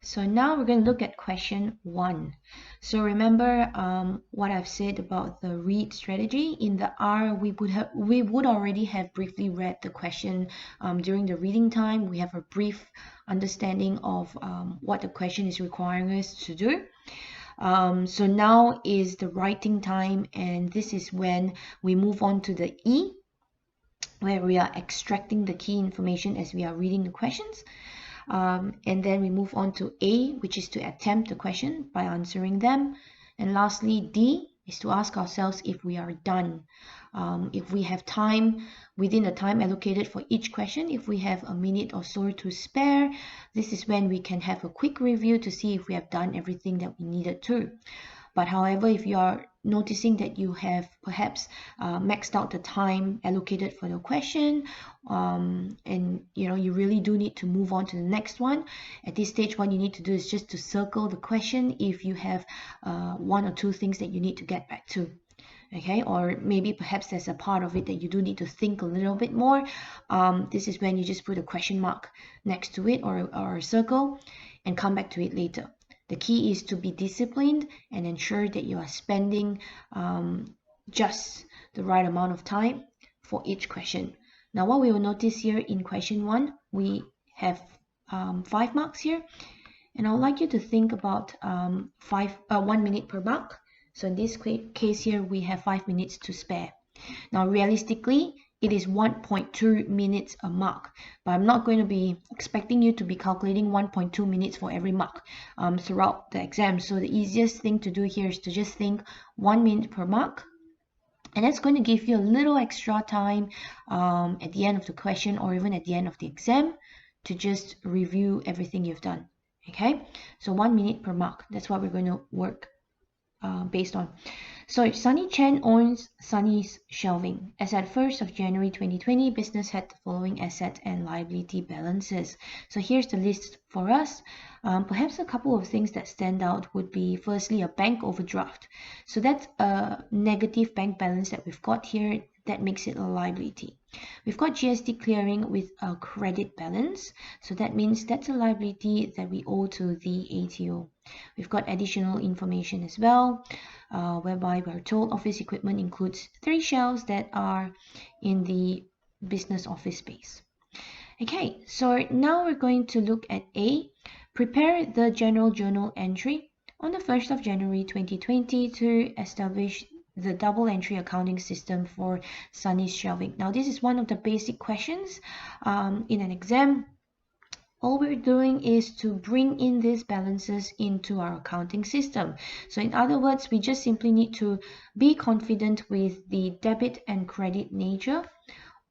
So now we're going to look at question 1. So remember what I've said about the read strategy. In the R, we would already have briefly read the question during the reading time. We have a brief understanding of what the question is requiring us to do. So now is the writing time, and this is when we move on to the E, where we are extracting the key information as we are reading the questions. And then we move on to A, which is to attempt the question by answering them. And lastly, D is to ask ourselves if we are done. If we have time within the time allocated for each question, if we have a minute or so to spare, this is when we can have a quick review to see if we have done everything that we needed to. But however, if you are noticing that you have perhaps maxed out the time allocated for the question, and you really do need to move on to the next one, at this stage what you need to do is just to circle the question if you have one or two things that you need to get back to. Okay, or maybe perhaps there's a part of it that you do need to think a little bit more. This is when you just put a question mark next to it, or a circle, and come back to it later. The key is to be disciplined and ensure that you are spending just the right amount of time for each question. Now, what we will notice here in question 1, we have 5 marks here, and I would like you to think about 1 minute per mark. So in this case here, we have 5 minutes to spare. Now, realistically, it is 1.2 minutes a mark, but I'm not going to be expecting you to be calculating 1.2 minutes for every mark throughout the exam. So the easiest thing to do here is to just think 1 minute per mark, and that's going to give you a little extra time at the end of the question, or even at the end of the exam, to just review everything you've done. Okay, so 1 minute per mark, that's what we're going to work based on. So Sunny Chen owns Sunny's Shelving. As at 1st of January 2020, business had the following asset and liability balances. So here's the list for us. Perhaps a couple of things that stand out would be, firstly, a bank overdraft. So that's a negative bank balance that we've got here. That makes it a liability. We've got GST clearing with a credit balance. So that means that's a liability that we owe to the ATO. We've got additional information as well, whereby we're told office equipment includes 3 shelves that are in the business office space. Okay, so now we're going to look at A, prepare the general journal entry on the 1st of January 2020 to establish the double entry accounting system for Sunny's Shelving. Now, this is one of the basic questions in an exam. All we're doing is to bring in these balances into our accounting system. So in other words, we just simply need to be confident with the debit and credit nature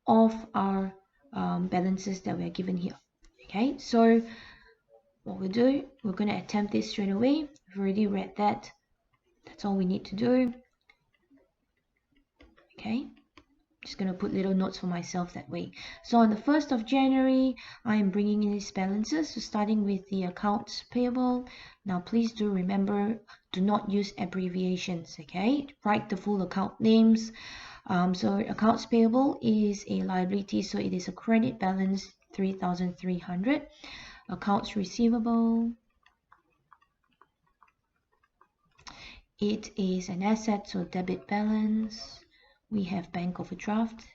of our balances that we are given here. Okay, so what we'll do, we're going to attempt this straight away. We've already read that. That's all we need to do. Okay, just going to put little notes for myself that way. So on the 1st of January, I am bringing in these balances. So starting with the accounts payable. Now, please do remember, do not use abbreviations, okay? Write the full account names. So accounts payable is a liability, so it is a credit balance, 3,300. Accounts receivable, it is an asset, so debit balance. We have bank overdraft.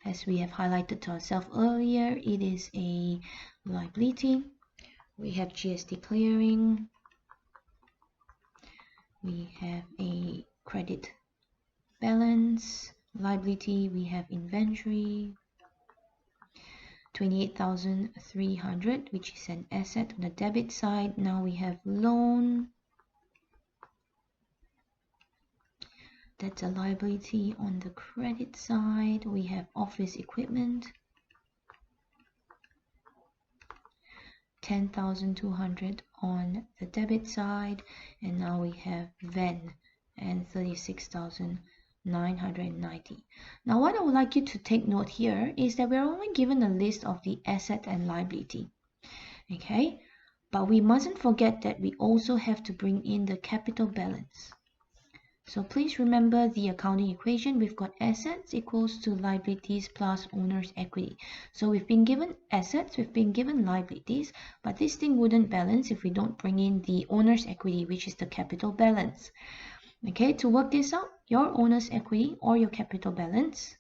As we have highlighted to ourselves earlier, it is a liability. We have GST clearing. We have a credit balance. Liability, we have inventory. 28,300, which is an asset on the debit side. Now we have loan. That's a liability on the credit side. We have office equipment, 10,200 on the debit side, and now we have van and 36,990. Now what I would like you to take note here is that we're only given a list of the asset and liability. Okay, but we mustn't forget that we also have to bring in the capital balance. So please remember the accounting equation. We've got assets equals to liabilities plus owner's equity. So we've been given assets, we've been given liabilities, but this thing wouldn't balance if we don't bring in the owner's equity, which is the capital balance. Okay, to work this out, your owner's equity or your capital balance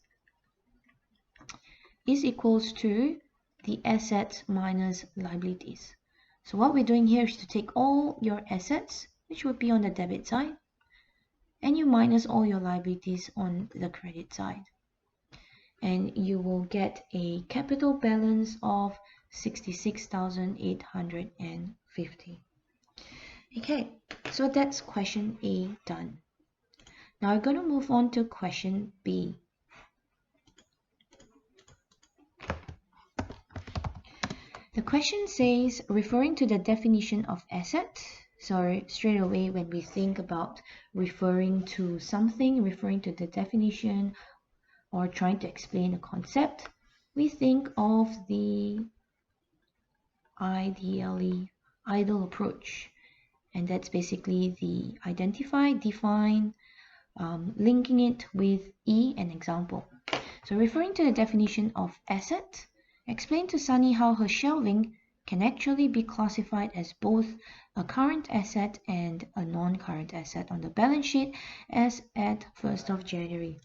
is equals to the assets minus liabilities. So what we're doing here is to take all your assets, which would be on the debit side, and you minus all your liabilities on the credit side. And you will get a capital balance of 66,850. Okay, so that's question A done. Now we're going to move on to question B. The question says, referring to the definition of asset, so straight away when we think about referring to something, referring to the definition, or trying to explain a concept, we think of the idle approach. And that's basically the identify, define, linking it with an example. So referring to the definition of asset, explain to Sunny how her shelving can actually be classified as both a current asset and a non-current asset on the balance sheet as at 1st of January.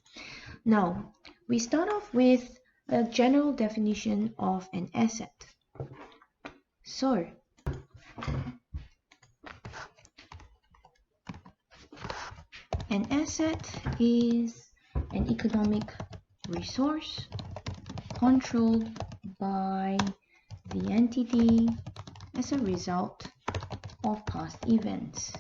Now, we start off with a general definition of an asset. So, an asset is an economic resource controlled by the entity as a result of past events.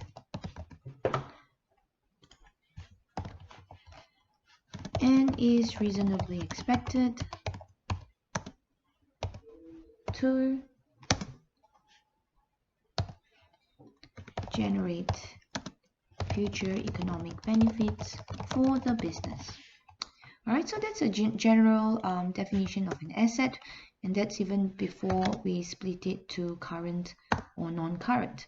And is reasonably expected to generate future economic benefits for the business. Alright, so that's a general definition of an asset, and that's even before we split it to current or non-current.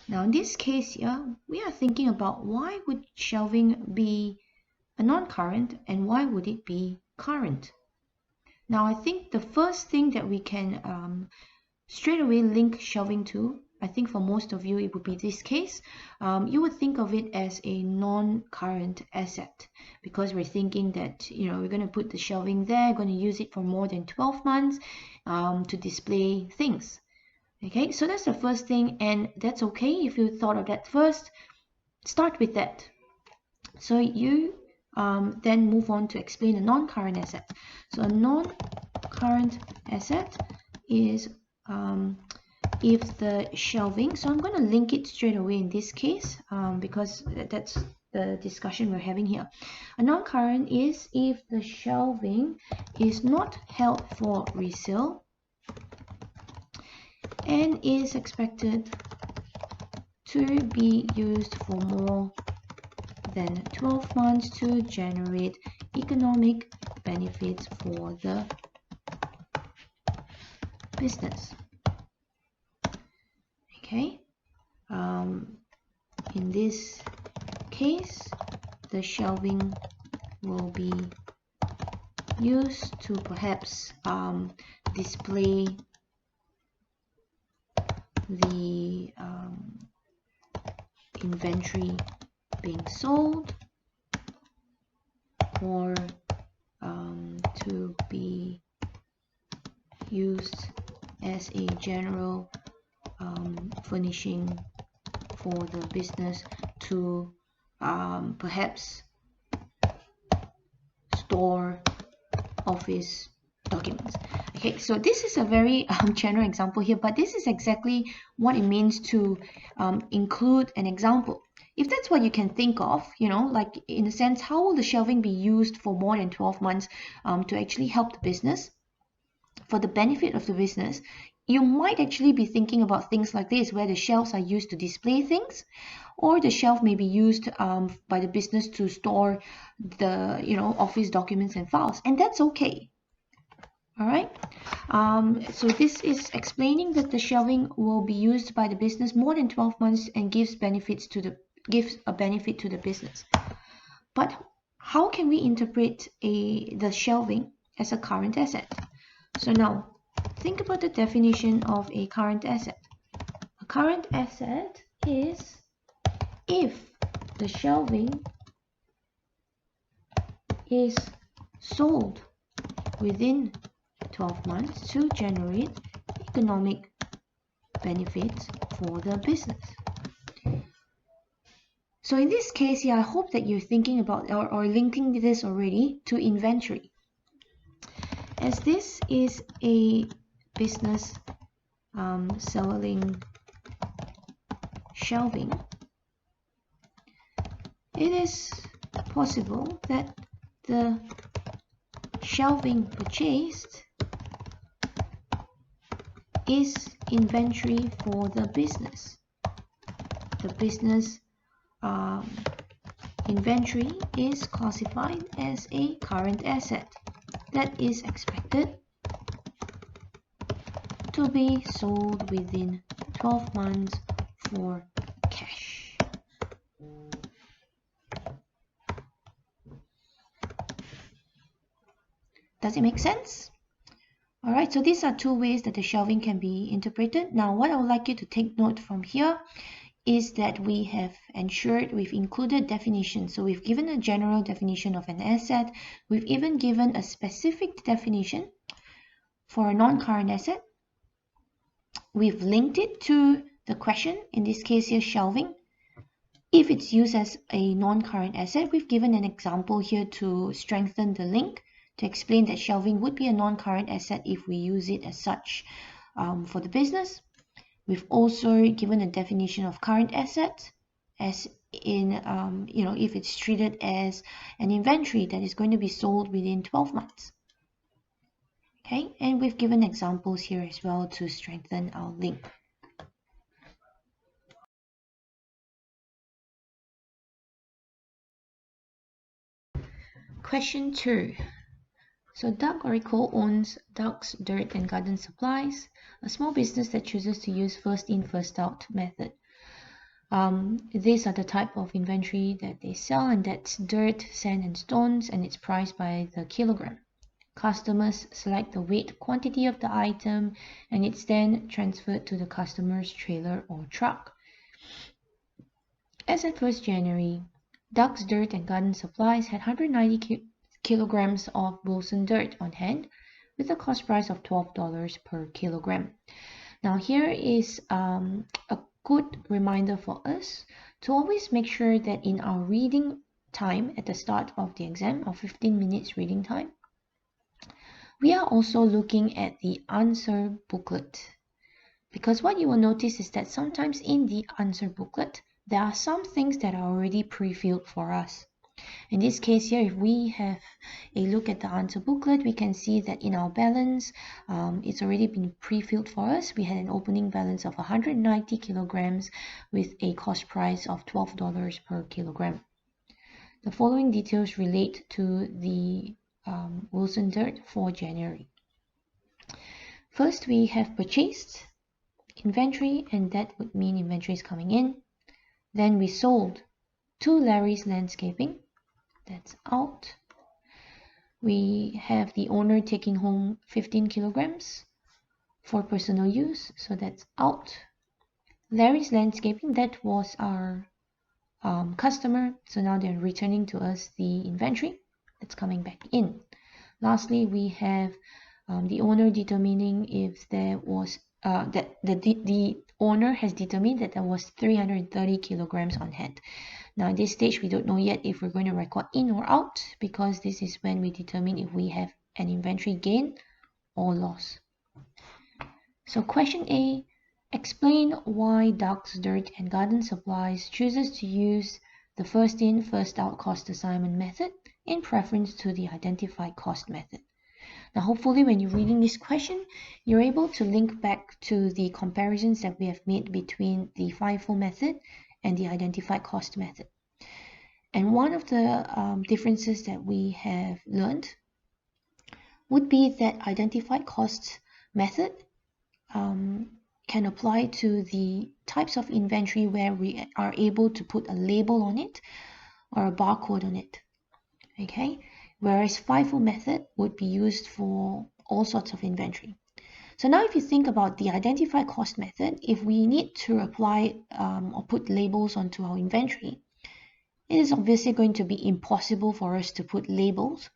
Now in this case here, we are thinking about why would shelving be a non-current and why would it be current? Now I think the first thing that we can straight away link shelving to, I think for most of you it would be this case. You would think of it as a non-current asset because we're thinking that we're going to put the shelving there, going to use it for more than 12 months to display things. Okay, so that's the first thing, and that's okay if you thought of that first. Start with that. So you then move on to explain a non-current asset. So a non-current asset is if the shelving, so I'm going to link it straight away in this case because that's the discussion we're having here. A non-current is if the shelving is not held for resale and is expected to be used for more than 12 months to generate economic benefits for the business. Okay, in this case, the shelving will be used to perhaps display the inventory being sold, or to be used as a general furnishing for the business to perhaps store office documents. Okay, so this is a very general example here, but this is exactly what it means to include an example. If that's what you can think of, like in a sense, how will the shelving be used for more than 12 months to actually help the business, for the benefit of the business? You might actually be thinking about things like this, where the shelves are used to display things, or the shelf may be used by the business to store the office documents and files, and that's okay. All right, so this is explaining that the shelving will be used by the business more than 12 months and gives benefits to the gives a benefit to the business. But how can we interpret the shelving as a current asset? So now, think about the definition of a current asset. A current asset is if the shelving is sold within 12 months to generate economic benefits for the business. So in this case here, I hope that you're thinking about or linking this already to inventory. As this is a business selling shelving, it is possible that the shelving purchased is inventory for the business. The business inventory is classified as a current asset that is expected to be sold within 12 months for cash. Does it make sense? Alright, so these are two ways that the shelving can be interpreted. Now, what I would like you to take note from here is that we have ensured we've included definitions. So we've given a general definition of an asset. We've even given a specific definition for a non-current asset. We've linked it to the question, in this case here, shelving. If it's used as a non-current asset, we've given an example here to strengthen the link, to explain that shelving would be a non-current asset if we use it as such for the business. We've also given a definition of current asset as in, if it's treated as an inventory that is going to be sold within 12 months. Okay, and we've given examples here as well to strengthen our link. Question 2. So Doug Orico owns Doug's Dirt and Garden Supplies, a small business that chooses to use first in, first out method. These are the type of inventory that they sell, and that's dirt, sand and stones, and it's priced by the kilogram. Customers select the weight quantity of the item, and it's then transferred to the customer's trailer or truck. As at 1st January, Doug's Dirt and Garden Supplies had 190 kilograms of Wilson dirt on hand with a cost price of $12 per kilogram. Now here is a good reminder for us to always make sure that in our reading time at the start of the exam, or 15 minutes reading time, we are also looking at the answer booklet. Because what you will notice is that sometimes in the answer booklet, there are some things that are already pre-filled for us. In this case here, if we have a look at the answer booklet, we can see that in our balance, it's already been pre-filled for us. We had an opening balance of 190 kilograms with a cost price of $12 per kilogram. The following details relate to the Wilson dirt for January. First, we have purchased inventory, and that would mean inventory is coming in. Then we sold to Larry's Landscaping. That's out. We have the owner taking home 15 kilograms for personal use, so that's out. Larry's Landscaping, that was our customer, so now they're returning to us the inventory. That's coming back in. Lastly, we have the owner determining if there was the owner has determined that there was 330 kilograms on hand. Now at this stage, we don't know yet if we're going to record in or out, because this is when we determine if we have an inventory gain or loss. So question A, explain why Doug's Dirt and Garden Supplies chooses to use the first in, first out cost assignment method in preference to the identified cost method. Now hopefully when you're reading this question, you're able to link back to the comparisons that we have made between the FIFO method and the identified cost method. And one of the differences that we have learned would be that identified cost method can apply to the types of inventory where we are able to put a label on it or a barcode on it. Okay, whereas FIFO method would be used for all sorts of inventory. So now if you think about the identify cost method, if we need to apply or put labels onto our inventory, it is obviously going to be impossible for us to put labels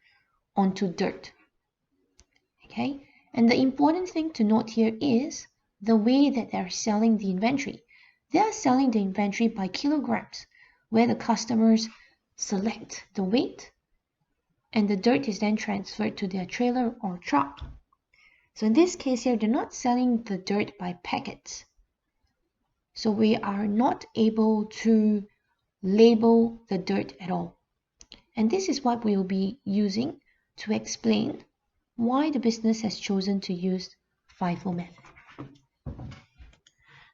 onto dirt. Okay, and the important thing to note here is the way that they're selling the inventory. They are selling the inventory by kilograms, where the customers select the weight and the dirt is then transferred to their trailer or truck. So in this case here, they're not selling the dirt by packets. So we are not able to label the dirt at all. And this is what we will be using to explain why the business has chosen to use FIFO method.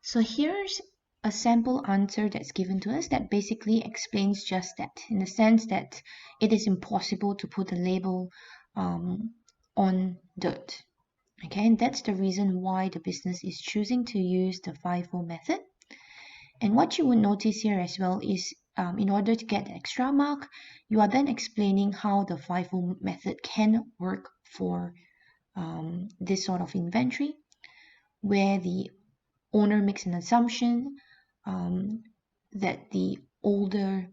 So here's a sample answer that's given to us that basically explains just that, in the sense that it is impossible to put a label on dirt. Okay, and that's the reason why the business is choosing to use the FIFO method. And what you would notice here as well is in order to get the extra mark, you are then explaining how the FIFO method can work for this sort of inventory, where the owner makes an assumption that the older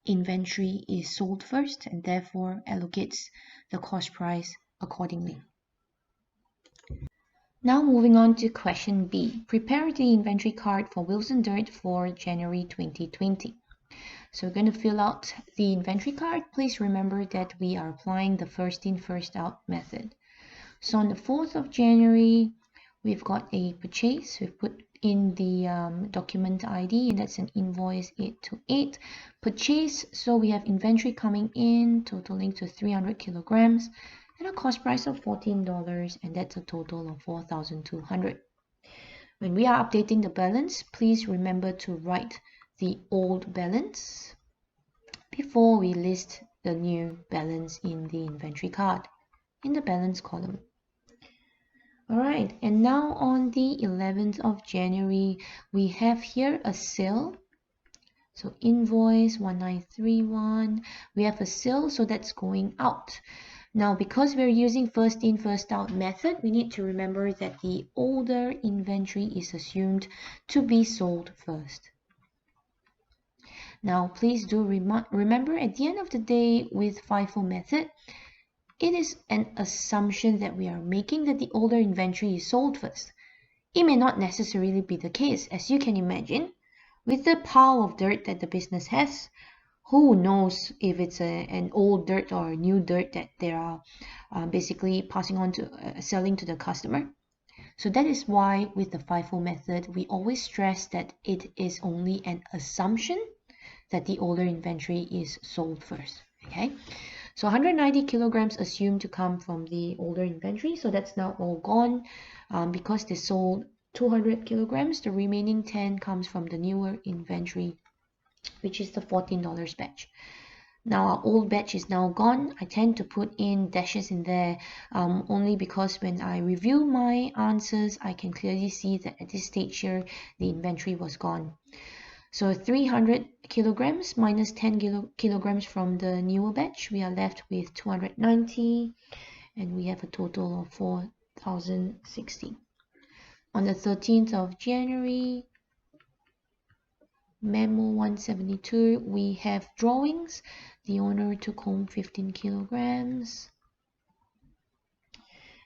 inventory is sold first and therefore allocates the cost price accordingly. Now moving on to question B. Prepare the inventory card for Wilson Dirt for January 2020. So we're going to fill out the inventory card. Please remember that we are applying the first in, first out method. So on the 4th of January, we've got a purchase. We've put in the document ID, and that's an invoice 828. Purchase, so we have inventory coming in, totaling to 300 kilograms. At a cost price of $14, and that's a total of $4,200. When we are updating the balance, please remember to write the old balance before we list the new balance in the inventory card in the balance column. Alright, and now on the 11th of January, we have here a sale. So invoice 1931, we have a sale, so that's going out. Now, because we're using first in, first out method, we need to remember that the older inventory is assumed to be sold first. Now, please do remember at the end of the day with FIFO method, it is an assumption that we are making that the older inventory is sold first. It may not necessarily be the case, as you can imagine. With the pile of dirt that the business has, who knows if it's an old dirt or a new dirt that they are basically passing on to selling to the customer. So that is why with the FIFO method, we always stress that it is only an assumption that the older inventory is sold first. Okay, so 190 kilograms assumed to come from the older inventory, so that's now all gone because they sold 200 kilograms. The remaining 10 comes from the newer inventory, which is the $14 batch. Now our old batch is now gone. I tend to put in dashes in there only because when I review my answers, I can clearly see that at this stage here, the inventory was gone. So 300 kilograms minus 10 kilograms from the newer batch, we are left with 290, and we have a total of 4,060. On the 13th of January, Memo 172, we have drawings. The owner took home 15 kilograms,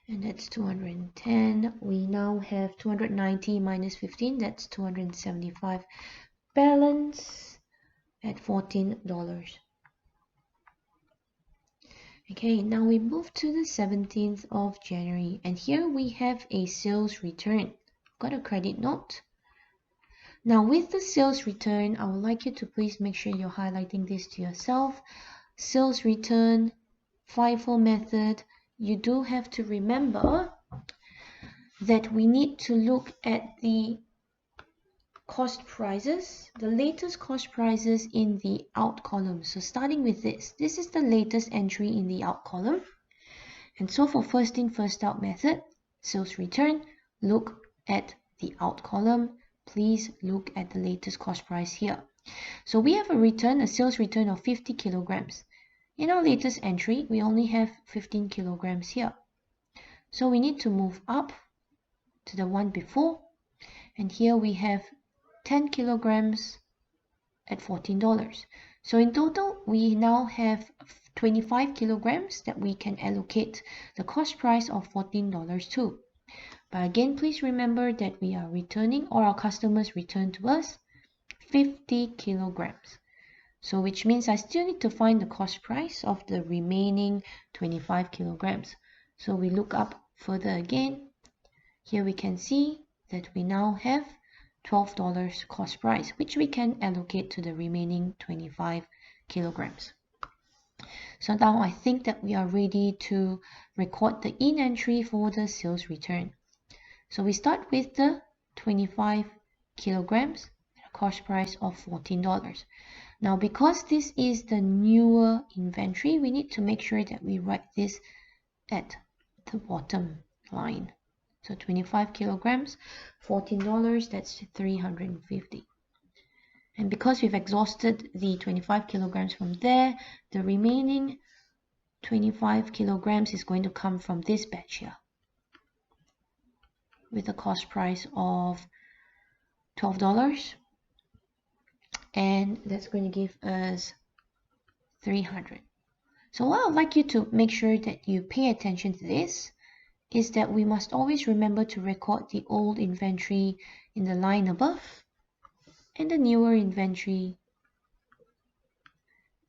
and that's 210. We now have 290 minus 15, that's 275. Balance at $14. Okay, now we move to the 17th of January, and here we have a sales return. Got a credit note. Now with the sales return, I would like you to please make sure you're highlighting this to yourself. Sales return, FIFO method, you do have to remember that we need to look at the cost prices, the latest cost prices in the out column. So starting with this is the latest entry in the out column. And so for first in, first out method, sales return, look at the out column, please look at the latest cost price here. So we have a sales return of 50 kilograms. In our latest entry, we only have 15 kilograms here. So we need to move up to the one before, and here we have 10 kilograms at $14. So in total, we now have 25 kilograms that we can allocate the cost price of $14 to. But again, please remember that we are returning, or our customers return to us, 50 kilograms. So which means I still need to find the cost price of the remaining 25 kilograms. So we look up further again. Here we can see that we now have $12 cost price, which we can allocate to the remaining 25 kilograms. So now I think that we are ready to record the in entry for the sales return. So we start with the 25 kilograms at a cost price of $14. Now because this is the newer inventory, we need to make sure that we write this at the bottom line. So 25 kilograms, $14, that's $350. And because we've exhausted the 25 kilograms from there, the remaining 25 kilograms is going to come from this batch here, with a cost price of $12. And that's going to give us 300. So what I'd like you to make sure that you pay attention to this is that we must always remember to record the old inventory in the line above and the newer inventory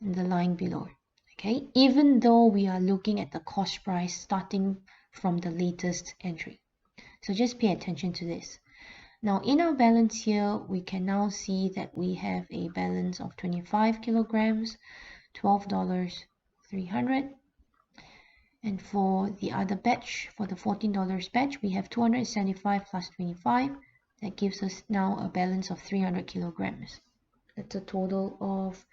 in the line below. Okay, even though we are looking at the cost price starting from the latest entry. So just pay attention to this. Now in our balance here, we can now see that we have a balance of 25 kilograms, $12, 300. And for the other batch, for the $14 batch, we have 275 plus 25. That gives us now a balance of 300 kilograms. That's a total of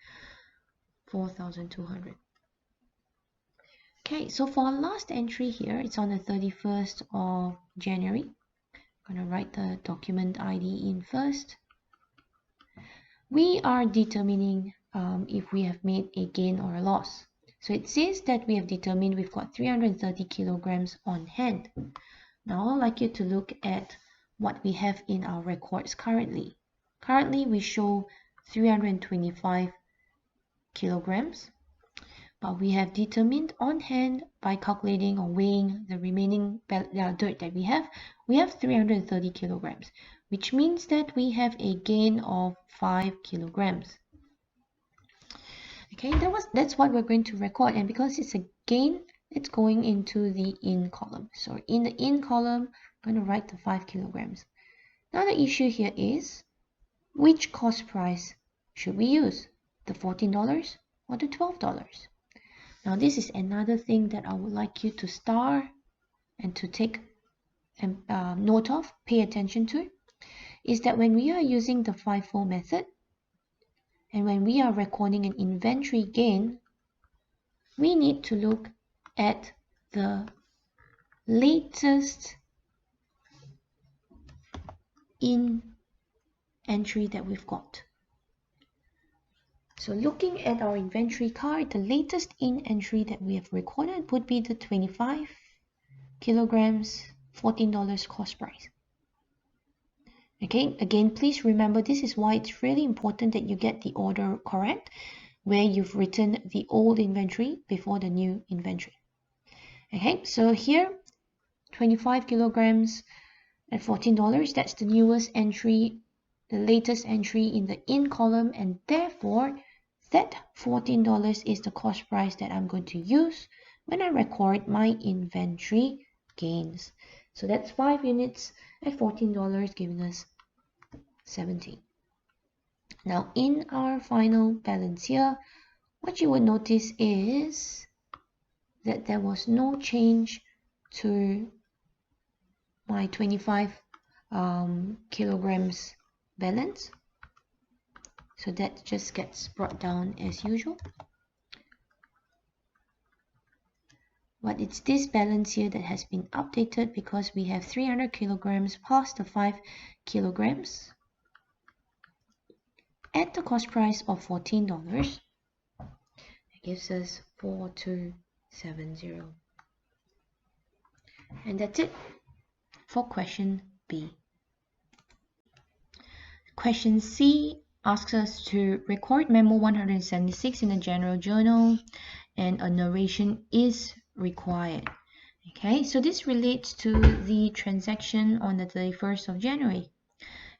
4,200. Okay, so for our last entry here, it's on the 31st of January. I'm going to write the document ID in first. We are determining if we have made a gain or a loss. So it says that we have determined we've got 330 kilograms on hand. Now I'd like you to look at what we have in our records currently. Currently we show 325 kilograms, but we have determined on hand by calculating or weighing the remaining dirt that we have 330 kilograms, which means that we have a gain of 5 kilograms. Okay, that's what we're going to record, and because it's a gain, it's going into the in column. So in the in column, I'm going to write the 5 kilograms. Now the issue here is, which cost price should we use? The $14 or the $12? Now this is another thing that I would like you to star and to take note of, pay attention to, is that when we are using the FIFO method, and when we are recording an inventory gain, we need to look at the latest in entry that we've got. So looking at our inventory card, the latest in entry that we have recorded would be the 25 kilograms, $14 cost price. Okay, again, please remember, this is why it's really important that you get the order correct, where you've written the old inventory before the new inventory. Okay, so here, 25 kilograms at $14, that's the newest entry, the latest entry in the in column, and therefore, that $14 is the cost price that I'm going to use when I record my inventory gains. So that's 5 units at $14, giving us 17. Now in our final balance here, what you would notice is that there was no change to my 25 kilograms balance. So that just gets brought down as usual. But it's this balance here that has been updated because we have 300 kilograms plus the 5 kilograms at the cost price of $14. It gives us 4270. And that's it for question B. Question C asks us to record memo 176 in the general journal, and a narration is required. Okay, so this relates to the transaction on the 31st of January,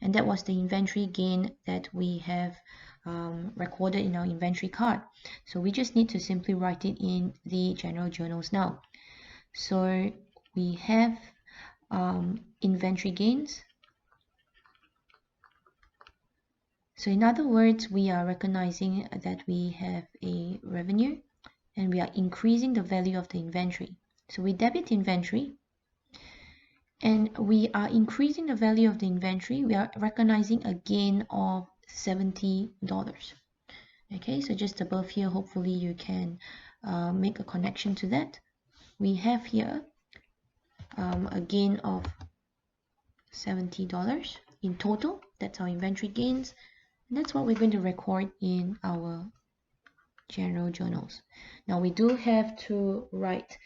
and that was the inventory gain that we have recorded in our inventory card. So we just need to simply write it in the general journals now. So we have inventory gains. So in other words, we are recognizing that we have a revenue and we are increasing the value of the inventory. So we debit inventory and we are increasing the value of the inventory. We are recognizing a gain of $70. Okay, so just above here, hopefully you can make a connection to that. We have here a gain of $70 in total. That's our inventory gains. And that's what we're going to record in our general journals. Now we do have to write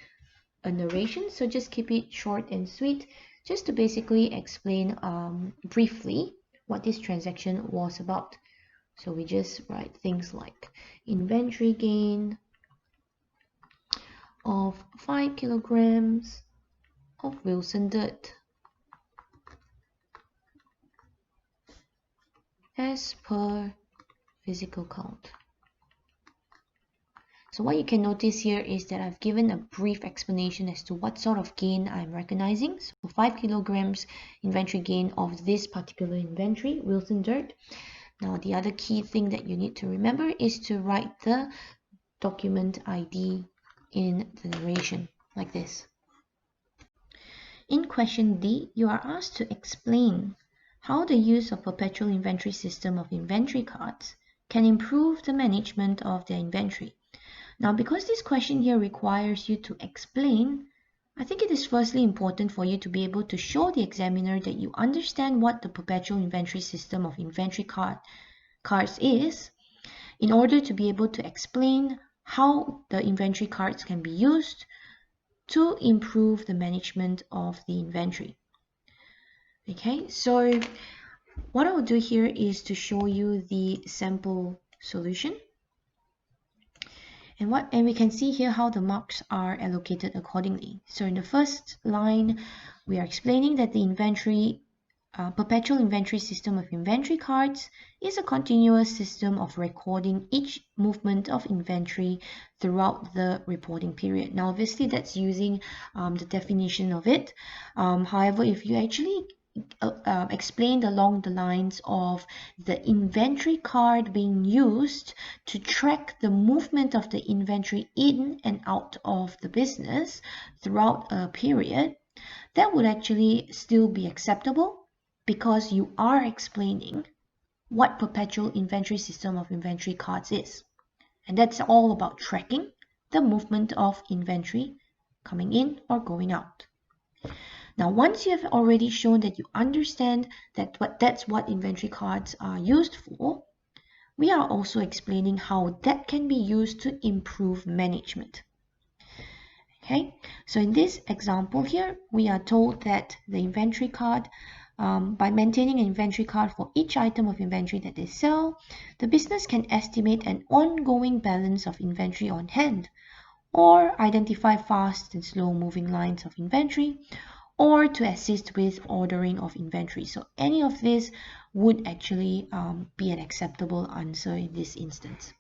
a narration, so just keep it short and sweet, just to basically explain briefly what this transaction was about. So we just write things like inventory gain of 5 kilograms of Wilson dirt as per physical count. So what you can notice here is that I've given a brief explanation as to what sort of gain I'm recognizing. So 5 kilograms inventory gain of this particular inventory, Wilson dirt. Now the other key thing that you need to remember is to write the document ID in the narration like this. In question D, you are asked to explain how the use of perpetual inventory system of inventory cards can improve the management of their inventory. Now, because this question here requires you to explain, I think it is firstly important for you to be able to show the examiner that you understand what the perpetual inventory system of inventory cards is, in order to be able to explain how the inventory cards can be used to improve the management of the inventory. Okay, so what I will do here is to show you the sample solution. And we can see here how the marks are allocated accordingly. So in the first line, we are explaining that the perpetual inventory system of inventory cards is a continuous system of recording each movement of inventory throughout the reporting period. Now, obviously, that's using the definition of it. However, if you actually explained along the lines of the inventory card being used to track the movement of the inventory in and out of the business throughout a period, that would actually still be acceptable because you are explaining what perpetual inventory system of inventory cards is. And that's all about tracking the movement of inventory coming in or going out. Now, once you have already shown that you understand that's what inventory cards are used for, we are also explaining how that can be used to improve management. Okay, so in this example here, we are told that the inventory card, by maintaining an inventory card for each item of inventory that they sell, the business can estimate an ongoing balance of inventory on hand, or identify fast and slow moving lines of inventory, or to assist with ordering of inventory. So any of this would actually be an acceptable answer in this instance.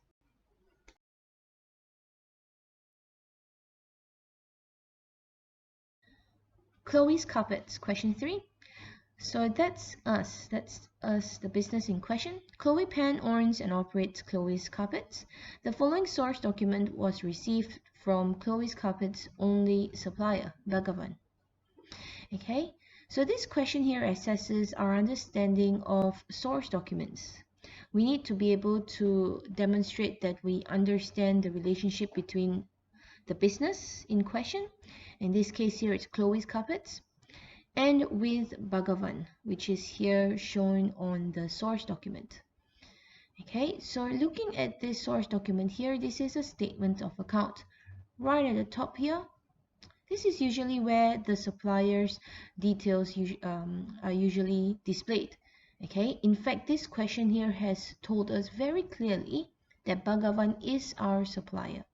Chloe's Carpets, question 3. So that's us, the business in question. Chloe Pan owns and operates Chloe's Carpets. The following source document was received from Chloe's Carpets' only supplier, Bhagavan. Okay, so this question here assesses our understanding of source documents. We need to be able to demonstrate that we understand the relationship between the business in question. In this case here, it's Chloe's Carpets, and with Bhagavan, which is here shown on the source document. Okay, so looking at this source document here, this is a statement of account. Right at the top here, this is usually where the supplier's details are usually displayed. Okay, in fact, this question here has told us very clearly that Bhagavan is our supplier.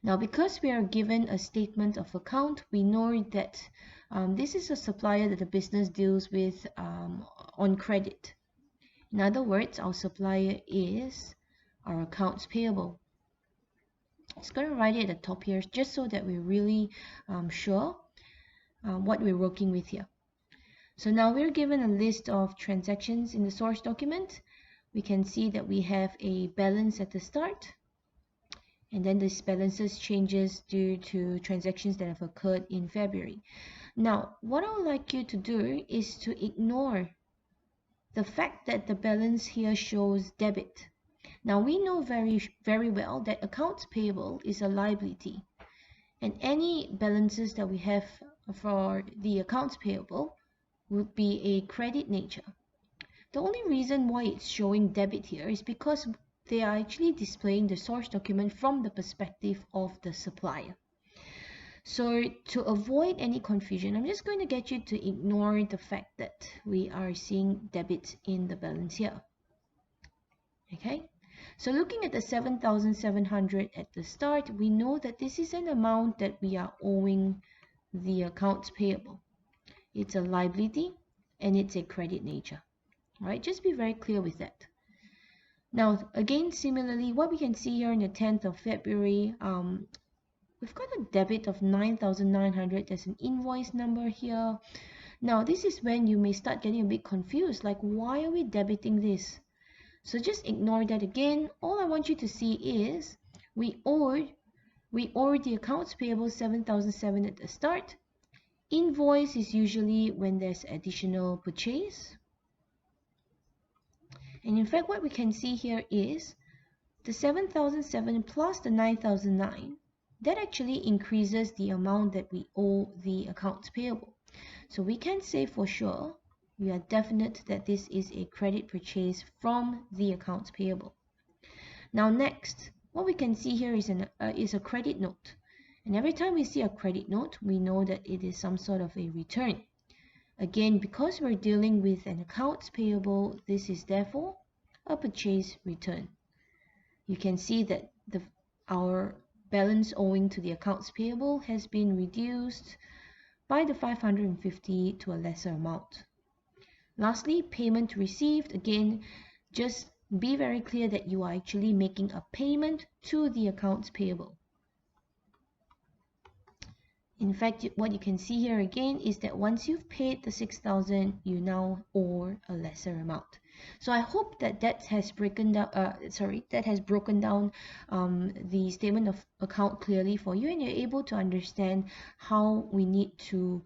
Now, because we are given a statement of account, we know that this is a supplier that the business deals with on credit. In other words, our supplier is our accounts payable. It's going to write it at the top here just so that we're really sure what we're working with here. So now we're given a list of transactions in the source document. We can see that we have a balance at the start, and then this balances changes due to transactions that have occurred in February. Now, what I would like you to do is to ignore the fact that the balance here shows debit. Now, we know very well that accounts payable is a liability, and any balances that we have for the accounts payable would be a credit nature. The only reason why it's showing debit here is because they are actually displaying the source document from the perspective of the supplier. So to avoid any confusion, I'm just going to get you to ignore the fact that we are seeing debit in the balance here. Okay, so looking at the 7,700 at the start, we know that this is an amount that we are owing the accounts payable. It's a liability and it's a credit nature. All right, just be very clear with that. Now, again, similarly, what we can see here on the 10th of February, we've got a debit of 9,900. There's an invoice number here. Now, this is when you may start getting a bit confused, like, why are we debiting this? So just ignore that again. All I want you to see is we owe the accounts payable 7,700 at the start. Invoice is usually when there's additional purchase. And in fact, what we can see here is the 7,700 plus the 9,009. That actually increases the amount that we owe the accounts payable. So we can say for sure, we are definite that this is a credit purchase from the accounts payable. Now next, what we can see here is a credit note. And every time we see a credit note, we know that it is some sort of a return. Again, because we're dealing with an accounts payable, this is therefore a purchase return. You can see that our balance owing to the accounts payable has been reduced by the 550 to a lesser amount. Lastly, payment received. Again, just be very clear that you are actually making a payment to the accounts payable. In fact, what you can see here again is that once you've paid the 6,000, you now owe a lesser amount. So I hope that has broken down. The statement of account clearly for you, and you're able to understand how we need to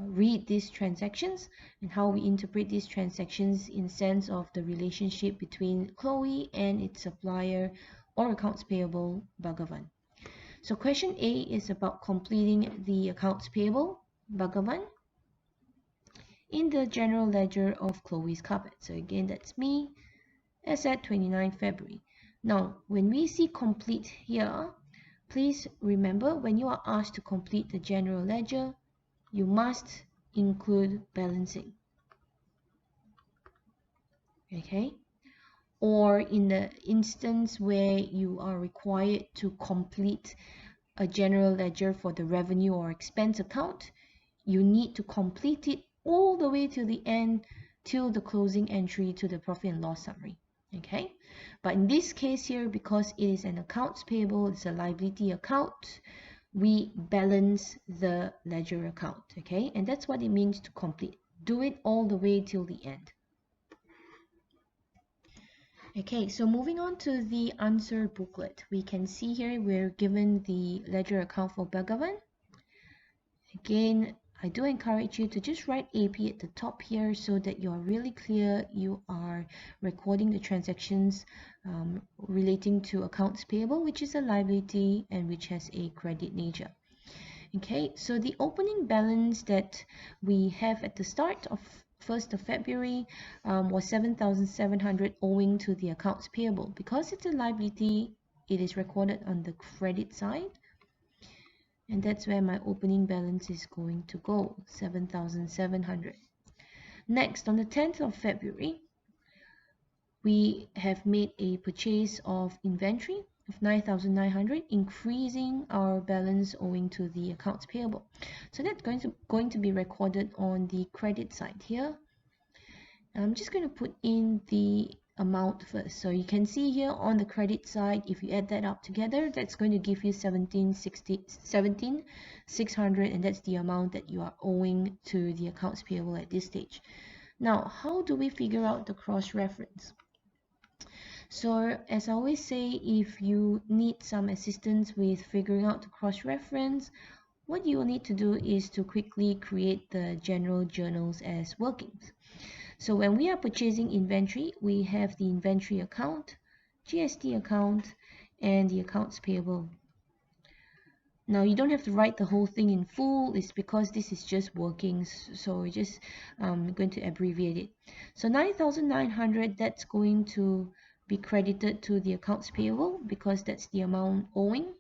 read these transactions and how we interpret these transactions in sense of the relationship between Chloe and its supplier or accounts payable Bhagavan. So question A is about completing the accounts payable Bhagavan in the general ledger of Chloe's Carpet. So again, that's me as at 29 February. Now, when we see complete here, please remember when you are asked to complete the general ledger, you must include balancing. Okay? Or in the instance where you are required to complete a general ledger for the revenue or expense account, you need to complete it all the way to the end, till the closing entry to the profit and loss summary. Okay, but in this case here, because it is an accounts payable, it's a liability account, we balance the ledger account. Okay, and that's what it means to complete. Do it all the way till the end. Okay, so moving on to the answer booklet, we can see here we're given the ledger account for Bhagavan. Again, I do encourage you to just write AP at the top here so that you are really clear. You are recording the transactions relating to accounts payable, which is a liability and which has a credit nature. Okay, so the opening balance that we have at the start of 1st of February was 7,700 owing to the accounts payable. Because it's a liability, it is recorded on the credit side, and that's where my opening balance is going to go, 7,700. Next, on the 10th of February, we have made a purchase of inventory of 9,900, increasing our balance owing to the accounts payable. So that's going to be recorded on the credit side here. I'm just going to put in the amount first. So you can see here on the credit side, if you add that up together, that's going to give you 17,600, and that's the amount that you are owing to the accounts payable at this stage. Now, how do we figure out the cross-reference? So as I always say, if you need some assistance with figuring out the cross-reference, what you will need to do is to quickly create the general journals as workings. So when we are purchasing inventory, we have the inventory account, GST account, and the accounts payable. Now you don't have to write the whole thing in full. It's because this is just workings, so we're just going to abbreviate it. So 9,900, that's going to be credited to the accounts payable because that's the amount owing,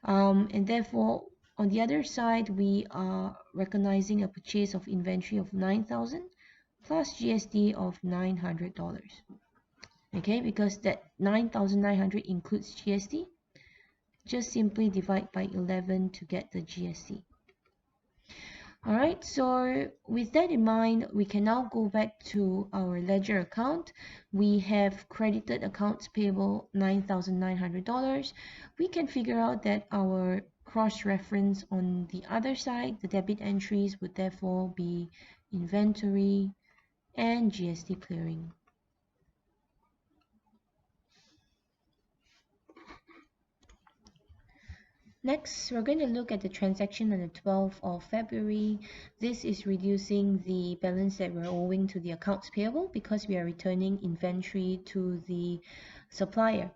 and therefore on the other side we are recognizing a purchase of inventory of 9,000 plus GST of $900. Okay, because that 9,900 includes GST, just simply divide by 11 to get the GST. Alright, so with that in mind, we can now go back to our ledger account. We have credited accounts payable $9,900. We can figure out that our cross-reference on the other side, the debit entries, would therefore be inventory and GST clearing. Next, we're going to look at the transaction on the 12th of February. This is reducing the balance that we're owing to the accounts payable because we are returning inventory to the supplier.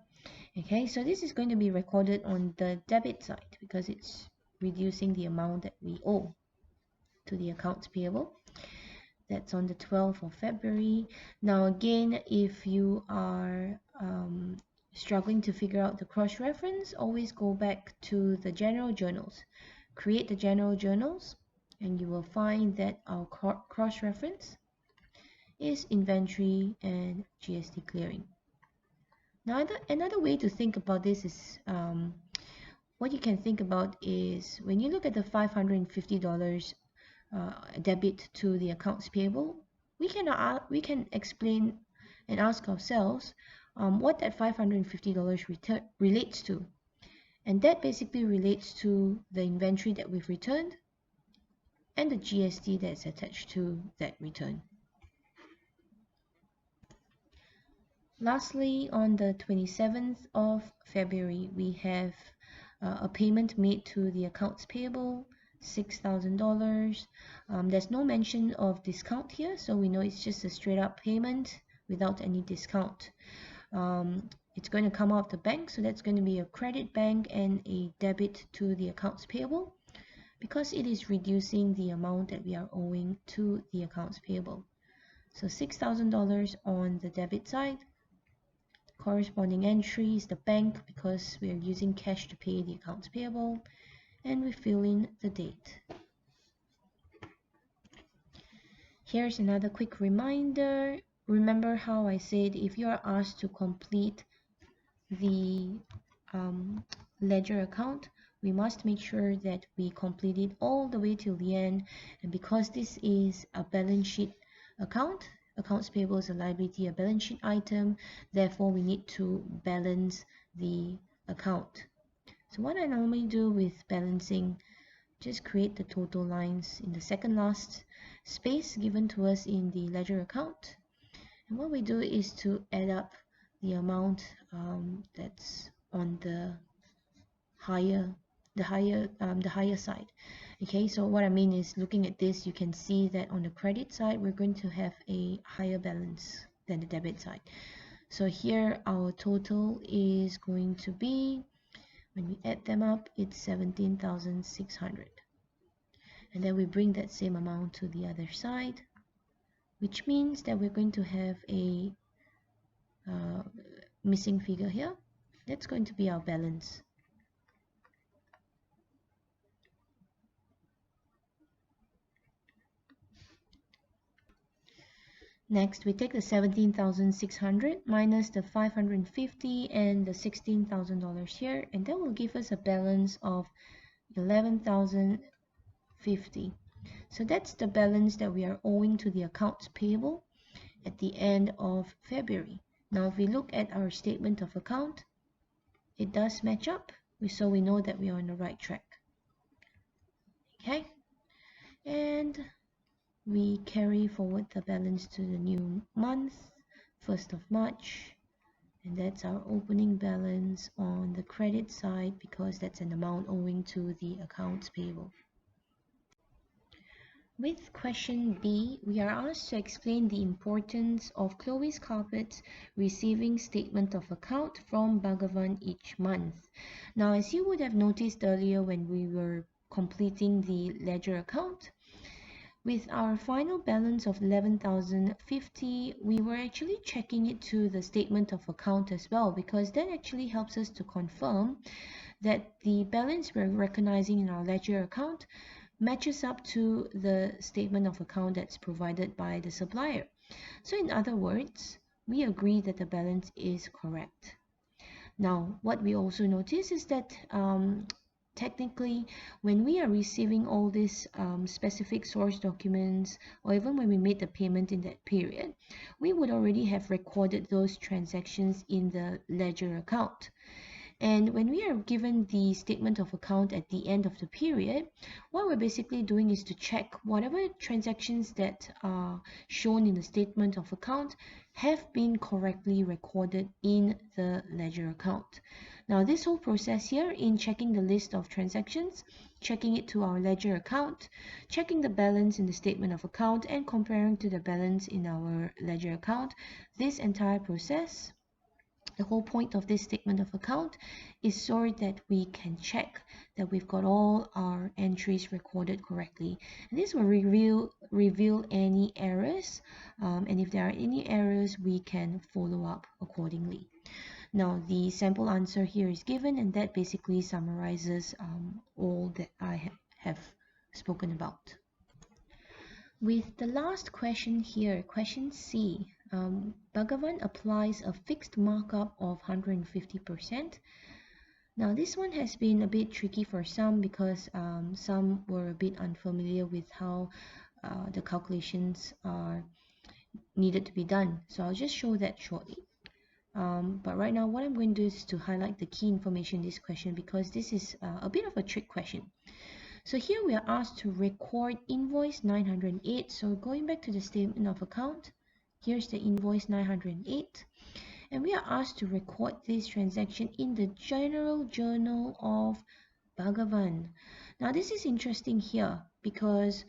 Okay, so this is going to be recorded on the debit side because it's reducing the amount that we owe to the accounts payable. That's on the 12th of February. Now again, if you are struggling to figure out the cross-reference, always go back to the general journals. Create the general journals and you will find that our cross-reference is inventory and GST clearing. Now another way to think about this is what you can think about is when you look at the $550 debit to the accounts payable, we can explain and ask ourselves what that $550 relates to, and that basically relates to the inventory that we've returned and the GST that's attached to that return. Lastly, on the 27th of February, we have a payment made to the accounts payable, $6,000. There's no mention of discount here, so we know it's just a straight up payment without any discount. It's going to come out of the bank, so that's going to be a credit bank and a debit to the accounts payable because it is reducing the amount that we are owing to the accounts payable. So $6,000 on the debit side. Corresponding entry is the bank because we are using cash to pay the accounts payable, and we fill in the date. Here's another quick reminder. Remember how I said if you are asked to complete the ledger account, we must make sure that we complete it all the way till the end. And because this is a balance sheet account, accounts payable is a liability, a balance sheet item, therefore we need to balance the account. So what I normally do with balancing, just create the total lines in the second last space given to us in the ledger account. And what we do is to add up the amount that's on the higher the higher side. Okay, so what I mean is, looking at this, you can see that on the credit side we're going to have a higher balance than the debit side. So here our total is going to be, when we add them up, it's 17,600, and then we bring that same amount to the other side, which means that we're going to have a missing figure here. That's going to be our balance. Next, we take the 17,600 minus the 550 and the $16,000 here, and that will give us a balance of 11,050. So that's the balance that we are owing to the accounts payable at the end of February. Now, if we look at our statement of account, it does match up, so we know that we are on the right track. Okay, and we carry forward the balance to the new month, 1st of March, and that's our opening balance on the credit side, because that's an amount owing to the accounts payable. With question B, we are asked to explain the importance of Chloe's Carpets receiving statement of account from Bhagavan each month. Now, as you would have noticed earlier when we were completing the ledger account, with our final balance of 11,050, we were actually checking it to the statement of account as well, because that actually helps us to confirm that the balance we're recognizing in our ledger account matches up to the statement of account that's provided by the supplier. So in other words, we agree that the balance is correct. Now, what we also notice is that technically, when we are receiving all these specific source documents, or even when we made the payment in that period, we would already have recorded those transactions in the ledger account. And when we are given the statement of account at the end of the period, what we're basically doing is to check whatever transactions that are shown in the statement of account have been correctly recorded in the ledger account. Now, this whole process here in checking the list of transactions, checking it to our ledger account, checking the balance in the statement of account, and comparing to the balance in our ledger account, this entire process, the whole point of this statement of account is so that we can check that we've got all our entries recorded correctly. And this will reveal any errors, and if there are any errors, we can follow up accordingly. Now, the sample answer here is given, and that basically summarizes all that I have spoken about. With the last question here, question C, Bhagavan applies a fixed markup of 150%. Now, this one has been a bit tricky for some, because some were a bit unfamiliar with how the calculations are needed to be done. So I'll just show that shortly. But right now, what I'm going to do is to highlight the key information in this question, because this is a bit of a trick question. So here we are asked to record invoice 908. So going back to the statement of account, here's the invoice 908. And we are asked to record this transaction in the general journal of Bhagavan. Now, this is interesting here, because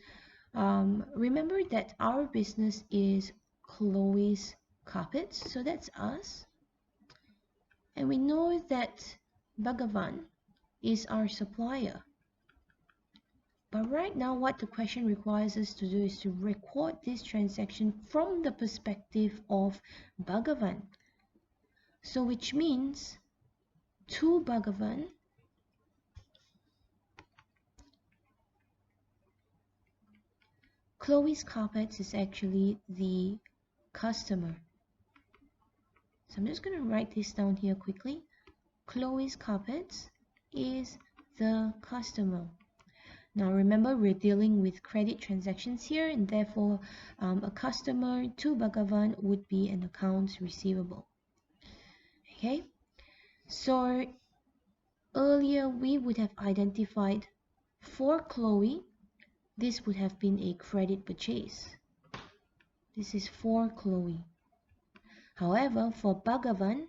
remember that our business is Chloe's Carpets. So that's us. And we know that Bhagavan is our supplier. But right now, what the question requires us to do is to record this transaction from the perspective of Bhagavan. So which means to Bhagavan, Chloe's Carpets is actually the customer. So I'm just going to write this down here quickly. Chloe's Carpets is the customer. Now remember, we're dealing with credit transactions here, and therefore a customer to Bhagavan would be an accounts receivable. Okay, so earlier we would have identified for Chloe, this would have been a credit purchase. This is for Chloe. However, for Bhagavan,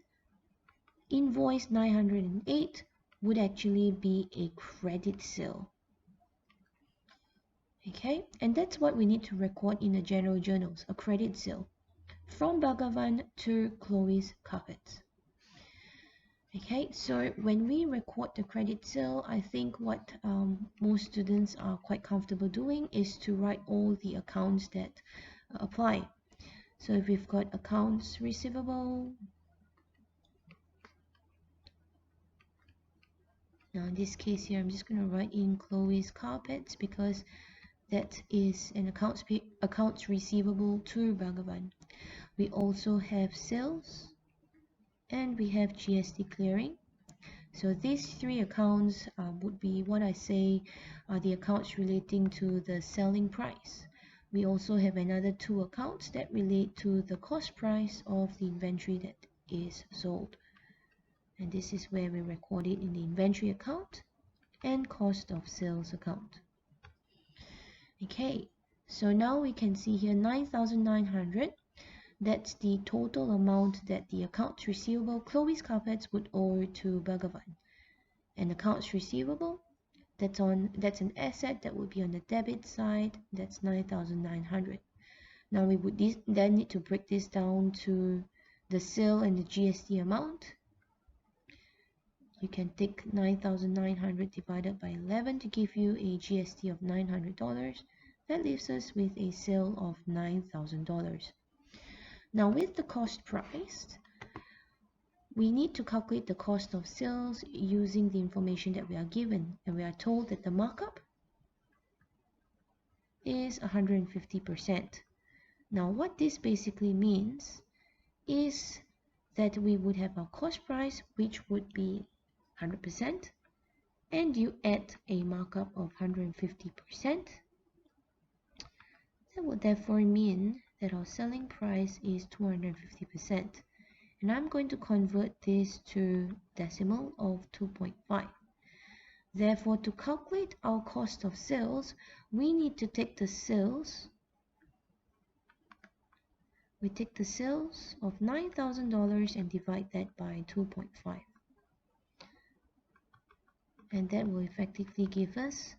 invoice 908 would actually be a credit sale. Okay, and that's what we need to record in the general journals, a credit sale from Bhagavan to Chloe's carpets. Okay, so when we record the credit sale, I think what most students are quite comfortable doing is to write all the accounts that apply. So if we've got accounts receivable, now in this case here, I'm just going to write in Chloe's carpets because that is an accounts receivable to Bhagavan. We also have sales and we have GST clearing. So these three accounts would be what I say are the accounts relating to the selling price. We also have another two accounts that relate to the cost price of the inventory that is sold. And this is where we record it in the inventory account and cost of sales account. Okay, so now we can see here 9,900. That's the total amount that the accounts receivable Chloe's carpets would owe to Bhagavan. And accounts receivable, that's an asset that would be on the debit side. That's 9,900. Now we would then need to break this down to the sale and the GST amount. You can take 9,900 divided by 11 to give you a GST of $900. That leaves us with a sale of $9,000. Now with the cost price, we need to calculate the cost of sales using the information that we are given, and we are told that the markup is 150%. Now what this basically means is that we would have our cost price, which would be 100%, and you add a markup of 150%. That would therefore mean that our selling price is 250%. And I'm going to convert this to decimal of 2.5. Therefore, to calculate our cost of sales, we need to take the sales. We take the sales of $9,000 and divide that by 2.5. And that will effectively give us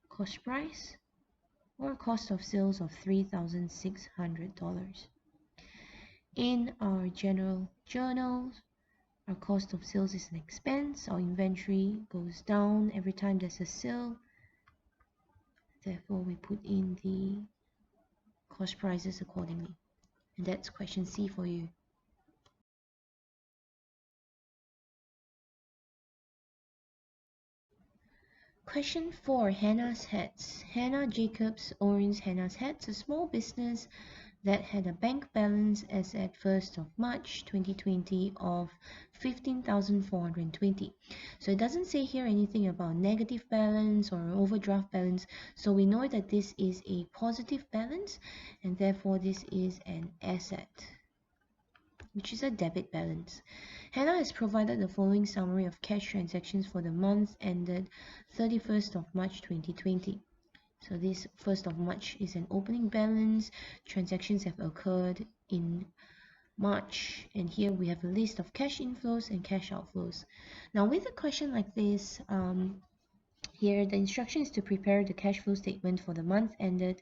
cost price or cost of sales of $3,600. In our general journals, our cost of sales is an expense. Our inventory goes down every time there's a sale. Therefore, we put in the cost prices accordingly. And that's question C for you. Question 4, Hannah's Hats. Hannah Jacobs owns Hannah's Hats, a small business that had a bank balance as at 1st of March 2020 of 15,420. So it doesn't say here anything about negative balance or overdraft balance. So we know that this is a positive balance, and therefore this is an asset, which is a debit balance. Hannah has provided the following summary of cash transactions for the month ended 31st of March 2020. So this 1st of March is an opening balance. Transactions have occurred in March, and here we have a list of cash inflows and cash outflows. Now with a question like this, here the instruction is to prepare the cash flow statement for the month ended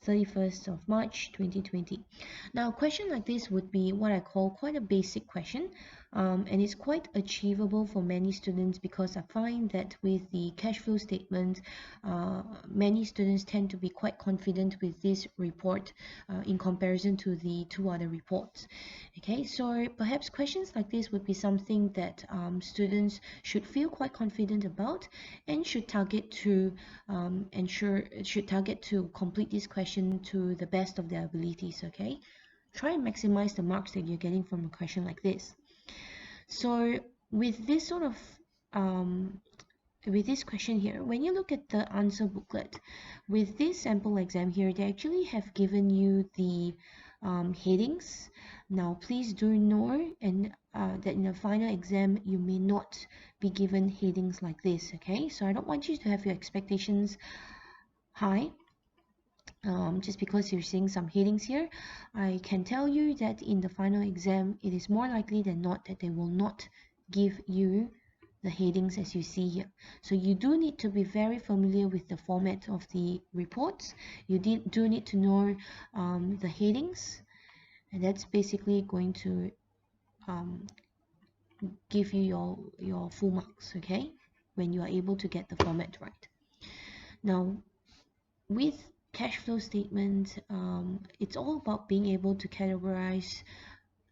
31st of March 2020. Now a question like this would be what I call quite a basic question, and it's quite achievable for many students, because I find that with the cash flow statement, many students tend to be quite confident with this report in comparison to the two other reports. Okay, so perhaps questions like this would be something that students should feel quite confident about and should target to complete this question to the best of their abilities. Okay, try and maximize the marks that you're getting from a question like this. So with this sort of with this question here, when you look at the answer booklet, with this sample exam here, they actually have given you the headings. Now please do know that in the final exam you may not be given headings like this. Okay, so I don't want you to have your expectations high. Just because you're seeing some headings here, I can tell you that in the final exam, it is more likely than not that they will not give you the headings as you see here. So you do need to be very familiar with the format of the reports. You do need to know the headings, and that's basically going to give you your full marks, okay, when you are able to get the format right. Now, with cash flow statement, it's all about being able to categorize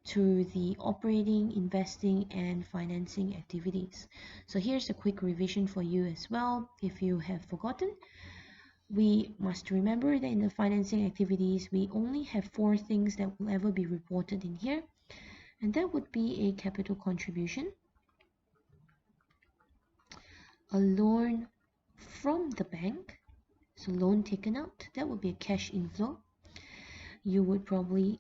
to the operating, investing, and financing activities. So here's a quick revision for you as well. If you have forgotten, we must remember that in the financing activities, we only have 4 things that will ever be reported in here. And that would be a capital contribution, a loan from the bank, so loan taken out, that would be a cash inflow. You would probably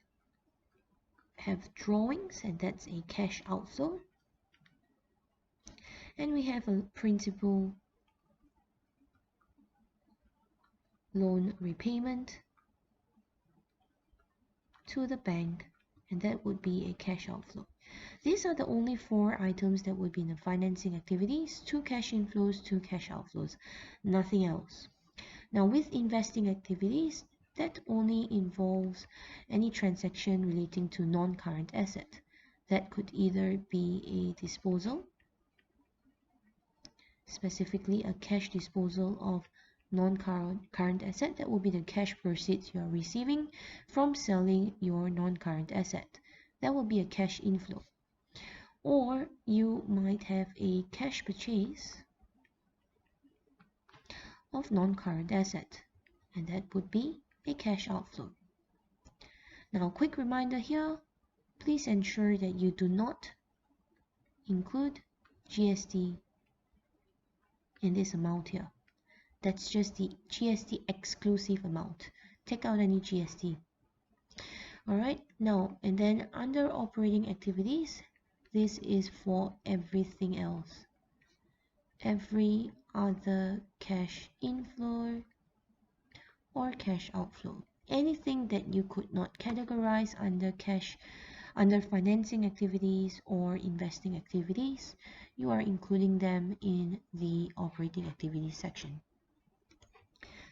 have drawings, and that's a cash outflow. And we have a principal loan repayment to the bank, and that would be a cash outflow. These are the only 4 items that would be in the financing activities: 2 cash inflows, 2 cash outflows, nothing else. Now with investing activities, that only involves any transaction relating to non-current asset. That could either be a disposal, specifically a cash disposal of non-current asset. That will be the cash proceeds you are receiving from selling your non-current asset. That will be a cash inflow. Or you might have a cash purchase of non-current asset, and that would be a cash outflow. Now, quick reminder here, please ensure that you do not include GST in this amount here. That's just the GST exclusive amount. Take out any GST. Alright, now, and then under operating activities, this is for everything else. Every other cash inflow or cash outflow. Anything that you could not categorize under financing activities or investing activities, you are including them in the operating activities section.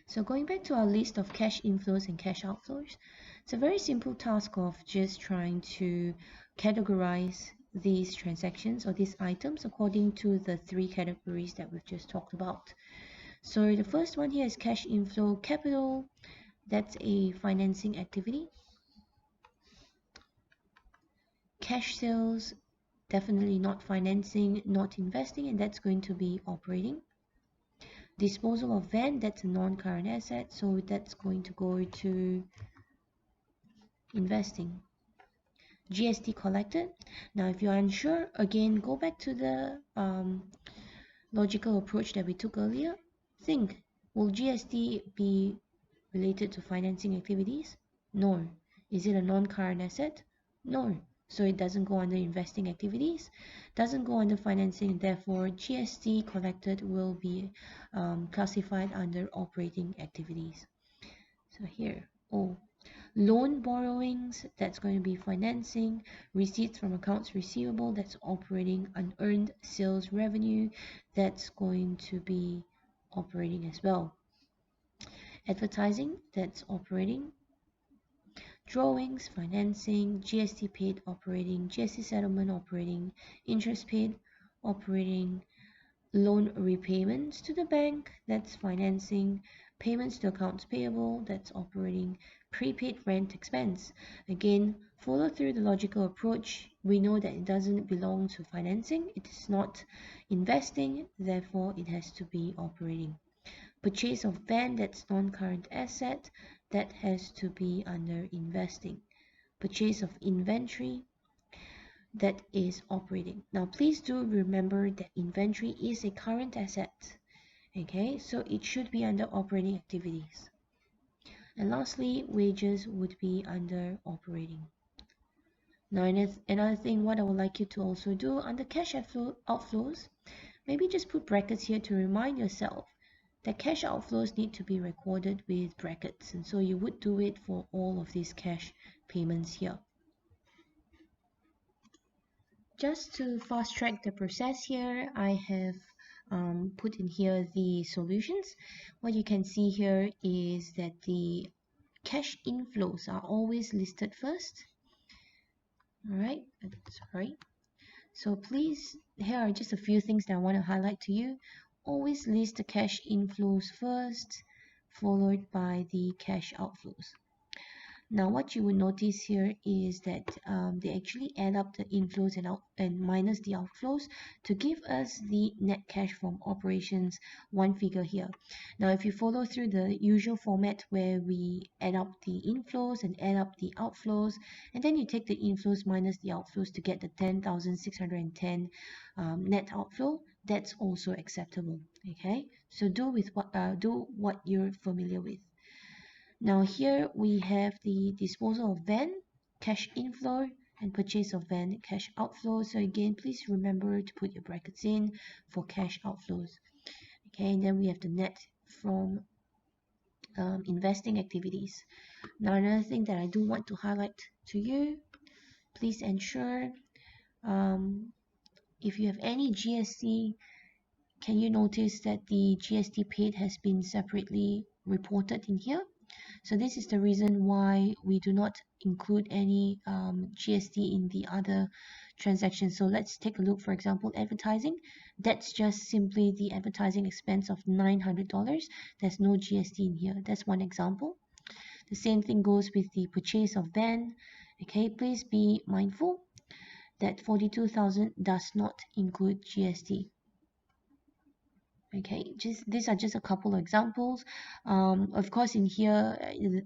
So going back to our list of cash inflows and cash outflows, it's a very simple task of just trying to categorize these transactions or these items according to the 3 categories that we've just talked about. So the first one here is cash inflow capital. That's a financing activity. Cash sales, definitely not financing, not investing, and that's going to be operating. Disposal of van, that's a non-current asset, so that's going to go to investing. GST collected. Now, if you're unsure, again, go back to the logical approach that we took earlier. Think, will GST be related to financing activities? No. Is it a non-current asset? No. So it doesn't go under investing activities, doesn't go under financing, therefore GST collected will be classified under operating activities. So here, loan borrowings, that's going to be financing. Receipts from accounts receivable, that's operating. Unearned sales revenue, that's going to be operating as well. Advertising, that's operating. Drawings, financing. GST paid, operating. GST settlement, operating. Interest paid, operating. Loan repayments to the bank, that's financing. Payments to accounts payable, that's operating. Prepaid rent expense, again, follow through the logical approach. We know that it doesn't belong to financing, it is not investing, therefore it has to be operating. Purchase of van, that's non-current asset, that has to be under investing. Purchase of inventory, that is operating. Now please do remember that inventory is a current asset, okay, so it should be under operating activities. And lastly, wages would be under operating. Now another thing, what I would like you to also do under cash outflows, maybe just put brackets here to remind yourself that cash outflows need to be recorded with brackets, and so you would do it for all of these cash payments here. just to fast track the process here, I have put in here the solutions. What you can see here is that the cash inflows are always listed first. All right, sorry. So please, here are just a few things that I want to highlight to you. Always list the cash inflows first, followed by the cash outflows. Now, what you will notice here is that they actually add up the inflows and minus the outflows to give us the net cash from operations, one figure here. Now, if you follow through the usual format where we add up the inflows and add up the outflows, and then you take the inflows minus the outflows to get the 10,610 net outflow, that's also acceptable. Okay, so do what you're familiar with. Now here we have the disposal of van, cash inflow, and purchase of van, cash outflow. So again, please remember to put your brackets in for cash outflows. Okay, and then we have the net from investing activities. Now another thing that I do want to highlight to you, please ensure if you have any GST, can you notice that the GST paid has been separately reported in here? So this is the reason why we do not include any GST in the other transactions. So let's take a look, for example, advertising. That's just simply the advertising expense of $900. There's no GST in here. That's one example. The same thing goes with the purchase of van. Okay, please be mindful that 42,000 does not include GST. Okay, these are just a couple of examples. Of course, in here,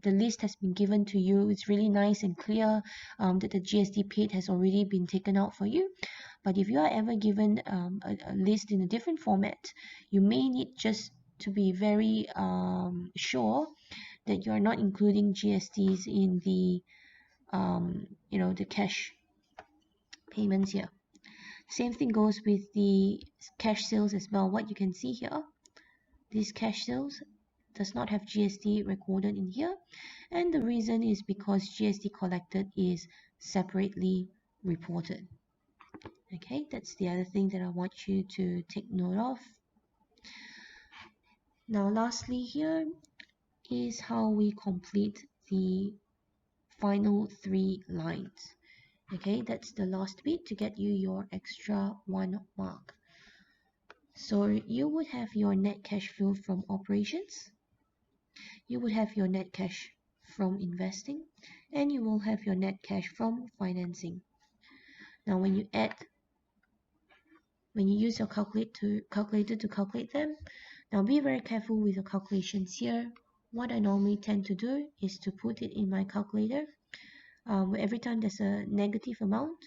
the list has been given to you. It's really nice and clear that the GST paid has already been taken out for you. But if you are ever given a list in a different format, you may need just to be very sure that you are not including GSTs in the the cash payments here. Same thing goes with the cash sales as well. What you can see here, these cash sales does not have GST recorded in here, and the reason is because GST collected is separately reported. Okay, that's the other thing that I want you to take note of. Now lastly here is how we complete the final 3 lines. Okay, that's the last bit to get you your extra 1 mark. So you would have your net cash flow from operations, you would have your net cash from investing, and you will have your net cash from financing. Now when you use your calculator to calculate them, now be very careful with your calculations here. What I normally tend to do is to put it in my calculator. Every time there's a negative amount,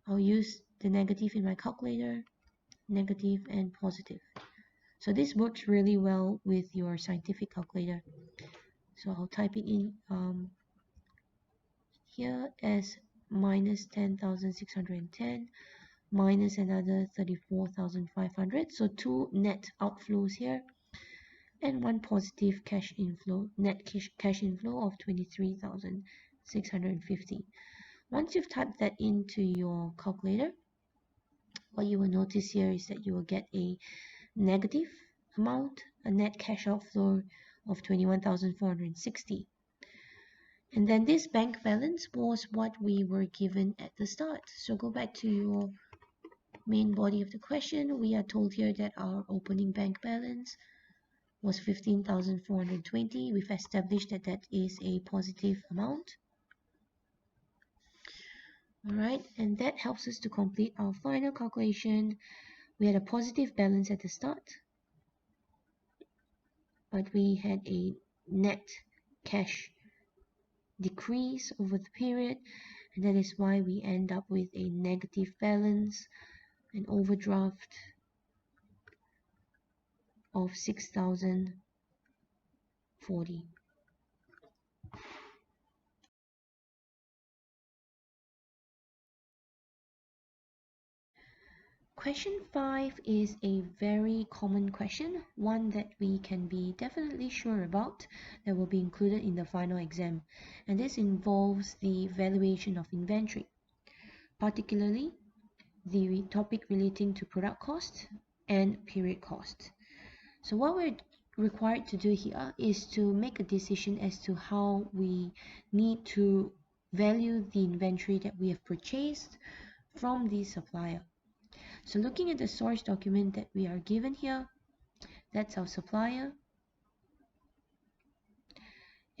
I'll use the negative in my calculator, negative and positive. So this works really well with your scientific calculator. So I'll type it in here as minus 10,610 minus another 34,500. So 2 net outflows here and 1 positive cash inflow, net cash inflow of 23,650. Once you've typed that into your calculator, what you will notice here is that you will get a negative amount, a net cash outflow of 21,460. And then this bank balance was what we were given at the start. So go back to your main body of the question. We are told here that our opening bank balance was 15,420. We've established that that is a positive amount. Alright, and that helps us to complete our final calculation. We had a positive balance at the start, but we had a net cash decrease over the period, and that is why we end up with a negative balance, an overdraft of 6,040. Question 5 is a very common question, one that we can be definitely sure about that will be included in the final exam, and this involves the valuation of inventory. particularly the topic relating to product cost and period cost. So what we're required to do here is to make a decision as to how we need to value the inventory that we have purchased from the supplier. So looking at the source document that we are given here, that's our supplier.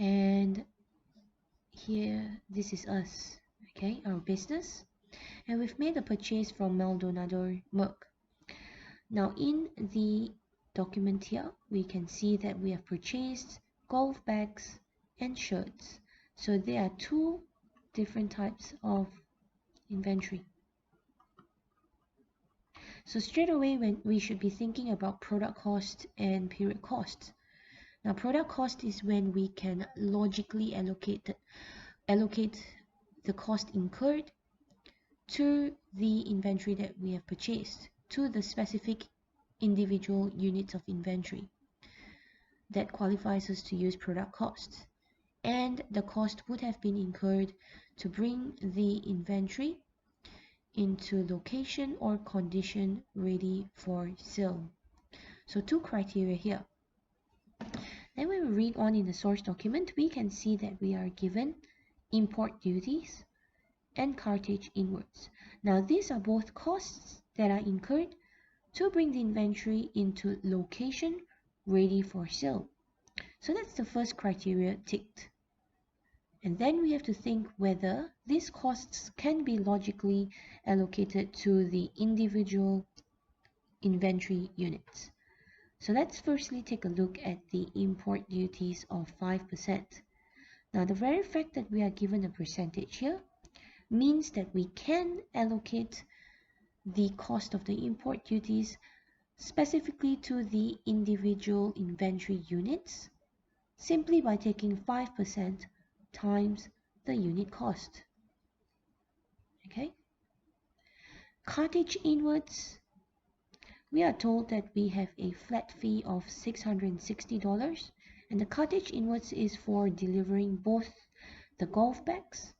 And here, this is us, okay, our business. And we've made a purchase from Maldonado Merck. Now in the document here, we can see that we have purchased golf bags and shirts. So there are two different types of inventory. So straight away, when we should be thinking about product cost and period cost. Now product cost is when we can logically allocate the cost incurred to the inventory that we have purchased, to the specific individual units of inventory. That qualifies us to use product cost. And the cost would have been incurred to bring the inventory into location or condition ready for sale. So two criteria here. Then when we read on in the source document, we can see that we are given import duties and cartage inwards. Now these are both costs that are incurred to bring the inventory into location ready for sale. So that's the first criteria ticked. And then we have to think whether these costs can be logically allocated to the individual inventory units. So let's firstly take a look at the import duties of 5%. Now the very fact that we are given a percentage here means that we can allocate the cost of the import duties specifically to the individual inventory units simply by taking 5% times the unit cost. Okay. Cartage inwards, we are told that we have a flat fee of $660, and the cartage inwards is for delivering both the golf bags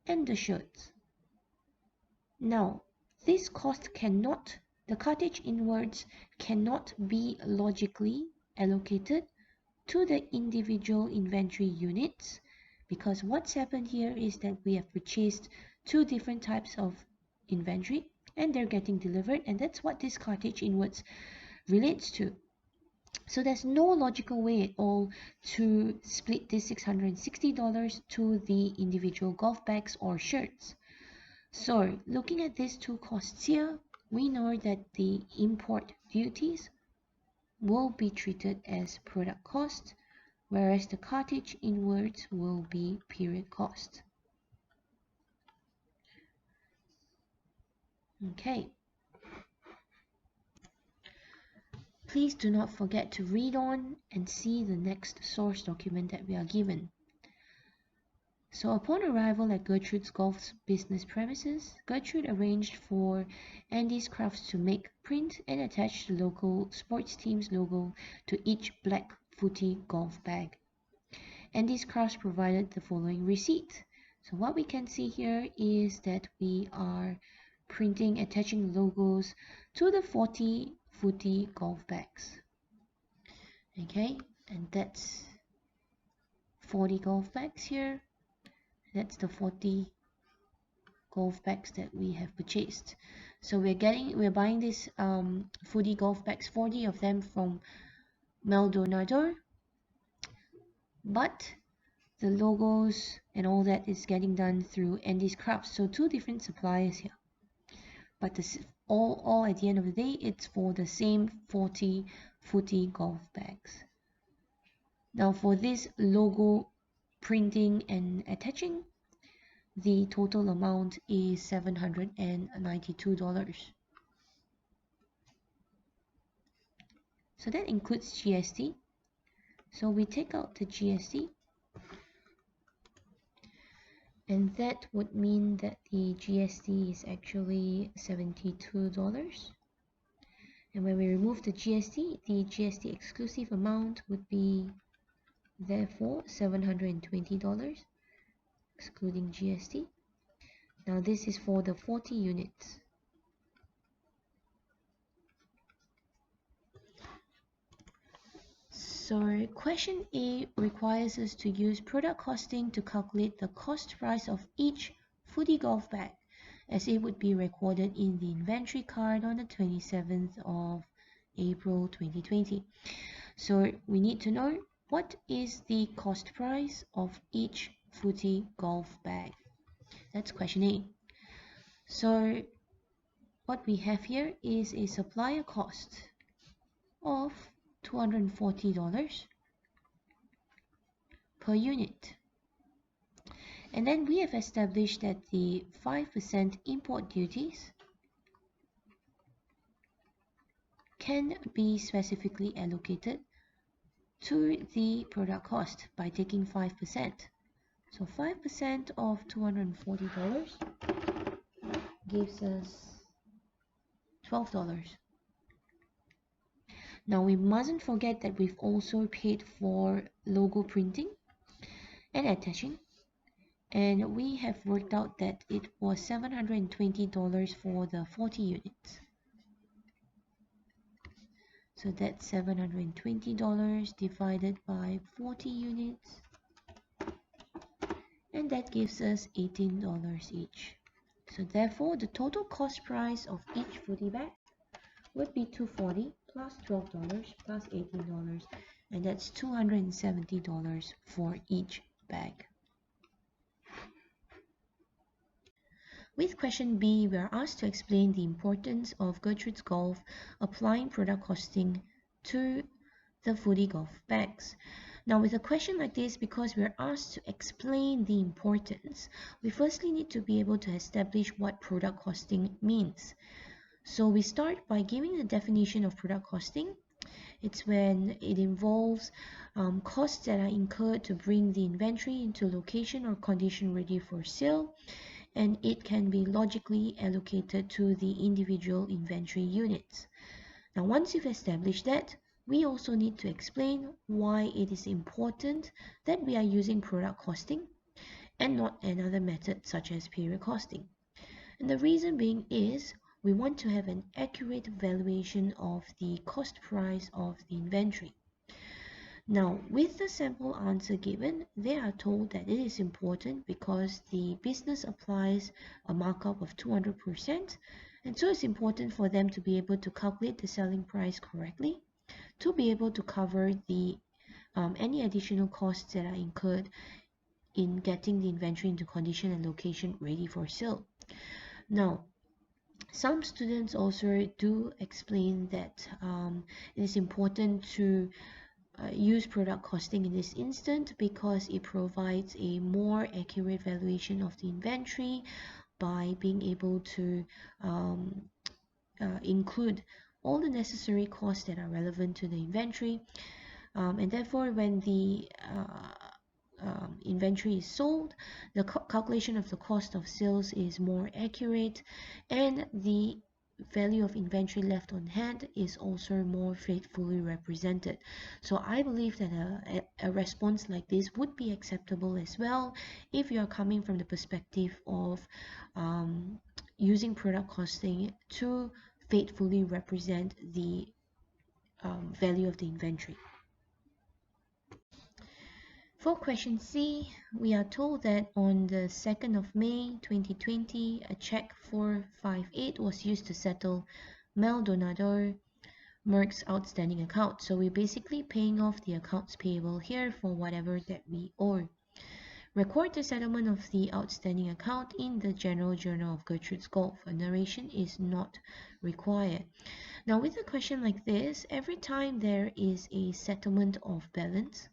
and the shirts. Now, this cost cannot, the cartage inwards cannot be logically allocated to the individual inventory units, because what's happened here is that we have purchased two different types of inventory and they're getting delivered, and that's what this cartage inwards relates to. So there's no logical way at all to split this $660 to the individual golf bags or shirts. So looking at these two costs here, we know that the import duties will be treated as product cost, whereas the cartage inwards will be period cost. Okay. Please do not forget to read on and see the next source document that we are given. So upon arrival at Gertrude's golf business premises, Gertrude arranged for Andy's Crafts to make, print, and attach the local sports team's logo to each black footy golf bag. Andy's Crafts provided the following receipt. So what we can see here is that we are printing, attaching logos to the 40 footy golf bags. Okay, and that's 40 golf bags here. That's the 40 golf bags that we have purchased. So we're buying these footy golf bags, 40 of them from Maldonado, but the logos and all that is getting done through Andy's Crafts. So two different suppliers here, but this all at the end of the day, it's for the same 40 footy golf bags. Now for this logo printing and attaching, the total amount is $792. So that includes GST. So we take out the GST, and that would mean that the GST is actually $72. And when we remove the GST exclusive amount would be therefore $720, excluding GST. Now this is for the 40 units. So question A requires us to use product costing to calculate the cost price of each footy golf bag, as it would be recorded in the inventory card on the 27th of April 2020. So we need to know what is the cost price of each footy golf bag. That's question A. So what we have here is a supplier cost of $240 per unit. And then we have established that the 5% import duties can be specifically allocated to the product cost by taking 5%. So 5% of $240 gives us $12. Now we mustn't forget that we've also paid for logo printing and attaching, and we have worked out that it was $720 for the 40 units. So that's $720 divided by 40 units, and that gives us $18 each. So therefore the total cost price of each footy bag would be $240 plus $12 plus $18, and that's $270 for each bag. With question B, we are asked to explain the importance of Gertrude's Golf applying product costing to the footy golf bags. Now with a question like this, because we are asked to explain the importance, we firstly need to be able to establish what product costing means. So we start by giving the definition of product costing. It's when it involves costs that are incurred to bring the inventory into location or condition ready for sale, and it can be logically allocated to the individual inventory units. Now once you've established that, we also need to explain why it is important that we are using product costing and not another method such as period costing. And the reason being is we want to have an accurate valuation of the cost price of the inventory. Now, with the sample answer given, they are told that it is important because the business applies a markup of 200%, and so it's important for them to be able to calculate the selling price correctly to be able to cover the any additional costs that are incurred in getting the inventory into condition and location ready for sale. Now, some students also do explain that it is important to use product costing in this instant because it provides a more accurate valuation of the inventory by being able to include all the necessary costs that are relevant to the inventory, and therefore when the inventory is sold, the calculation of the cost of sales is more accurate, and the value of inventory left on hand is also more faithfully represented. So I believe that a response like this would be acceptable as well if you are coming from the perspective of using product costing to faithfully represent the value of the inventory. For question C, we are told that on the 2nd of May 2020, a check 458 was used to settle Maldonado Merck's outstanding account. So we're basically paying off the accounts payable here for whatever that we owe. Record the settlement of the outstanding account in the General Journal of Gertrude's Golf. A narration is not required. Now with a question like this, every time there is a settlement of balance,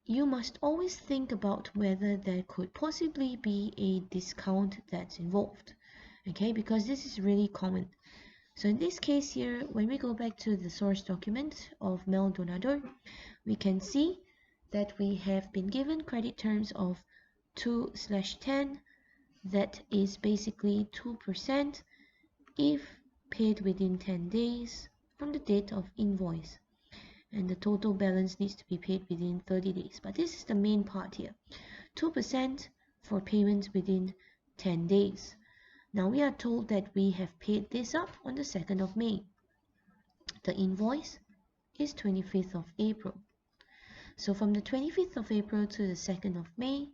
you must always think about whether there could possibly be a discount that's involved, okay, because this is really common. So in this case here, when we go back to the source document of Maldonado, we can see that we have been given credit terms of 2/10, that is basically 2% if paid within 10 days from the date of invoice, and the total balance needs to be paid within 30 days. But this is the main part here. 2% for payments within 10 days. Now we are told that we have paid this up on the 2nd of May. The invoice is 25th of April. So from the 25th of April to the 2nd of May,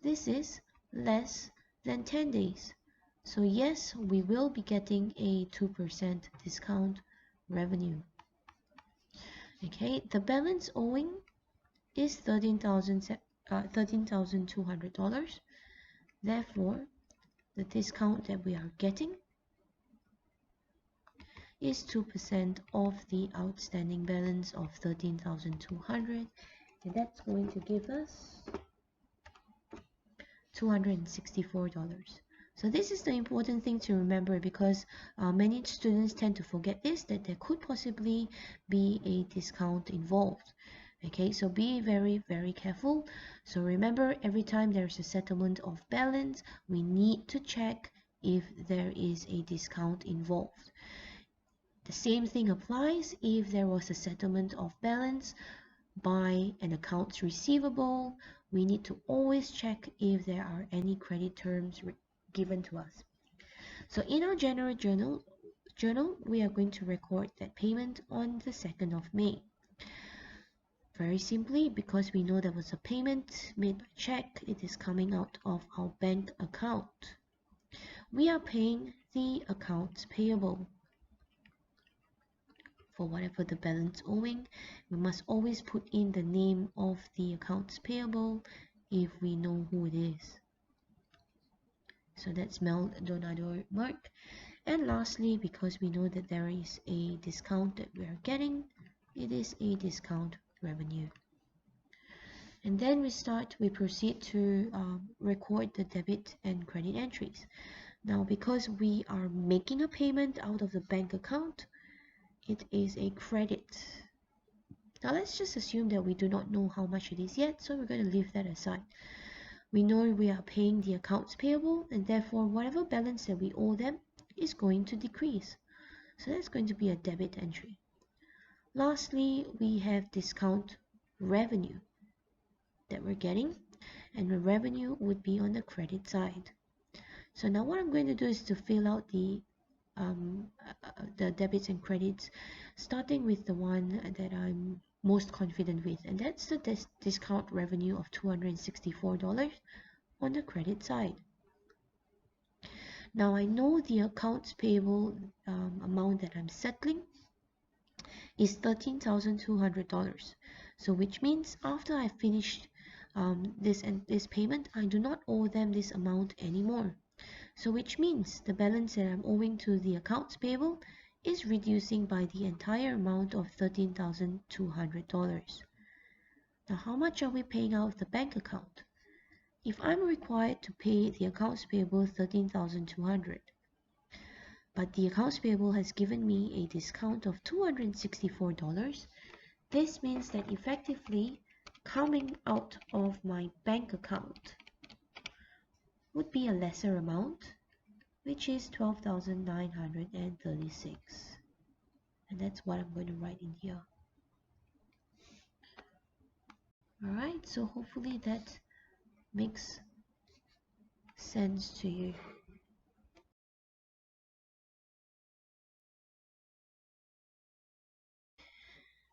this is less than 10 days. So yes, we will be getting a 2% discount revenue. Okay, the balance owing is $13,200. Therefore, the discount that we are getting is 2% of the outstanding balance of $13,200, and that's going to give us $264. So this is the important thing to remember, because many students tend to forget this, that there could possibly be a discount involved. Okay, so be very, very careful. So remember, every time there's a settlement of balance, we need to check if there is a discount involved. The same thing applies if there was a settlement of balance by an accounts receivable. We need to always check if there are any credit terms given to us. So in our general journal, we are going to record that payment on the 2nd of May. Very simply, because we know there was a payment made by check, it is coming out of our bank account. We are paying the accounts payable. For whatever the balance owing, we must always put in the name of the accounts payable if we know who it is. So that's Maldonado Mark. And lastly, because we know that there is a discount that we are getting, it is a discount revenue. And then we proceed to record the debit and credit entries. Now, because we are making a payment out of the bank account, it is a credit. Now let's just assume that we do not know how much it is yet, so we're going to leave that aside. We know we are paying the accounts payable, and therefore whatever balance that we owe them is going to decrease. So that's going to be a debit entry. Lastly, we have discount revenue that we're getting, and the revenue would be on the credit side. So now what I'm going to do is to fill out the debits and credits, starting with the one that I'm most confident with, and that's the discount revenue of $264 on the credit side. Now I know the accounts payable amount that I'm settling is $13,200, so which means after I finished this payment, I do not owe them this amount anymore. So which means the balance that I'm owing to the accounts payable is reducing by the entire amount of $13,200. Now how much are we paying out of the bank account? If I'm required to pay the accounts payable $13,200, but the accounts payable has given me a discount of $264, this means that effectively coming out of my bank account would be a lesser amount, which is $12,936, and that's what I'm going to write in here. Alright, so hopefully that makes sense to you.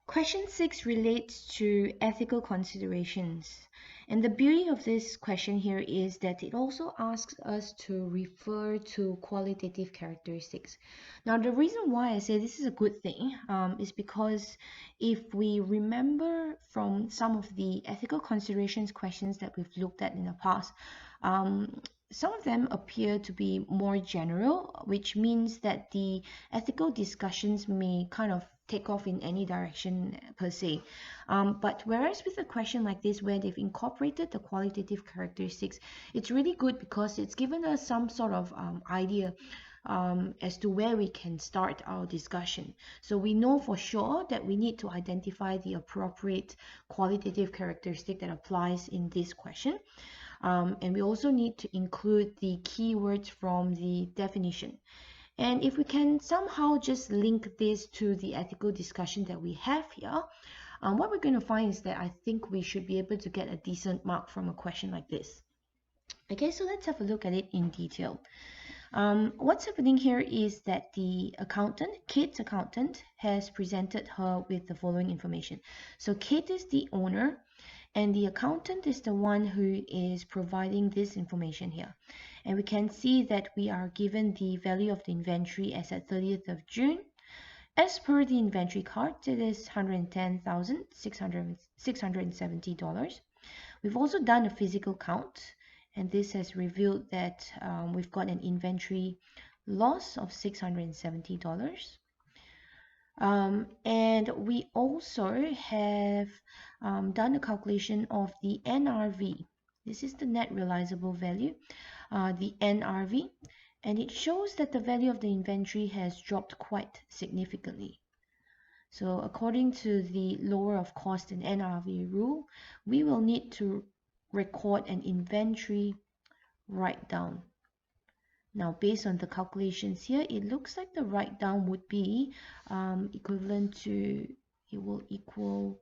Question 6 relates to ethical considerations, and the beauty of this question here is that it also asks us to refer to qualitative characteristics. Now the reason why I say this is a good thing is because if we remember from some of the ethical considerations questions that we've looked at in the past, some of them appear to be more general, which means that the ethical discussions may kind of take off in any direction per se. But whereas with a question like this, where they've incorporated the qualitative characteristics, it's really good because it's given us some sort of idea as to where we can start our discussion. So we know for sure that we need to identify the appropriate qualitative characteristic that applies in this question. And we also need to include the keywords from the definition. And if we can somehow just link this to the ethical discussion that we have here, what we're going to find is that I think we should be able to get a decent mark from a question like this. Okay, so let's have a look at it in detail. What's happening here is that the accountant, Kate's accountant, has presented her with the following information. So Kate is the owner, and the accountant is the one who is providing this information here. And we can see that we are given the value of the inventory as at 30th of June. As per the inventory card, it is $110,670. We've also done a physical count, and this has revealed that we've got an inventory loss of $670. And we also have done a calculation of the NRV. This is the net realizable value, the NRV, and it shows that the value of the inventory has dropped quite significantly. So according to the lower of cost and NRV rule, we will need to record an inventory write-down. Now, based on the calculations here, it looks like the write-down would be equivalent to, it will equal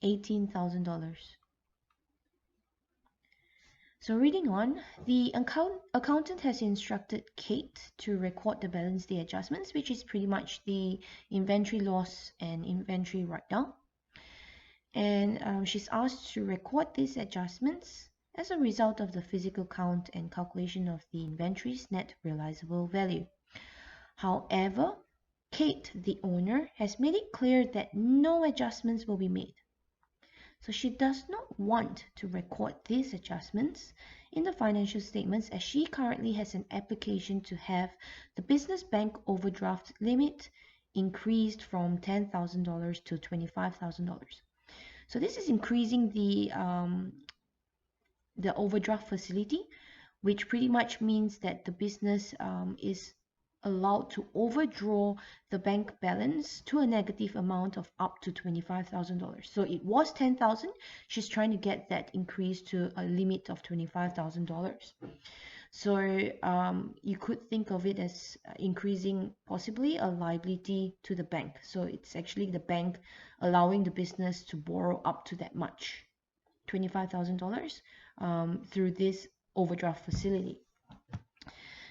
$18,000. So reading on, the accountant has instructed Kate to record the balance day adjustments, which is pretty much the inventory loss and inventory write-down. And she's asked to record these adjustments as a result of the physical count and calculation of the inventory's net realizable value. However, Kate, the owner, has made it clear that no adjustments will be made. So she does not want to record these adjustments in the financial statements, as she currently has an application to have the business bank overdraft limit increased from $10,000 to $25,000. So this is increasing the overdraft facility, which pretty much means that the business is allowed to overdraw the bank balance to a negative amount of up to $25,000. So it was $10,000. She's trying to get that increased to a limit of $25,000. So you could think of it as increasing possibly a liability to the bank. So it's actually the bank allowing the business to borrow up to that much, $25,000, through this overdraft facility.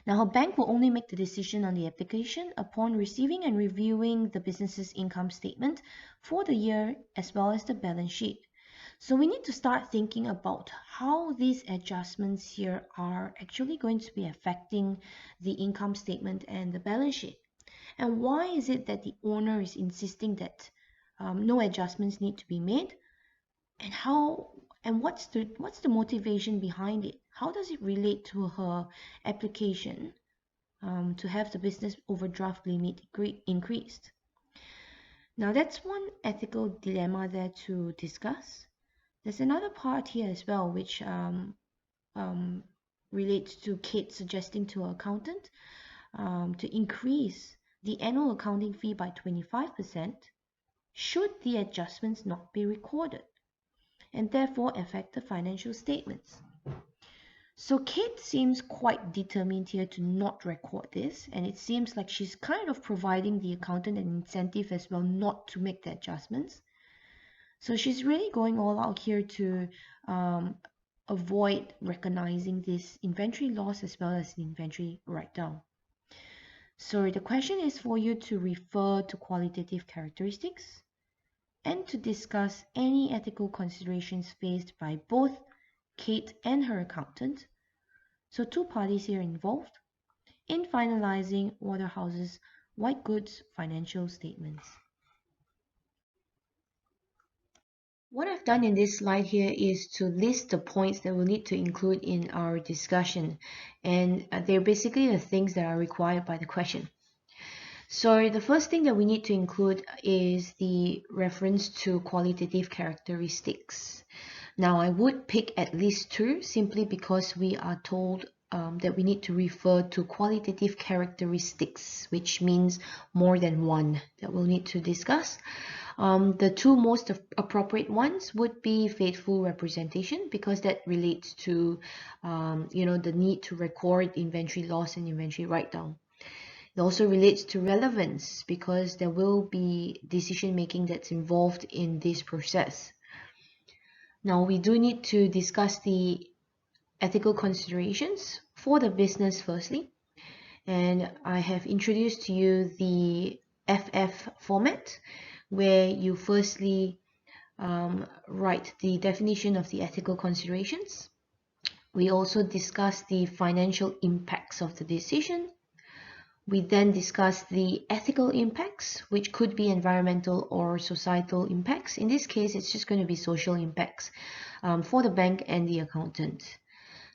Now, her bank will only make the decision on the application upon receiving and reviewing the business's income statement for the year as well as the balance sheet. So we need to start thinking about how these adjustments here are actually going to be affecting the income statement and the balance sheet. And why is it that the owner is insisting that no adjustments need to be made? And what's the motivation behind it? How does it relate to her application to have the business overdraft limit increased? Now that's one ethical dilemma there to discuss. There's another part here as well, which relates to Kate suggesting to her accountant to increase the annual accounting fee by 25% should the adjustments not be recorded, and therefore affect the financial statements. So Kate seems quite determined here to not record this, and it seems like she's kind of providing the accountant an incentive as well not to make the adjustments. So she's really going all out here to avoid recognizing this inventory loss as well as the inventory write-down. So the question is for you to refer to qualitative characteristics and to discuss any ethical considerations faced by both Kate and her accountant, so two parties here involved, in finalizing Waterhouse's white goods financial statements. What I've done in this slide here is to list the points that we'll need to include in our discussion, and they're basically the things that are required by the question. So the first thing that we need to include is the reference to qualitative characteristics. Now I would pick at least two simply because we are told that we need to refer to qualitative characteristics, which means more than one that we'll need to discuss. The two most appropriate ones would be faithful representation, because that relates to the need to record inventory loss and inventory write-down. It also relates to relevance, because there will be decision making that's involved in this process. Now we do need to discuss the ethical considerations for the business firstly, and I have introduced to you the FF format, where you firstly write the definition of the ethical considerations. We also discuss the financial impacts of the decision. We then discuss the ethical impacts, which could be environmental or societal impacts. In this case, it's just going to be social impacts for the bank and the accountant.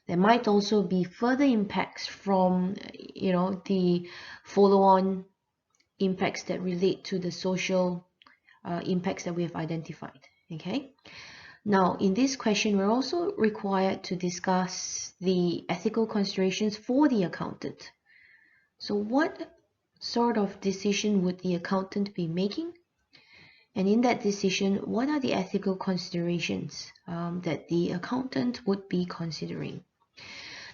There might also be further impacts from, the follow-on impacts that relate to the social impacts that we have identified. Okay. Now, in this question, we're also required to discuss the ethical considerations for the accountant. So what sort of decision would the accountant be making? And in that decision, what are the ethical considerations that the accountant would be considering?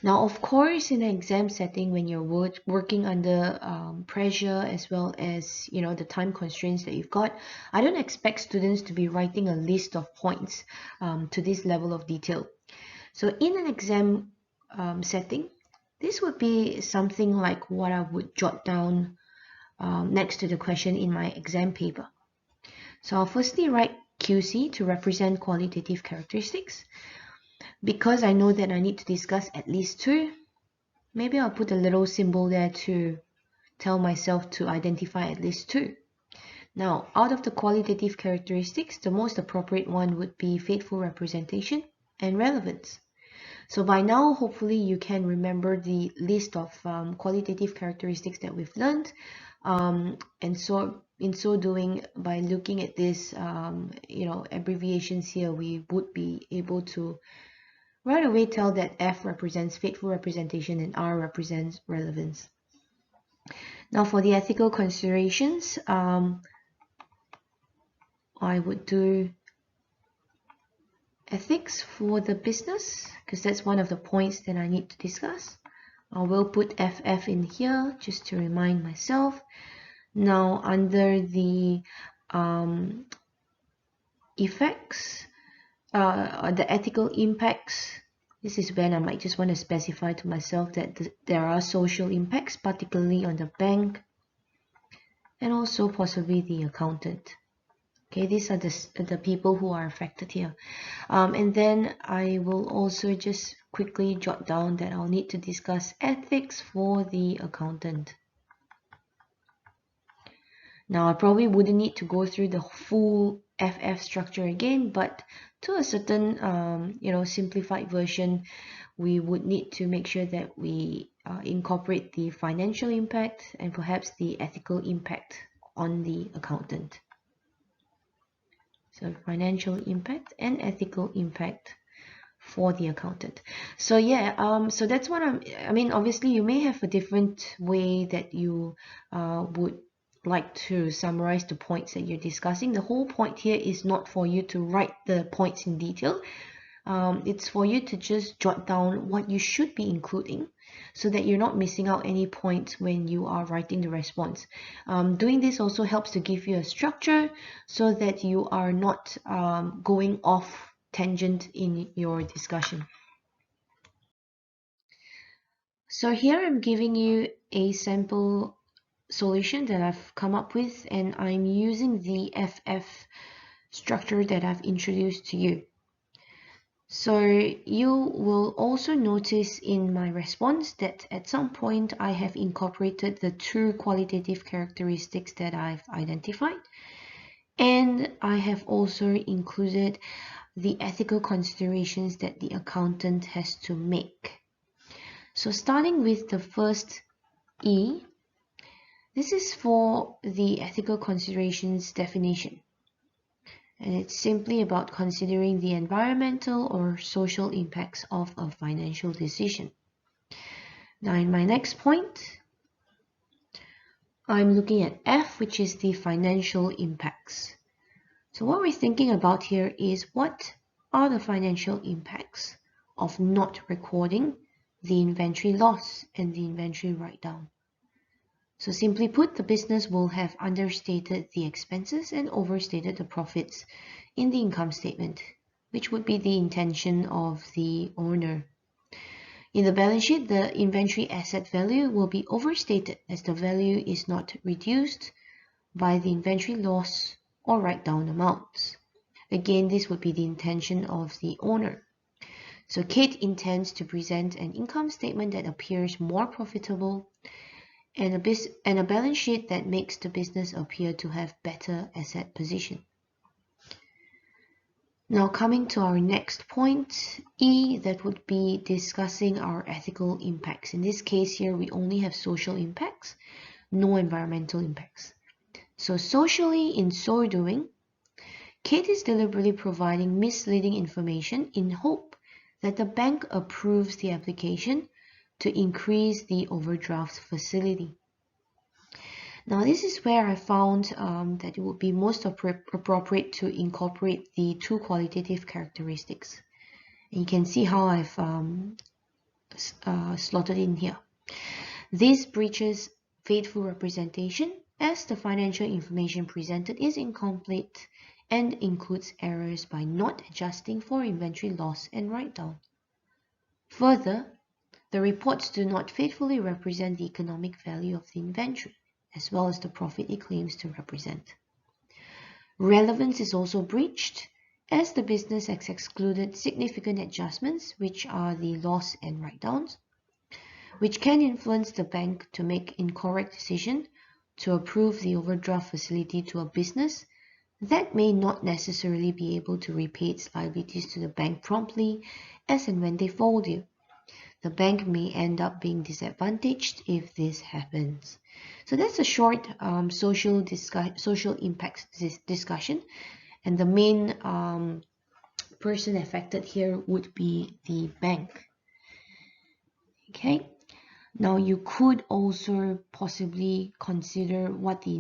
Now, of course, in an exam setting, when you're working under pressure as well as, the time constraints that you've got, I don't expect students to be writing a list of points to this level of detail. So in an exam setting, this would be something like what I would jot down next to the question in my exam paper. So I'll firstly write QC to represent qualitative characteristics. Because I know that I need to discuss at least two, maybe I'll put a little symbol there to tell myself to identify at least two. Now, out of the qualitative characteristics, the most appropriate one would be faithful representation and relevance. So by now, hopefully you can remember the list of qualitative characteristics that we've learned. And so in so doing, by looking at this, abbreviations here, we would be able to right away tell that F represents faithful representation and R represents relevance. Now for the ethical considerations, I would do ethics for the business because that's one of the points that I need to discuss. I will put FF in here just to remind myself. Now under the effects, the ethical impacts, this is when I might just want to specify to myself that there are social impacts, particularly on the bank and also possibly the accountant. Okay, these are the people who are affected here. And then I will also just quickly jot down that I'll need to discuss ethics for the accountant. Now, I probably wouldn't need to go through the full FF structure again, but to a certain, simplified version, we would need to make sure that we incorporate the financial impact and perhaps the ethical impact on the accountant. So financial impact and ethical impact for the accountant. So yeah, so that's what obviously you may have a different way that you would like to summarize the points that you're discussing. The whole point here is not for you to write the points in detail. It's for you to just jot down what you should be including so that you're not missing out any points when you are writing the response. Doing this also helps to give you a structure so that you are not going off tangent in your discussion. So here I'm giving you a sample solution that I've come up with, and I'm using the FF structure that I've introduced to you. So you will also notice in my response that at some point I have incorporated the two qualitative characteristics that I've identified, and I have also included the ethical considerations that the accountant has to make. So starting with the first E, this is for the ethical considerations definition. And it's simply about considering the environmental or social impacts of a financial decision. Now in my next point, I'm looking at F, which is the financial impacts. So what we're thinking about here is what are the financial impacts of not recording the inventory loss and the inventory write-down. So simply put, the business will have understated the expenses and overstated the profits in the income statement, which would be the intention of the owner. In the balance sheet, the inventory asset value will be overstated as the value is not reduced by the inventory loss or write-down amounts. Again, this would be the intention of the owner. So Kate intends to present an income statement that appears more profitable and a balance sheet that makes the business appear to have better asset position. Now coming to our next point, E, that would be discussing our ethical impacts. In this case here, we only have social impacts, no environmental impacts. So socially, in so doing, Kate is deliberately providing misleading information in hope that the bank approves the application to increase the overdraft facility. Now, this is where I found that it would be most appropriate to incorporate the two qualitative characteristics. And you can see how I've slotted in here. This breaches faithful representation as the financial information presented is incomplete and includes errors by not adjusting for inventory loss and write-down. Further, the reports do not faithfully represent the economic value of the inventory, as well as the profit it claims to represent. Relevance is also breached, as the business has excluded significant adjustments, which are the loss and write-downs, which can influence the bank to make incorrect decision to approve the overdraft facility to a business that may not necessarily be able to repay its liabilities to the bank promptly as and when they fall due. The bank may end up being disadvantaged if this happens. So that's a short social impacts discussion, and the main person affected here would be the bank. Okay, now you could also possibly consider what the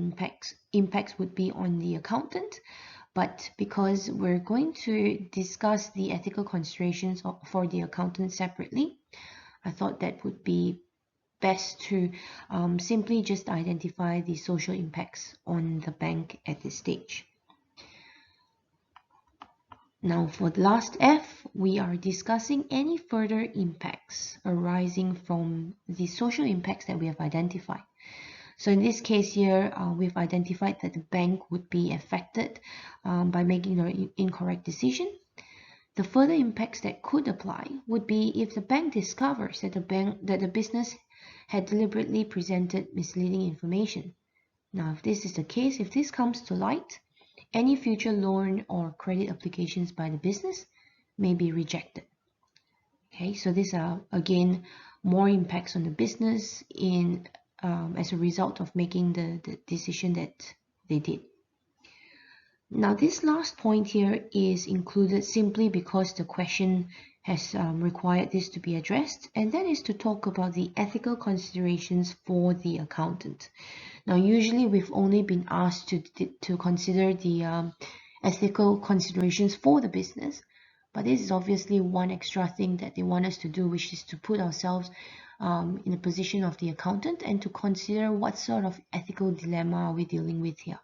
impacts would be on the accountant, but because we're going to discuss the ethical considerations for the accountant separately, I thought that would be best to simply just identify the social impacts on the bank at this stage. Now for the last F, we are discussing any further impacts arising from the social impacts that we have identified. So in this case here, we've identified that the bank would be affected by making an incorrect decision. The further impacts that could apply would be if the bank discovers that the business had deliberately presented misleading information. Now, if this is the case, if this comes to light, any future loan or credit applications by the business may be rejected. Okay, so these are again more impacts on the business as a result of making the decision that they did. Now, this last point here is included simply because the question has required this to be addressed, and that is to talk about the ethical considerations for the accountant. Now, usually we've only been asked to consider the ethical considerations for the business, but this is obviously one extra thing that they want us to do, which is to put ourselves in the position of the accountant and to consider what sort of ethical dilemma are we dealing with here.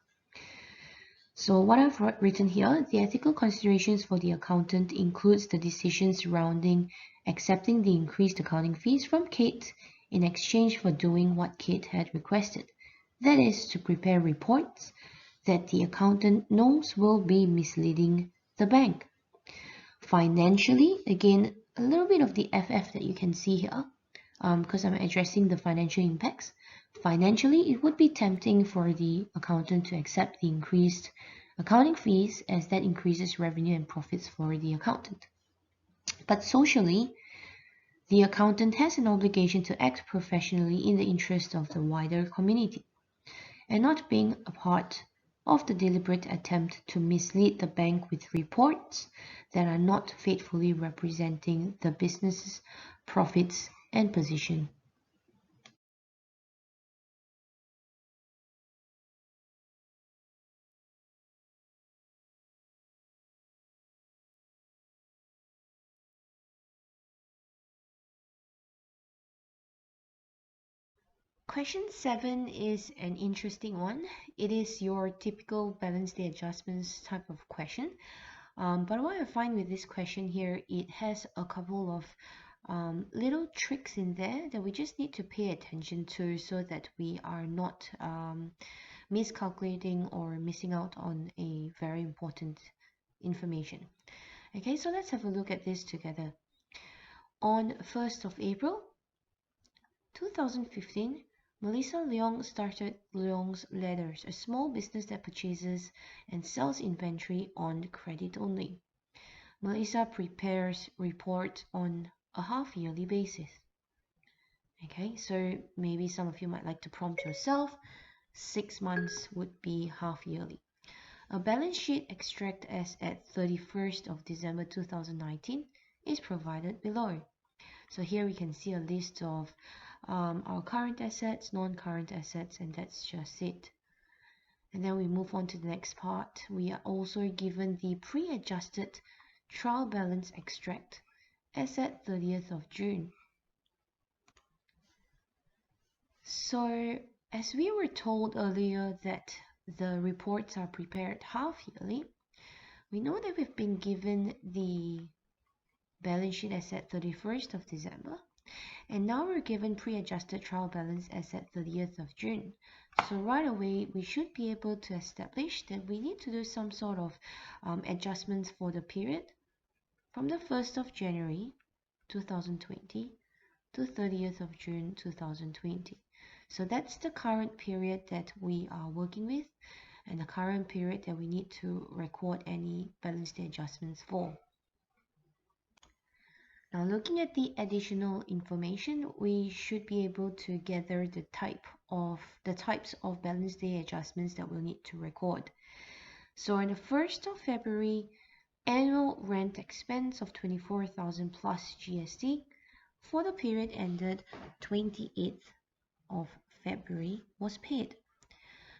So what I've written here, the ethical considerations for the accountant includes the decision surrounding accepting the increased accounting fees from Kate in exchange for doing what Kate had requested. That is to prepare reports that the accountant knows will be misleading the bank. Financially, again, a little bit of the FF that you can see here, because I'm addressing the financial impacts. Financially, it would be tempting for the accountant to accept the increased accounting fees as that increases revenue and profits for the accountant. But socially, the accountant has an obligation to act professionally in the interest of the wider community and not being a part of the deliberate attempt to mislead the bank with reports that are not faithfully representing the business's profits and position. Question 7 is an interesting one. It is your typical balance day adjustments type of question. But what I find with this question here, it has a couple of little tricks in there that we just need to pay attention to so that we are not miscalculating or missing out on a very important information. Okay, so let's have a look at this together. On 1st of April 2015, Melissa Leong started Leong's Leathers, a small business that purchases and sells inventory on credit only. Melissa prepares reports on a half-yearly basis. Okay, so maybe some of you might like to prompt yourself. 6 months would be half-yearly. A balance sheet extract as at 31st of December 2019 is provided below. So here we can see a list of our current assets, non-current assets, and that's just it. And then we move on to the next part. We are also given the pre-adjusted trial balance extract as at 30th of June. So as we were told earlier that the reports are prepared half-yearly, we know that we've been given the balance sheet as at 31st of December, and now we're given pre-adjusted trial balance as at 30th of June. So right away, we should be able to establish that we need to do some sort of adjustments for the period from the 1st of January 2020 to 30th of June 2020. So that's the current period that we are working with and the current period that we need to record any balance day adjustments for. Now looking at the additional information, we should be able to gather the types of balance day adjustments that we'll need to record. So on the 1st of February, annual rent expense of 24,000 plus GST for the period ended 28th of February was paid.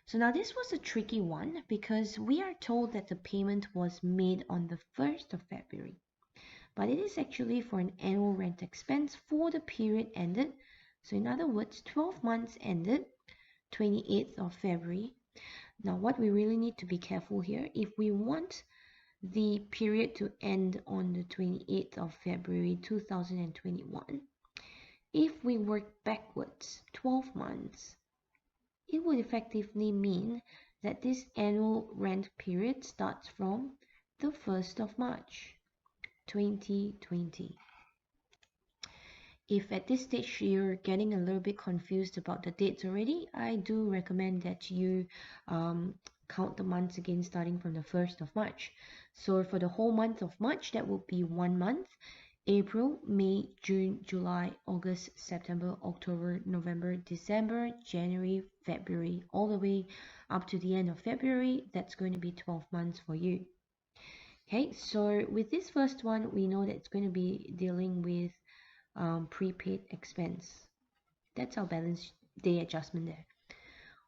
So now this was a tricky one because we are told that the payment was made on the 1st of February. But it is actually for an annual rent expense for the period ended. So in other words, 12 months ended 28th of February. Now what we really need to be careful here, if we want the period to end on the 28th of February 2021, if we work backwards 12 months, it would effectively mean that this annual rent period starts from the 1st of March 2020. If at this stage you're getting a little bit confused about the dates already, I do recommend that you count the months again starting from the 1st of March. So for the whole month of March, that will be 1 month. April, May, June, July, August, September, October, November, December, January, February, all the way up to the end of February. That's going to be 12 months for you. Okay, so with this first one, we know that it's going to be dealing with prepaid expense. That's our balance day adjustment there.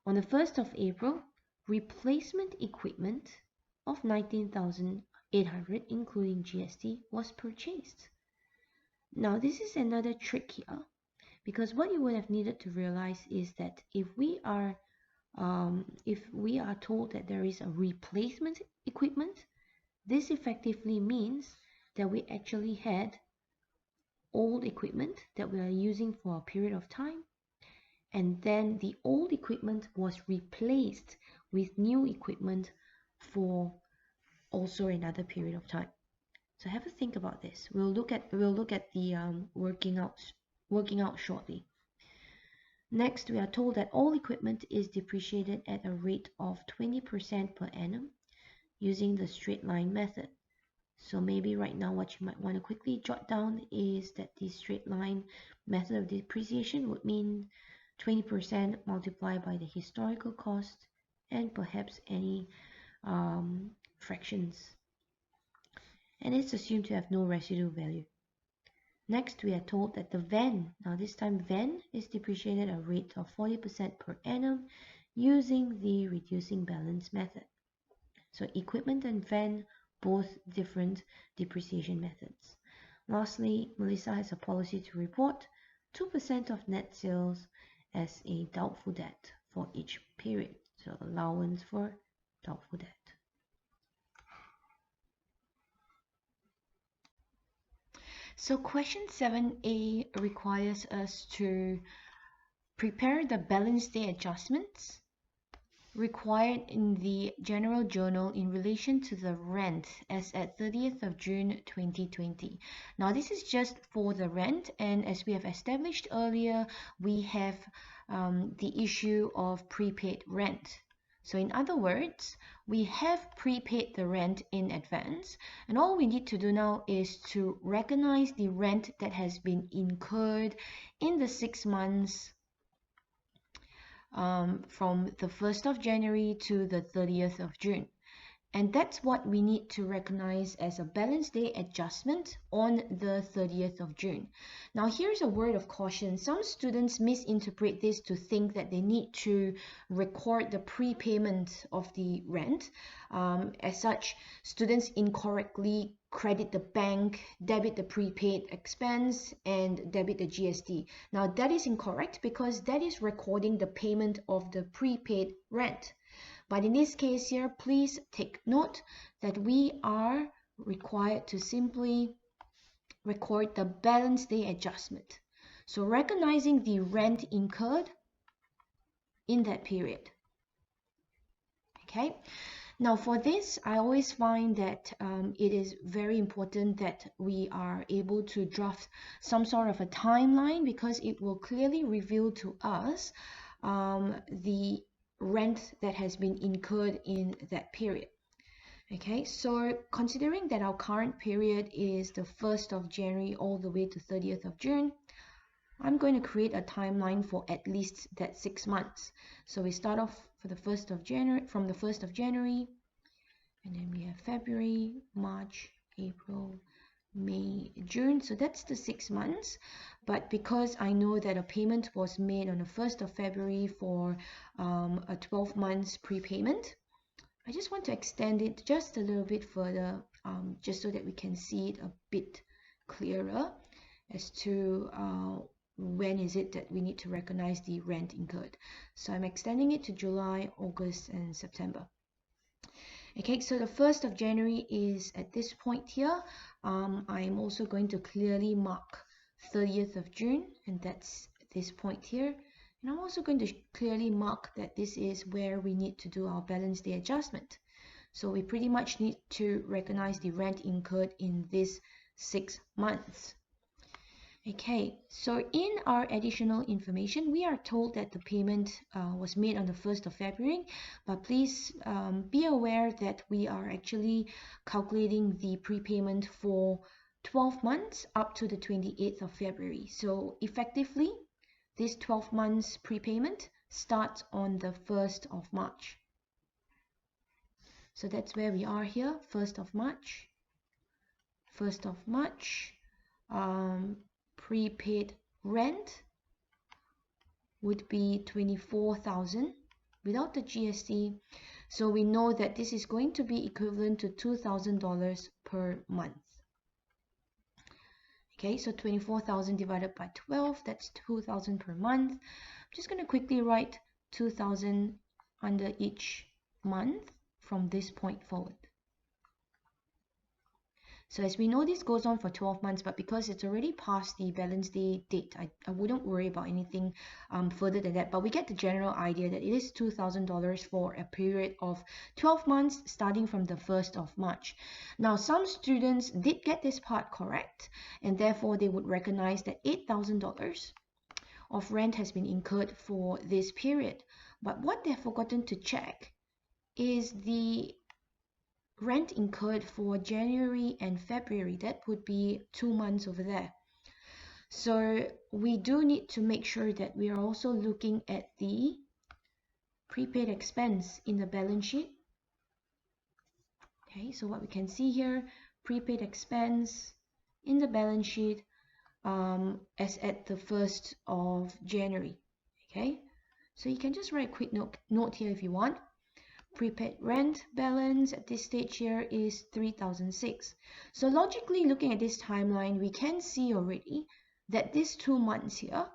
On the 1st of April, replacement equipment of 19,800 including GST was purchased. Now this is another trick here because what you would have needed to realize is that if we are told that there is a replacement equipment, this effectively means that we actually had old equipment that we are using for a period of time, and then the old equipment was replaced with new equipment for also another period of time. So have a think about this. We'll look at the working out shortly. Next, we are told that all equipment is depreciated at a rate of 20% per annum using the straight line method. So maybe right now what you might want to quickly jot down is that the straight line method of depreciation would mean 20% multiplied by the historical cost and perhaps any fractions. And it's assumed to have no residual value. Next, we are told that the van, now this time van is depreciated at a rate of 40% per annum using the reducing balance method. So equipment and van, both different depreciation methods. Lastly, Melissa has a policy to report 2% of net sales as a doubtful debt for each period. So allowance for doubtful debt. So question 7a requires us to prepare the balance day adjustments required in the General Journal in relation to the rent as at 30th of June 2020. Now this is just for the rent, and as we have established earlier, we have the issue of prepaid rent. So in other words, we have prepaid the rent in advance, and all we need to do now is to recognize the rent that has been incurred in the 6 months from the 1st of January to the 30th of June. And that's what we need to recognize as a balance day adjustment on the 30th of June. Now, here's a word of caution. Some students misinterpret this to think that they need to record the prepayment of the rent. As such, students incorrectly credit the bank, debit the prepaid expense, and debit the GST. Now, that is incorrect because that is recording the payment of the prepaid rent. But in this case here, please take note that we are required to simply record the balance day adjustment. So recognizing the rent incurred in that period. Okay. Now for this, I always find that it is very important that we are able to draft some sort of a timeline, because it will clearly reveal to us the rent that has been incurred in that period. Okay, so considering that our current period is the 1st of January all the way to 30th of June, I'm going to create a timeline for at least that 6 months. So we start off for the 1st of January, from the 1st of January, and then we have February, March, April, May, June. So that's the 6 months. But because I know that a payment was made on the 1st of February for a 12 months prepayment, I just want to extend it just a little bit further, just so that we can see it a bit clearer as to when is it that we need to recognize the rent incurred. So I'm extending it to July, August, and September. Okay, so the 1st of January is at this point here. I'm also going to clearly mark 30th of June, and that's this point here. And I'm also going to clearly mark that this is where we need to do our balance day adjustment. So we pretty much need to recognize the rent incurred in this 6 months. Okay, so in our additional information, we are told that the payment was made on the 1st of February, but please be aware that we are actually calculating the prepayment for 12 months up to the 28th of February. So effectively, this 12 months prepayment starts on the 1st of March. So that's where we are here, 1st of March. 1st of March. Prepaid rent would be $24,000 without the GST. So we know that this is going to be equivalent to $2,000 per month. Okay, so 24,000 divided by 12, that's 2,000 per month. I'm just going to quickly write 2,000 under each month from this point forward. So as we know, this goes on for 12 months, but because it's already past the balance day date, I wouldn't worry about anything further than that. But we get the general idea that it is $2,000 for a period of 12 months starting from the 1st of March. Now, some students did get this part correct, and therefore they would recognize that $8,000 of rent has been incurred for this period. But what they've forgotten to check is the rent incurred for January and February. That would be 2 months over there. So we do need to make sure that we are also looking at the prepaid expense in the balance sheet. Okay, so what we can see here, prepaid expense in the balance sheet as at the 1st of January. Okay, so you can just write a quick note here if you want. Prepaid rent balance at this stage here is $3,006. So logically looking at this timeline, we can see already that these 2 months here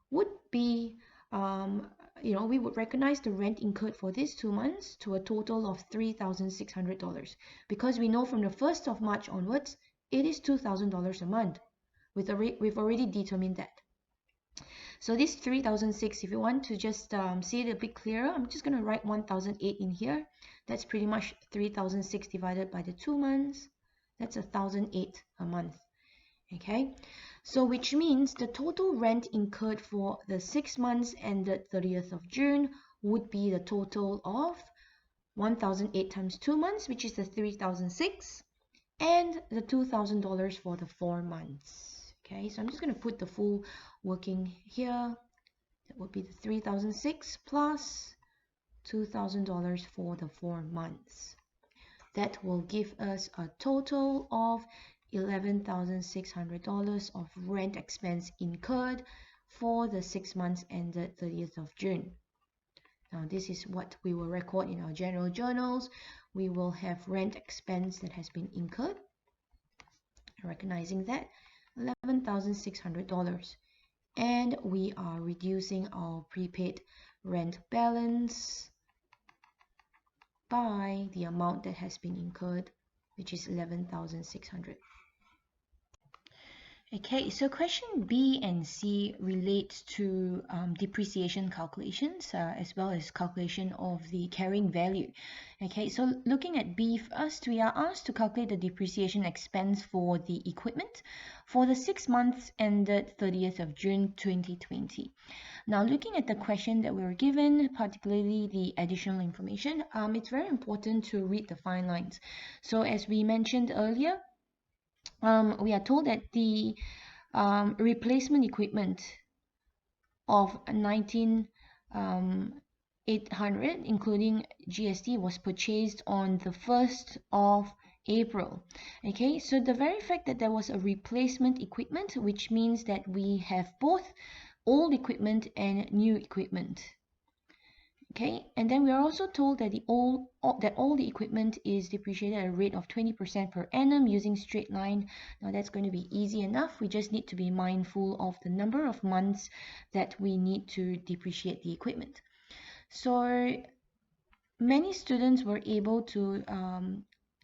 would be, we would recognize the rent incurred for these 2 months to a total of $3,600, because we know from the 1st of March onwards, it is $2,000 a month. We've already determined that. So this 3006, if you want to just see it a bit clearer, I'm just going to write 1008 in here. That's pretty much 3006 divided by the 2 months. That's 1008 a month. Okay, so which means the total rent incurred for the 6 months ended 30th of June would be the total of 1008 times 2 months, which is the 3006, and the $2,000 for the 4 months. Okay, so I'm just going to put the full working here. That would be the 3006 plus $2,000 for the 4 months. That will give us a total of $11,600 of rent expense incurred for the 6 months ended 30th of June. Now this is what we will record in our general journals. We will have rent expense that has been incurred, recognizing that $11,600, and we are reducing our prepaid rent balance by the amount that has been incurred, which is 11,600. Okay, so question B and C relates to depreciation calculations as well as calculation of the carrying value. Okay, so looking at B first, we are asked to calculate the depreciation expense for the equipment for the 6 months ended 30th of June 2020. Now, looking at the question that we were given, particularly the additional information, it's very important to read the fine lines. So as we mentioned earlier, we are told that the replacement equipment of 19,800, including GST, was purchased on the 1st of April. Okay, so the very fact that there was a replacement equipment, which means that we have both old equipment and new equipment. Okay, and then we are also told that all the equipment is depreciated at a rate of 20% per annum using straight line. Now that's going to be easy enough. We just need to be mindful of the number of months that we need to depreciate the equipment. So many students were able to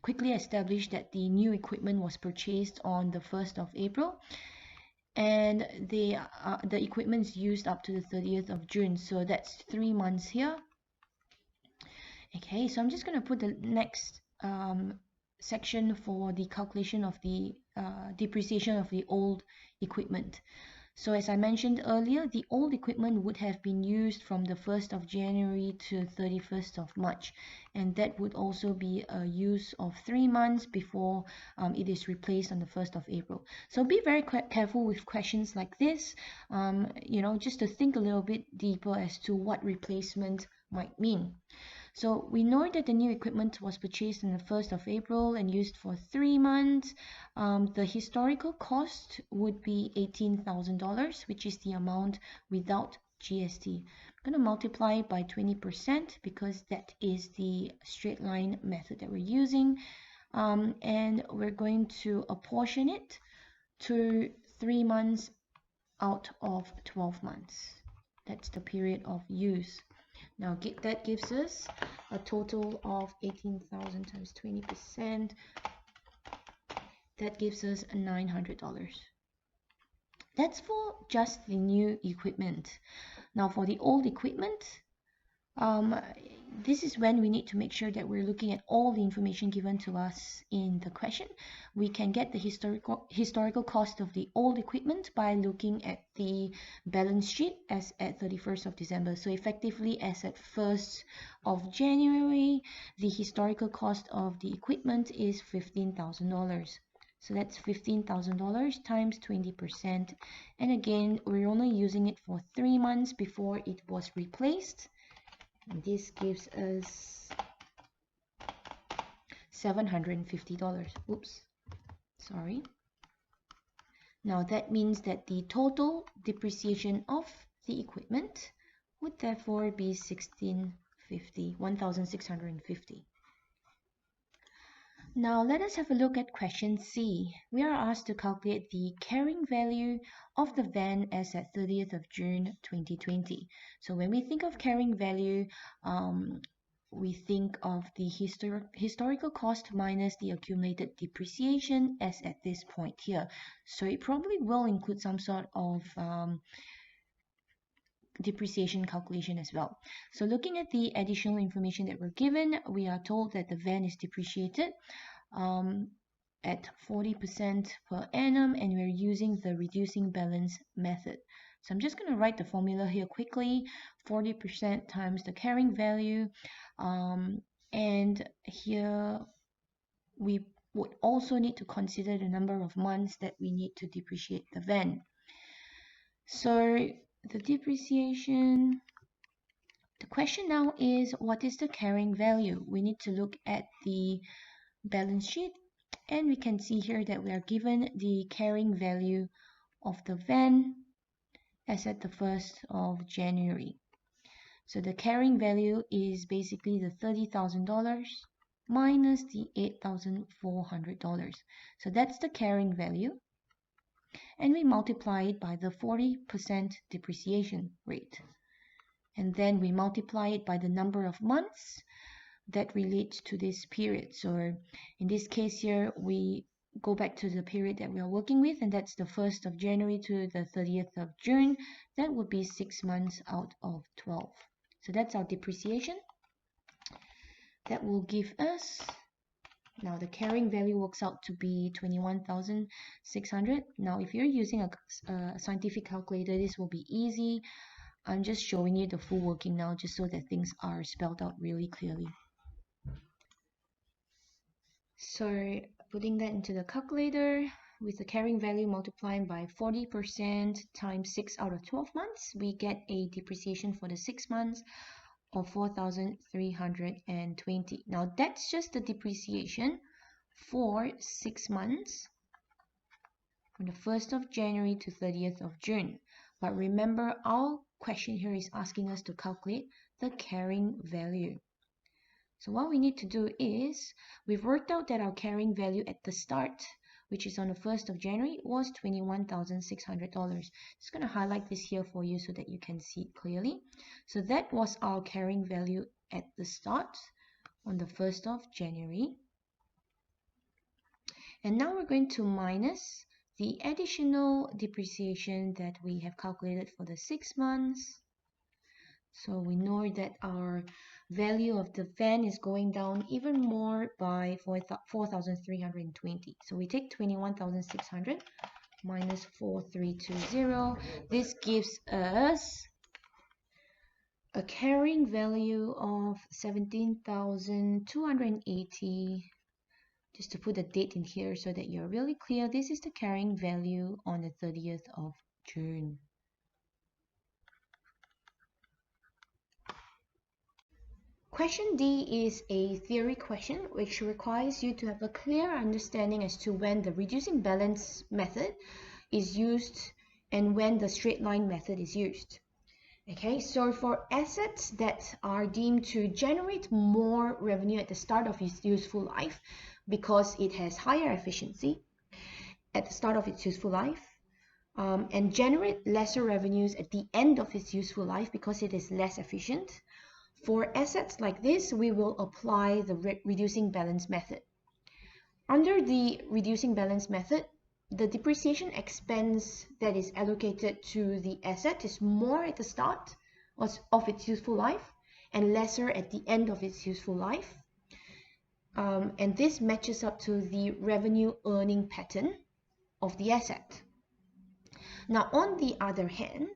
quickly establish that the new equipment was purchased on the 1st of April. And the equipment is used up to the 30th of June, so that's 3 months here. Okay, so I'm just going to put the next section for the calculation of the depreciation of the old equipment. So as I mentioned earlier, the old equipment would have been used from the 1st of January to 31st of March, and that would also be a use of 3 months before it is replaced on the 1st of April. So be very careful with questions like this, just to think a little bit deeper as to what replacement might mean. So we know that the new equipment was purchased on the 1st of April and used for 3 months. The historical cost would be $18,000, which is the amount without GST. I'm going to multiply by 20% because that is the straight line method that we're using. And we're going to apportion it to 3 months out of 12 months. That's the period of use. Now that gives us a total of 18,000 times 20%. That gives us $900. That's for just the new equipment. Now for the old equipment, this is when we need to make sure that we're looking at all the information given to us in the question. We can get the historical cost of the old equipment by looking at the balance sheet as at 31st of December. So effectively, as at 1st of January, the historical cost of the equipment is $15,000. So that's $15,000 times 20%. And again, we're only using it for 3 months before it was replaced. And this gives us $750. Oops, sorry. Now that means that the total depreciation of the equipment would therefore be $1,650. Now let us have a look at question C. We are asked to calculate the carrying value of the van as at 30th of June 2020. So when we think of carrying value, we think of the historical cost minus the accumulated depreciation as at this point here. So it probably will include some sort of depreciation calculation as well. So looking at the additional information that we're given, we are told that the van is depreciated at 40% per annum, and we're using the reducing balance method. So I'm just going to write the formula here quickly. 40% times the carrying value, and here we would also need to consider the number of months that we need to depreciate the van. So the depreciation, the question now is, what is the carrying value? We need to look at the balance sheet, and we can see here that we are given the carrying value of the van as at the 1st of January. So the carrying value is basically the $30,000 minus the $8,400. So that's the carrying value. And we multiply it by the 40% depreciation rate. And then we multiply it by the number of months that relate to this period. So in this case here, we go back to the period that we are working with, and that's the 1st of January to the 30th of June. That would be 6 months out of 12. So that's our depreciation. That will give us, now the carrying value works out to be 21,600. Now if you're using a scientific calculator, this will be easy. I'm just showing you the full working now, just so that things are spelled out really clearly. So putting that into the calculator, with the carrying value multiplying by 40% times 6 out of 12 months, we get a depreciation for the 6 months of 4,320. Now that's just the depreciation for 6 months from the 1st of January to 30th of June. But remember, our question here is asking us to calculate the carrying value. So what we need to do is, we've worked out that our carrying value at the start, which is on the 1st of January, was $21,600. Just going to highlight this here for you so that you can see it clearly. So that was our carrying value at the start on the 1st of January. And now we're going to minus the additional depreciation that we have calculated for the 6 months. So we know that our value of the van is going down even more by 4,320. So we take 21,600 minus 4,320. This gives us a carrying value of 17,280. Just to put a date in here so that you're really clear, this is the carrying value on the 30th of June. Question D is a theory question which requires you to have a clear understanding as to when the reducing balance method is used and when the straight line method is used. Okay, so for assets that are deemed to generate more revenue at the start of its useful life because it has higher efficiency at the start of its useful life, and generate lesser revenues at the end of its useful life because it is less efficient, for assets like this, we will apply the reducing balance method. Under the reducing balance method, the depreciation expense that is allocated to the asset is more at the start of its useful life and lesser at the end of its useful life. And this matches up to the revenue earning pattern of the asset. Now, on the other hand,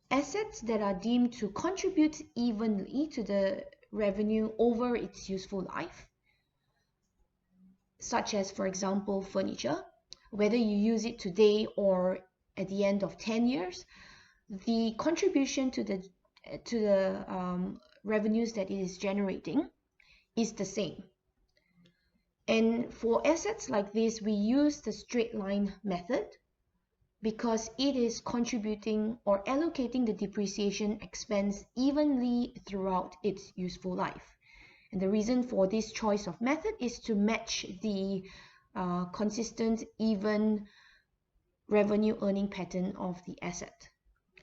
assets that are deemed to contribute evenly to the revenue over its useful life, such as, for example, furniture, whether you use it today or at the end of 10 years, the contribution to the revenues that it is generating is the same. And for assets like this, we use the straight line method because it is contributing or allocating the depreciation expense evenly throughout its useful life. And the reason for this choice of method is to match the consistent, even revenue earning pattern of the asset.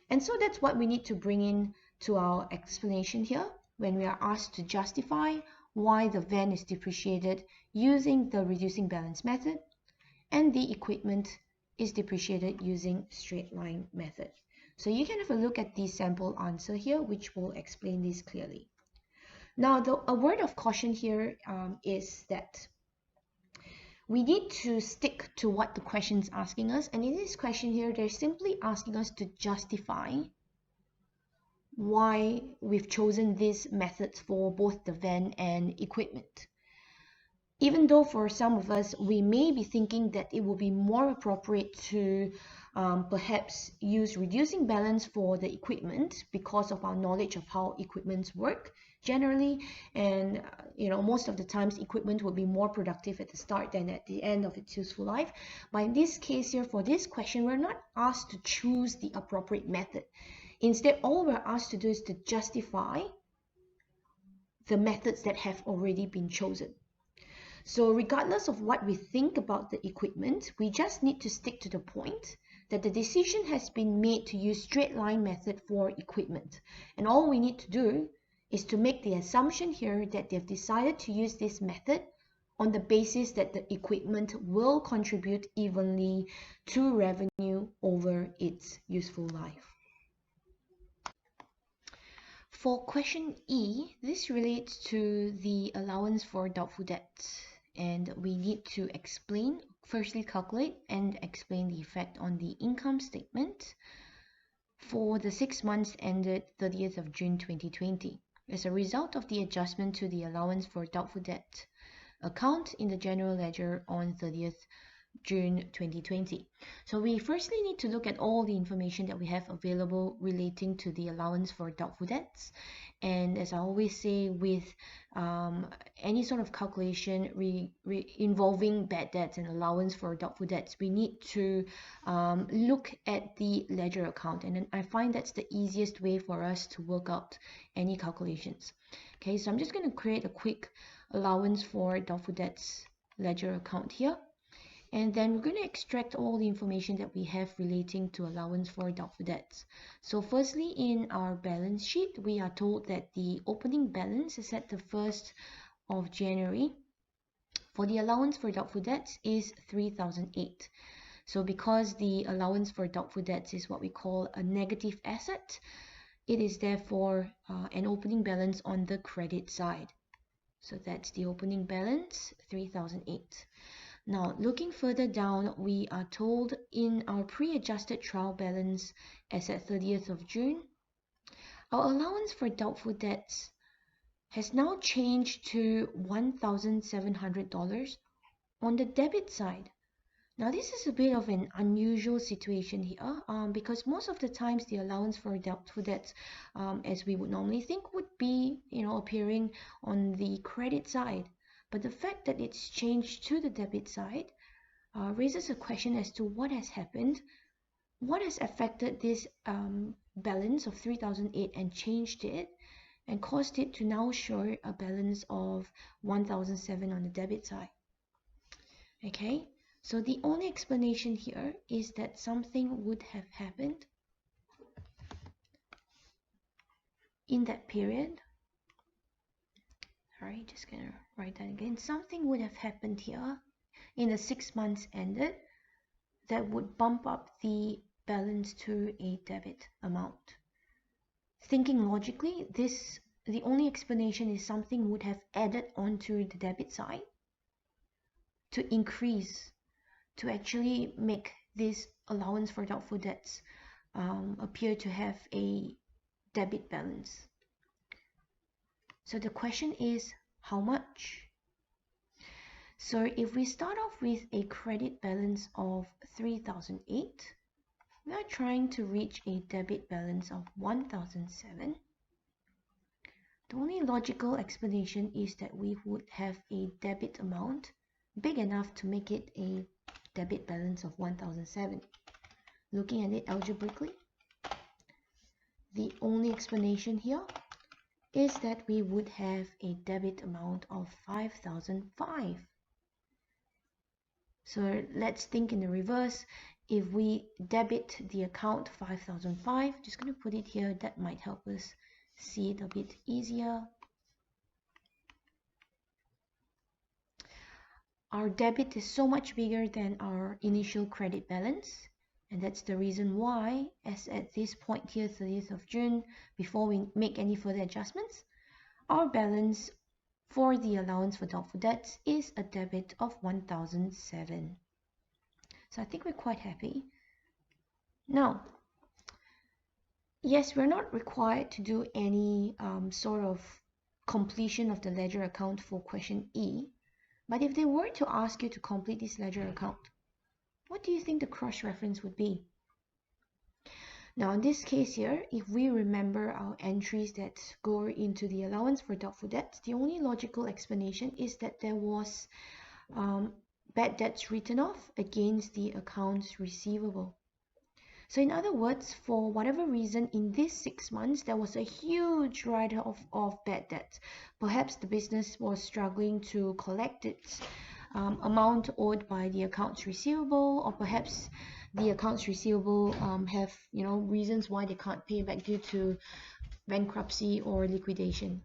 And so that's what we need to bring in to our explanation here. when we are asked to justify why the van is depreciated using the reducing balance method and the equipment is depreciated using straight line method. So you can have a look at the sample answer here, which will explain this clearly. Now, a word of caution here is that we need to stick to what the question is asking us. And in this question here, they're simply asking us to justify why we've chosen these methods for both the van and equipment. Even though for some of us, we may be thinking that it will be more appropriate to perhaps use reducing balance for the equipment because of our knowledge of how equipments work generally, and most of the times equipment will be more productive at the start than at the end of its useful life. But in this case here, for this question, we're not asked to choose the appropriate method. Instead, all we're asked to do is to justify the methods that have already been chosen. So regardless of what we think about the equipment, we just need to stick to the point that the decision has been made to use straight line method for equipment. And all we need to do is to make the assumption here that they've decided to use this method on the basis that the equipment will contribute evenly to revenue over its useful life. For question E, this relates to the allowance for doubtful debts. And we need to firstly calculate and explain the effect on the income statement for the 6 months ended 30th of June 2020 as a result of the adjustment to the allowance for doubtful debt account in the general ledger on 30th June 2020. So we firstly need to look at all the information that we have available relating to the allowance for doubtful debts. And as I always say, with any sort of calculation involving bad debts and allowance for doubtful debts, we need to look at the ledger account. And I find that's the easiest way for us to work out any calculations. Okay, so I'm just going to create a quick allowance for doubtful debts ledger account here. And then we're going to extract all the information that we have relating to allowance for doubtful debts. So firstly, in our balance sheet, we are told that the opening balance is at the 1st of January for the allowance for doubtful debts is 3,008. So because the allowance for doubtful debts is what we call a negative asset, it is therefore an opening balance on the credit side. So that's the opening balance, 3,008. Now, looking further down, we are told in our pre-adjusted trial balance as at 30th of June, our allowance for doubtful debts has now changed to $1,700 on the debit side. Now, this is a bit of an unusual situation here because most of the times the allowance for doubtful debts, as we would normally think, would be appearing on the credit side. But the fact that it's changed to the debit side raises a question as to what has happened, what has affected this balance of 3,008 and changed it and caused it to now show a balance of 1,007 on the debit side. Okay, so the only explanation here is that something would have happened in that period. Sorry, just gonna write that again. Something would have happened here in the 6 months ended that would bump up the balance to a debit amount. Thinking logically, the only explanation is something would have added onto the debit side to increase, to actually make this allowance for doubtful debts appear to have a debit balance. So the question is, how much? So if we start off with a credit balance of 3,008, we are trying to reach a debit balance of 1,007. The only logical explanation is that we would have a debit amount big enough to make it a debit balance of 1,007. Looking at it algebraically, the only explanation here is that we would have a debit amount of 5,005. So let's think in the reverse. If we debit the account 5,005, just going to put it here, that might help us see it a bit easier. Our debit is so much bigger than our initial credit balance, and that's the reason why, as at this point here, 30th of June, before we make any further adjustments, our balance for the allowance for doubtful debts is a debit of 1,007. So I think we're quite happy. Now, yes, we're not required to do any sort of completion of the ledger account for question E, but if they were to ask you to complete this ledger account, what do you think the cross-reference would be? Now, in this case here, if we remember our entries that go into the allowance for doubtful debts, the only logical explanation is that there was bad debts written off against the accounts receivable. So in other words, for whatever reason, in these 6 months, there was a huge write-off of bad debts. Perhaps the business was struggling to collect its amount owed by the accounts receivable, or perhaps the accounts receivable have reasons why they can't pay back due to bankruptcy or liquidation.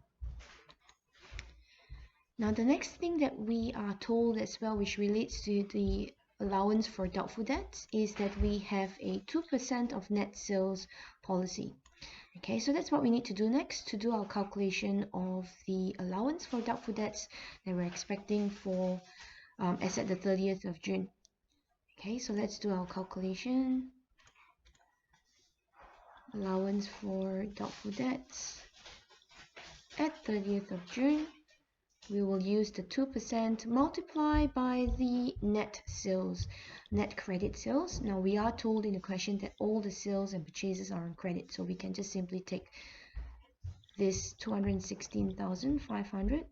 Now the next thing that we are told as well, which relates to the allowance for doubtful debts, is that we have a 2% of net sales policy. Okay, so that's what we need to do next to do our calculation of the allowance for doubtful debts that we're expecting for as at the 30th of June. Okay, so let's do our calculation. Allowance for doubtful debts at 30th of June. We will use the 2% multiplied by the net sales, net credit sales. Now we are told in the question that all the sales and purchases are on credit, so we can just simply take this 216,500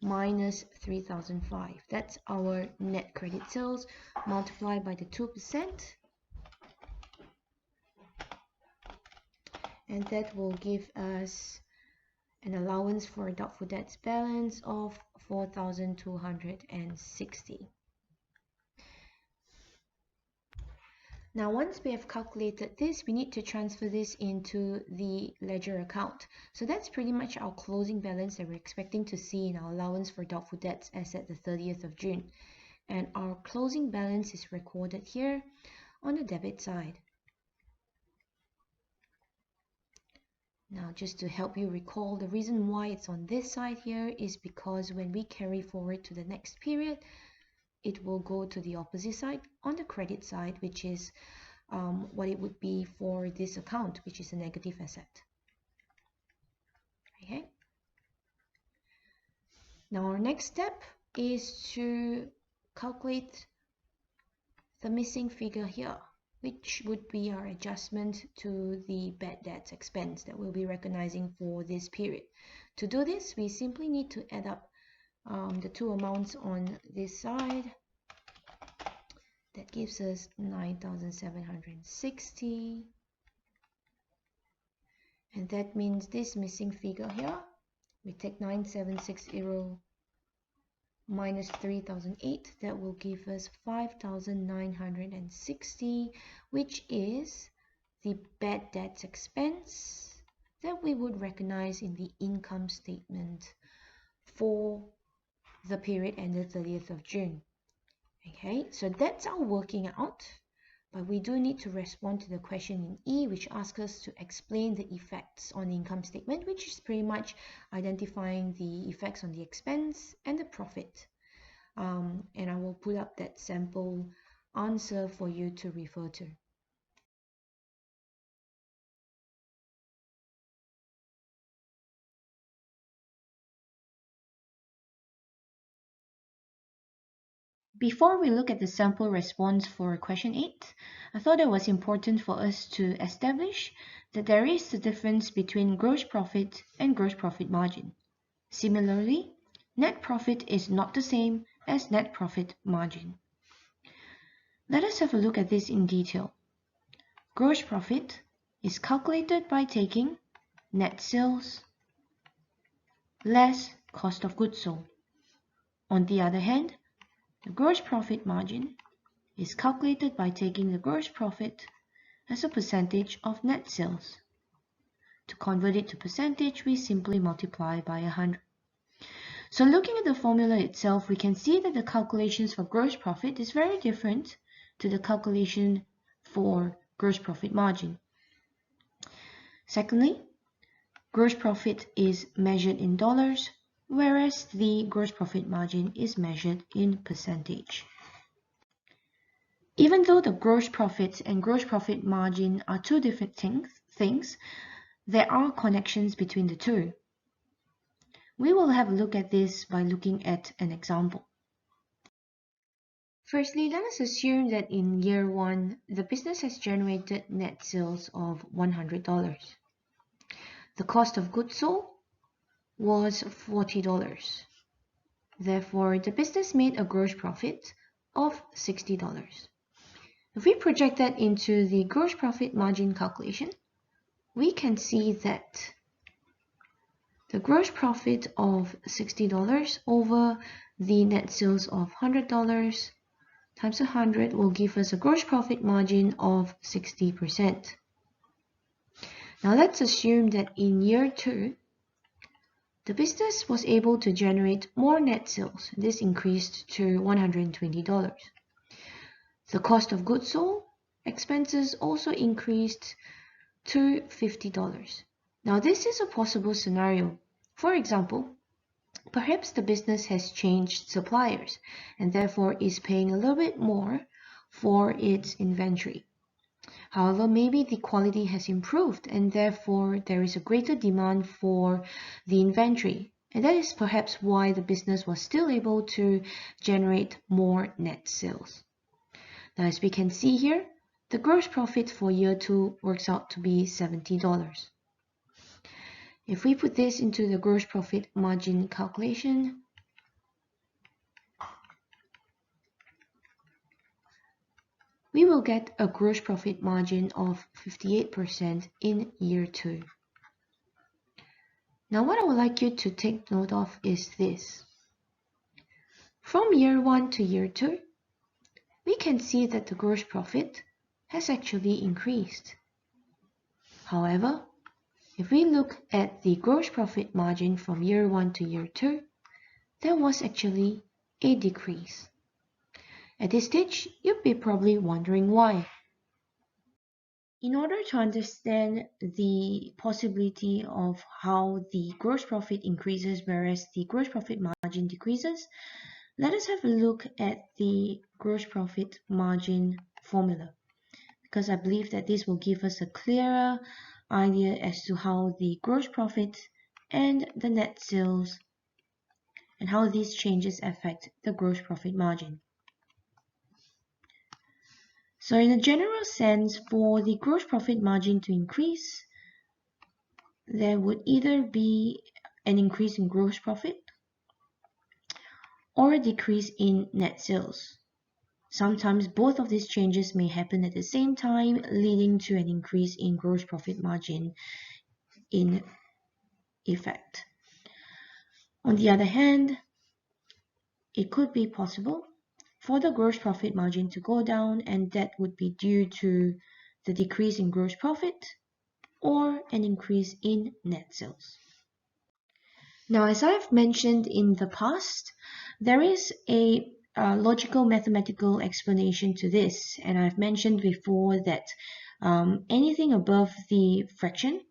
minus 3,005. That's our net credit sales multiplied by the 2%, and that will give us an allowance for doubtful debts balance of 4,260. Now, once we have calculated this, we need to transfer this into the ledger account. So that's pretty much our closing balance that we're expecting to see in our allowance for doubtful debts as at the 30th of June. And our closing balance is recorded here on the debit side. Now, just to help you recall, the reason why it's on this side here is because when we carry forward to the next period, it will go to the opposite side on the credit side, which is what it would be for this account, which is a negative asset. Okay. Now, our next step is to calculate the missing figure here, which would be our adjustment to the bad debts expense that we'll be recognizing for this period. To do this, we simply need to add up the two amounts on this side. That gives us 9,760. And that means this missing figure here, we take 9,760 minus 3,008, that will give us 5,960, which is the bad debts expense that we would recognize in the income statement for the period ended 30th of June. Okay, so that's our working out, but we do need to respond to the question in E, which asks us to explain the effects on the income statement, which is pretty much identifying the effects on the expense and the profit. And I will put up that sample answer for you to refer to. Before we look at the sample response for question 8, I thought it was important for us to establish that there is a difference between gross profit and gross profit margin. Similarly, net profit is not the same as net profit margin. Let us have a look at this in detail. Gross profit is calculated by taking net sales less cost of goods sold. On the other hand, the gross profit margin is calculated by taking the gross profit as a percentage of net sales. To convert it to percentage, we simply multiply by 100. So looking at the formula itself, we can see that the calculations for gross profit is very different to the calculation for gross profit margin. Secondly, gross profit is measured in dollars, whereas the gross profit margin is measured in percentage. Even though the gross profit and gross profit margin are two different things, there are connections between the two. We will have a look at this by looking at an example. Firstly, let us assume that in year 1, the business has generated net sales of $100. The cost of goods sold was $40. Therefore, the business made a gross profit of $60. If we project that into the gross profit margin calculation, we can see that the gross profit of $60 over the net sales of $100 times 100 will give us a gross profit margin of 60%. Now let's assume that in year 2, the business was able to generate more net sales. This increased to $120. The cost of goods sold expenses also increased to $50. Now this is a possible scenario. For example, perhaps the business has changed suppliers and therefore is paying a little bit more for its inventory. However, maybe the quality has improved and therefore there is a greater demand for the inventory. And that is perhaps why the business was still able to generate more net sales. Now, as we can see here, the gross profit for year 2 works out to be $70. If we put this into the gross profit margin calculation, we will get a gross profit margin of 58% in year 2. Now, what I would like you to take note of is this. From year 1 to year 2, we can see that the gross profit has actually increased. However, if we look at the gross profit margin from year 1 to year 2, there was actually a decrease. At this stage, you'd be probably wondering why. In order to understand the possibility of how the gross profit increases whereas the gross profit margin decreases, let us have a look at the gross profit margin formula, because I believe that this will give us a clearer idea as to how the gross profit and the net sales and how these changes affect the gross profit margin. So in a general sense, for the gross profit margin to increase, there would either be an increase in gross profit or a decrease in net sales. Sometimes both of these changes may happen at the same time, leading to an increase in gross profit margin in effect. On the other hand, it could be possible for the gross profit margin to go down, and that would be due to the decrease in gross profit or an increase in net sales. Now, as I've mentioned in the past, there is a logical mathematical explanation to this, and I've mentioned before that anything above the fraction,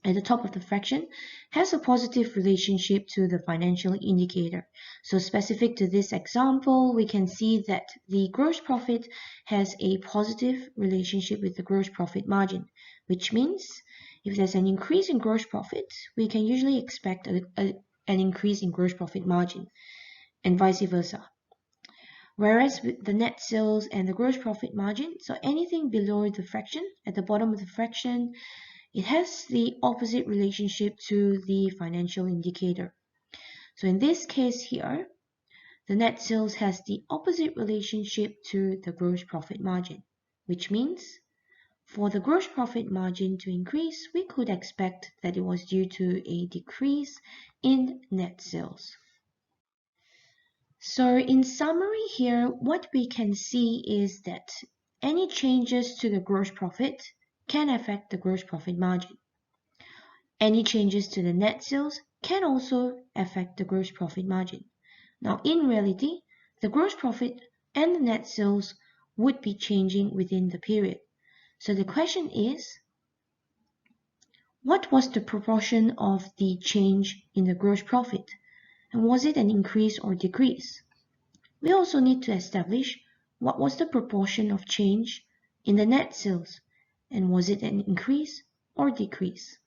at the top of the fraction, has a positive relationship to the financial indicator. So specific to this example, we can see that the gross profit has a positive relationship with the gross profit margin, which means if there's an increase in gross profit, we can usually expect an increase in gross profit margin, and vice versa. Whereas with the net sales and the gross profit margin, so anything below the fraction, at the bottom of the fraction, it has the opposite relationship to the financial indicator. So in this case here, the net sales has the opposite relationship to the gross profit margin, which means for the gross profit margin to increase, we could expect that it was due to a decrease in net sales. So in summary here, what we can see is that any changes to the gross profit can affect the gross profit margin. Any changes to the net sales can also affect the gross profit margin. Now, in reality, the gross profit and the net sales would be changing within the period. So the question is, what was the proportion of the change in the gross profit? And was it an increase or decrease? We also need to establish what was the proportion of change in the net sales, and was it an increase or decrease?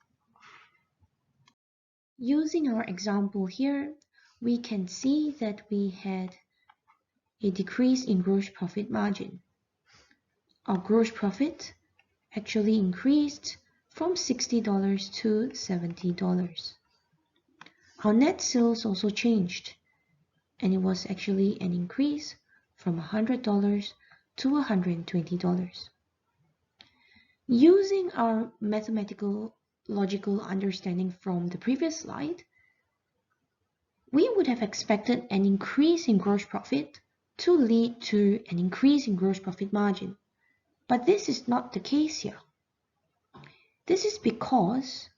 Using our example here, we can see that we had a decrease in gross profit margin. Our gross profit actually increased from $60 to $70. Our net sales also changed, and it was actually an increase from $100 to $120. Using our mathematical logical understanding from the previous slide, we would have expected an increase in gross profit to lead to an increase in gross profit margin. But this is not the case here. This is because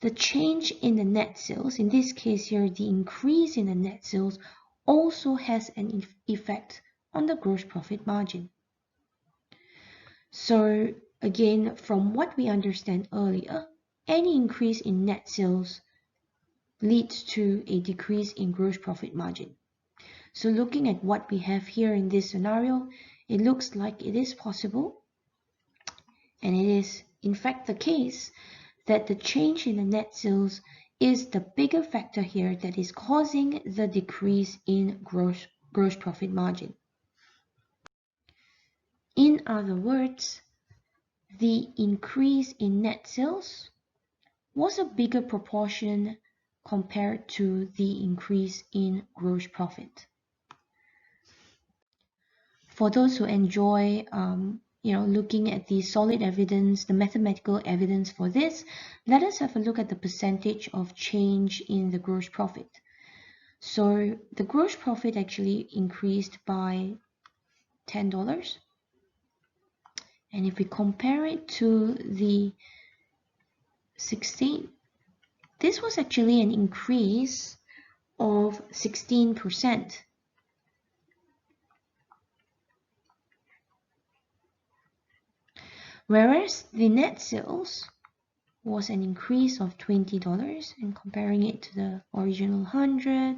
the change in the net sales, in this case here, the increase in the net sales also has an effect on the gross profit margin. So again, from what we understand earlier, any increase in net sales leads to a decrease in gross profit margin. So looking at what we have here in this scenario, it looks like it is possible, and it is in fact the case, that the change in the net sales is the bigger factor here that is causing the decrease in gross profit margin. In other words, the increase in net sales was a bigger proportion compared to the increase in gross profit. For those who enjoy looking at the solid evidence, the mathematical evidence for this, let us have a look at the percentage of change in the gross profit. So the gross profit actually increased by $10. And if we compare it to the 16, this was actually an increase of 16%. Whereas the net sales was an increase of $20, and comparing it to the original 100,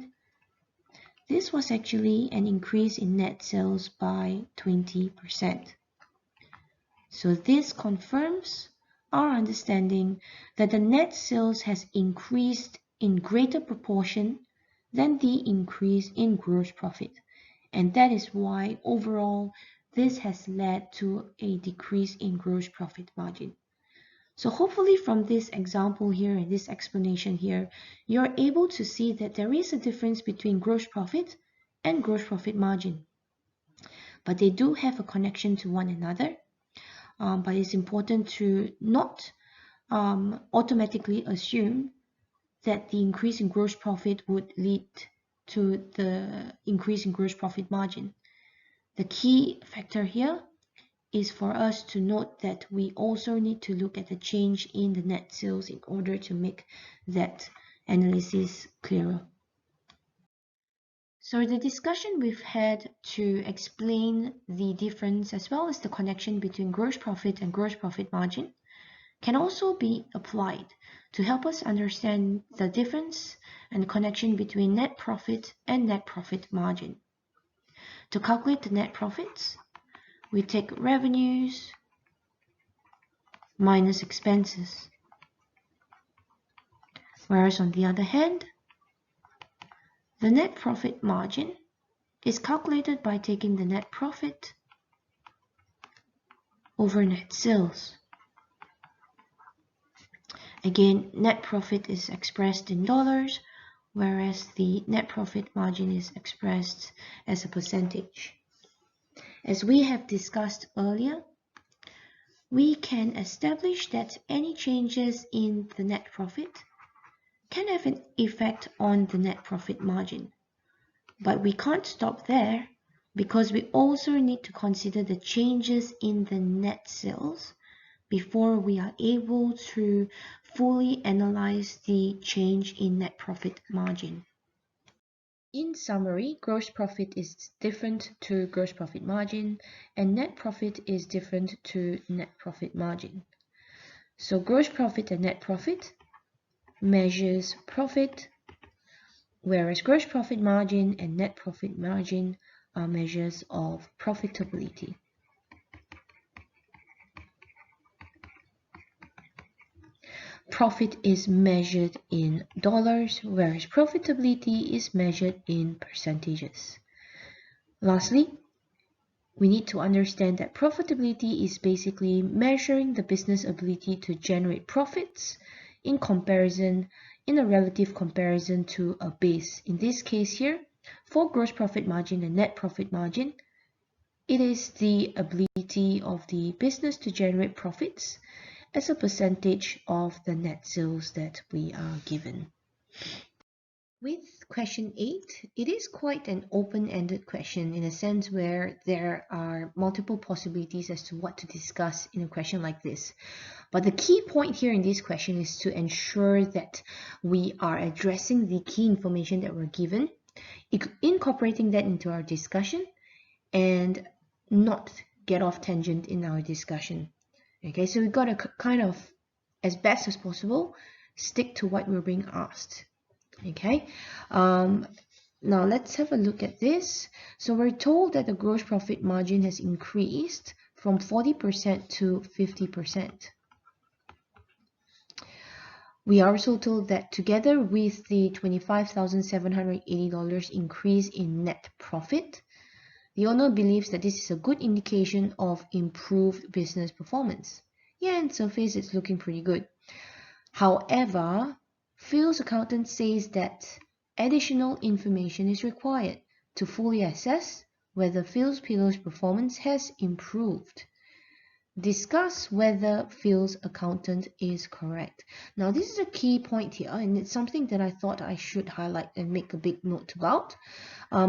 this was actually an increase in net sales by 20%. So this confirms our understanding that the net sales has increased in greater proportion than the increase in gross profit. And that is why overall this has led to a decrease in gross profit margin. So hopefully from this example here and this explanation here, you're able to see that there is a difference between gross profit and gross profit margin. But they do have a connection to one another. But it's important to not automatically assume that the increase in gross profit would lead to the increase in gross profit margin. The key factor here is for us to note that we also need to look at the change in the net sales in order to make that analysis clearer. So the discussion we've had to explain the difference as well as the connection between gross profit and gross profit margin can also be applied to help us understand the difference and connection between net profit and net profit margin. To calculate the net profits, we take revenues minus expenses. Whereas on the other hand, the net profit margin is calculated by taking the net profit over net sales. Again, net profit is expressed in dollars, whereas the net profit margin is expressed as a percentage. As we have discussed earlier, we can establish that any changes in the net profit can have an effect on the net profit margin. But we can't stop there, because we also need to consider the changes in the net sales before we are able to fully analyze the change in net profit margin. In summary, gross profit is different to gross profit margin, and net profit is different to net profit margin. So gross profit and net profit measures profit, whereas gross profit margin and net profit margin are measures of profitability. Profit is measured in dollars, whereas profitability is measured in percentages. Lastly, we need to understand that profitability is basically measuring the business ability to generate profits in a relative comparison to a base. In this case here, for gross profit margin and net profit margin, it is the ability of the business to generate profits as a percentage of the net sales that we are given. With question 8, it is quite an open-ended question in a sense where there are multiple possibilities as to what to discuss in a question like this. But the key point here in this question is to ensure that we are addressing the key information that we're given, incorporating that into our discussion, and not get off tangent in our discussion. Okay, so we've got to kind of, as best as possible, stick to what we're being asked. Okay, now let's have a look at this. So we're told that the gross profit margin has increased from 40% to 50%. We are also told that together with the $25,780 increase in net profit, the owner believes that this is a good indication of improved business performance. Yeah, on surface it's looking pretty good. However, Phil's accountant says that additional information is required to fully assess whether Phil's performance has improved. Discuss whether Phil's accountant is correct. Now, this is a key point here, and it's something that I thought I should highlight and make a big note about,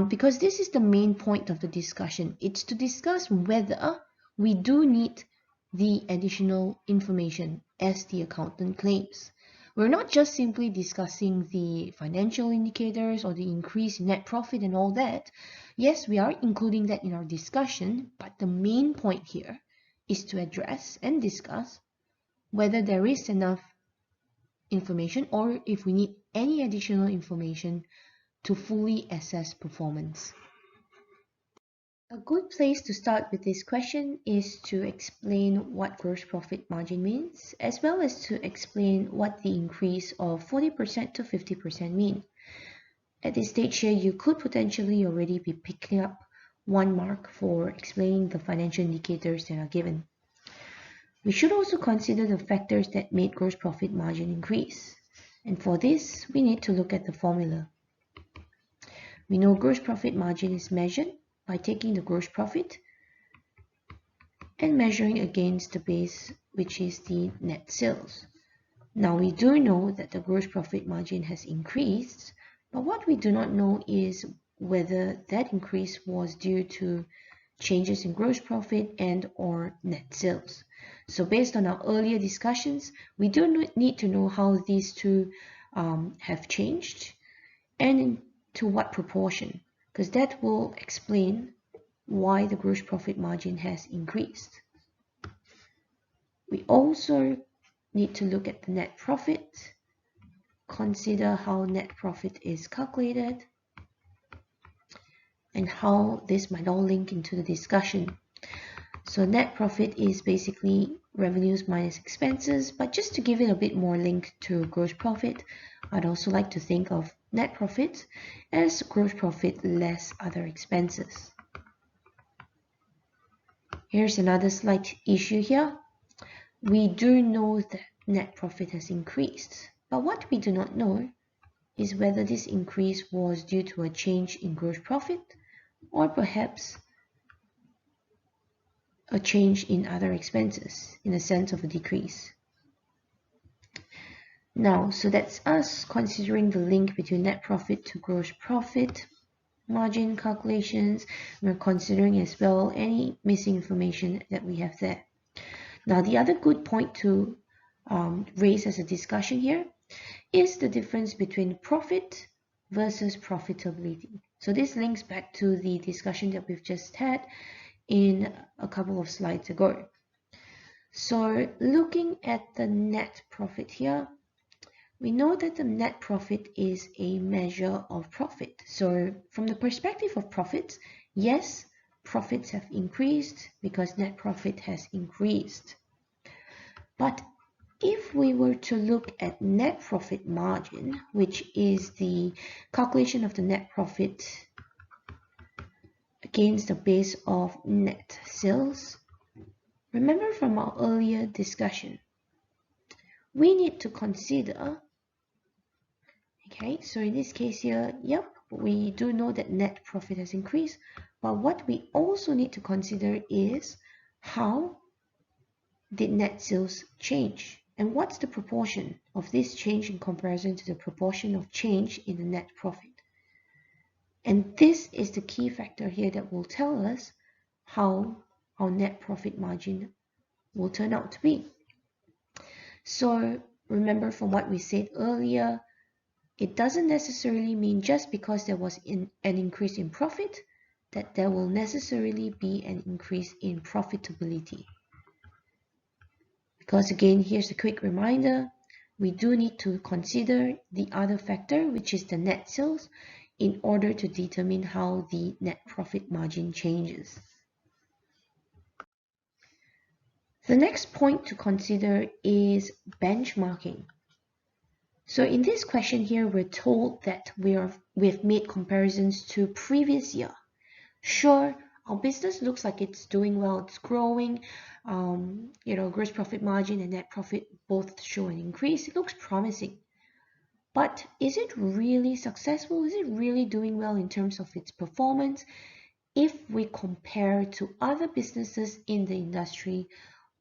because this is the main point of the discussion. It's to discuss whether we do need the additional information as the accountant claims. We're not just simply discussing the financial indicators or the increase in net profit and all that. Yes, we are including that in our discussion, but the main point here is to address and discuss whether there is enough information or if we need any additional information to fully assess performance. A good place to start with this question is to explain what gross profit margin means, as well as to explain what the increase of 40% to 50% mean. At this stage here, you could potentially already be picking up 1 mark for explaining the financial indicators that are given. We should also consider the factors that made gross profit margin increase. And for this, we need to look at the formula. We know gross profit margin is measured by taking the gross profit and measuring against the base, which is the net sales. Now, we do know that the gross profit margin has increased, but what we do not know is whether that increase was due to changes in gross profit and or net sales. So based on our earlier discussions, we do need to know how these two have changed and to what proportion, because that will explain why the gross profit margin has increased. We also need to look at the net profit, consider how net profit is calculated, and how this might all link into the discussion. So net profit is basically revenues minus expenses, but just to give it a bit more link to gross profit, I'd also like to think of net profit as gross profit less other expenses. Here's another slight issue here. We do know that net profit has increased, but what we do not know is whether this increase was due to a change in gross profit or perhaps a change in other expenses in the sense of a decrease. Now, so that's us considering the link between net profit to gross profit margin calculations. We're considering as well any missing information that we have there. Now, the other good point to raise as a discussion here is the difference between profit versus profitability. So this links back to the discussion that we've just had in a couple of slides ago. So looking at the net profit here, we know that the net profit is a measure of profit. So from the perspective of profits, yes, profits have increased because net profit has increased. But if we were to look at net profit margin, which is the calculation of the net profit against the base of net sales, remember from our earlier discussion, we need to consider, okay, so in this case here, yep, we do know that net profit has increased, but what we also need to consider is how did net sales change? And what's the proportion of this change in comparison to the proportion of change in the net profit? And this is the key factor here that will tell us how our net profit margin will turn out to be. So remember from what we said earlier, it doesn't necessarily mean just because there was an increase in profit that there will necessarily be an increase in profitability. Because again, here's a quick reminder, we do need to consider the other factor, which is the net sales, in order to determine how the net profit margin changes. The next point to consider is benchmarking. So in this question here, we're told that we've made comparisons to previous year. Sure, our business looks like it's doing well, it's growing, gross profit margin and net profit both show an increase. It looks promising. But is it really successful? Is it really doing well in terms of its performance if we compare to other businesses in the industry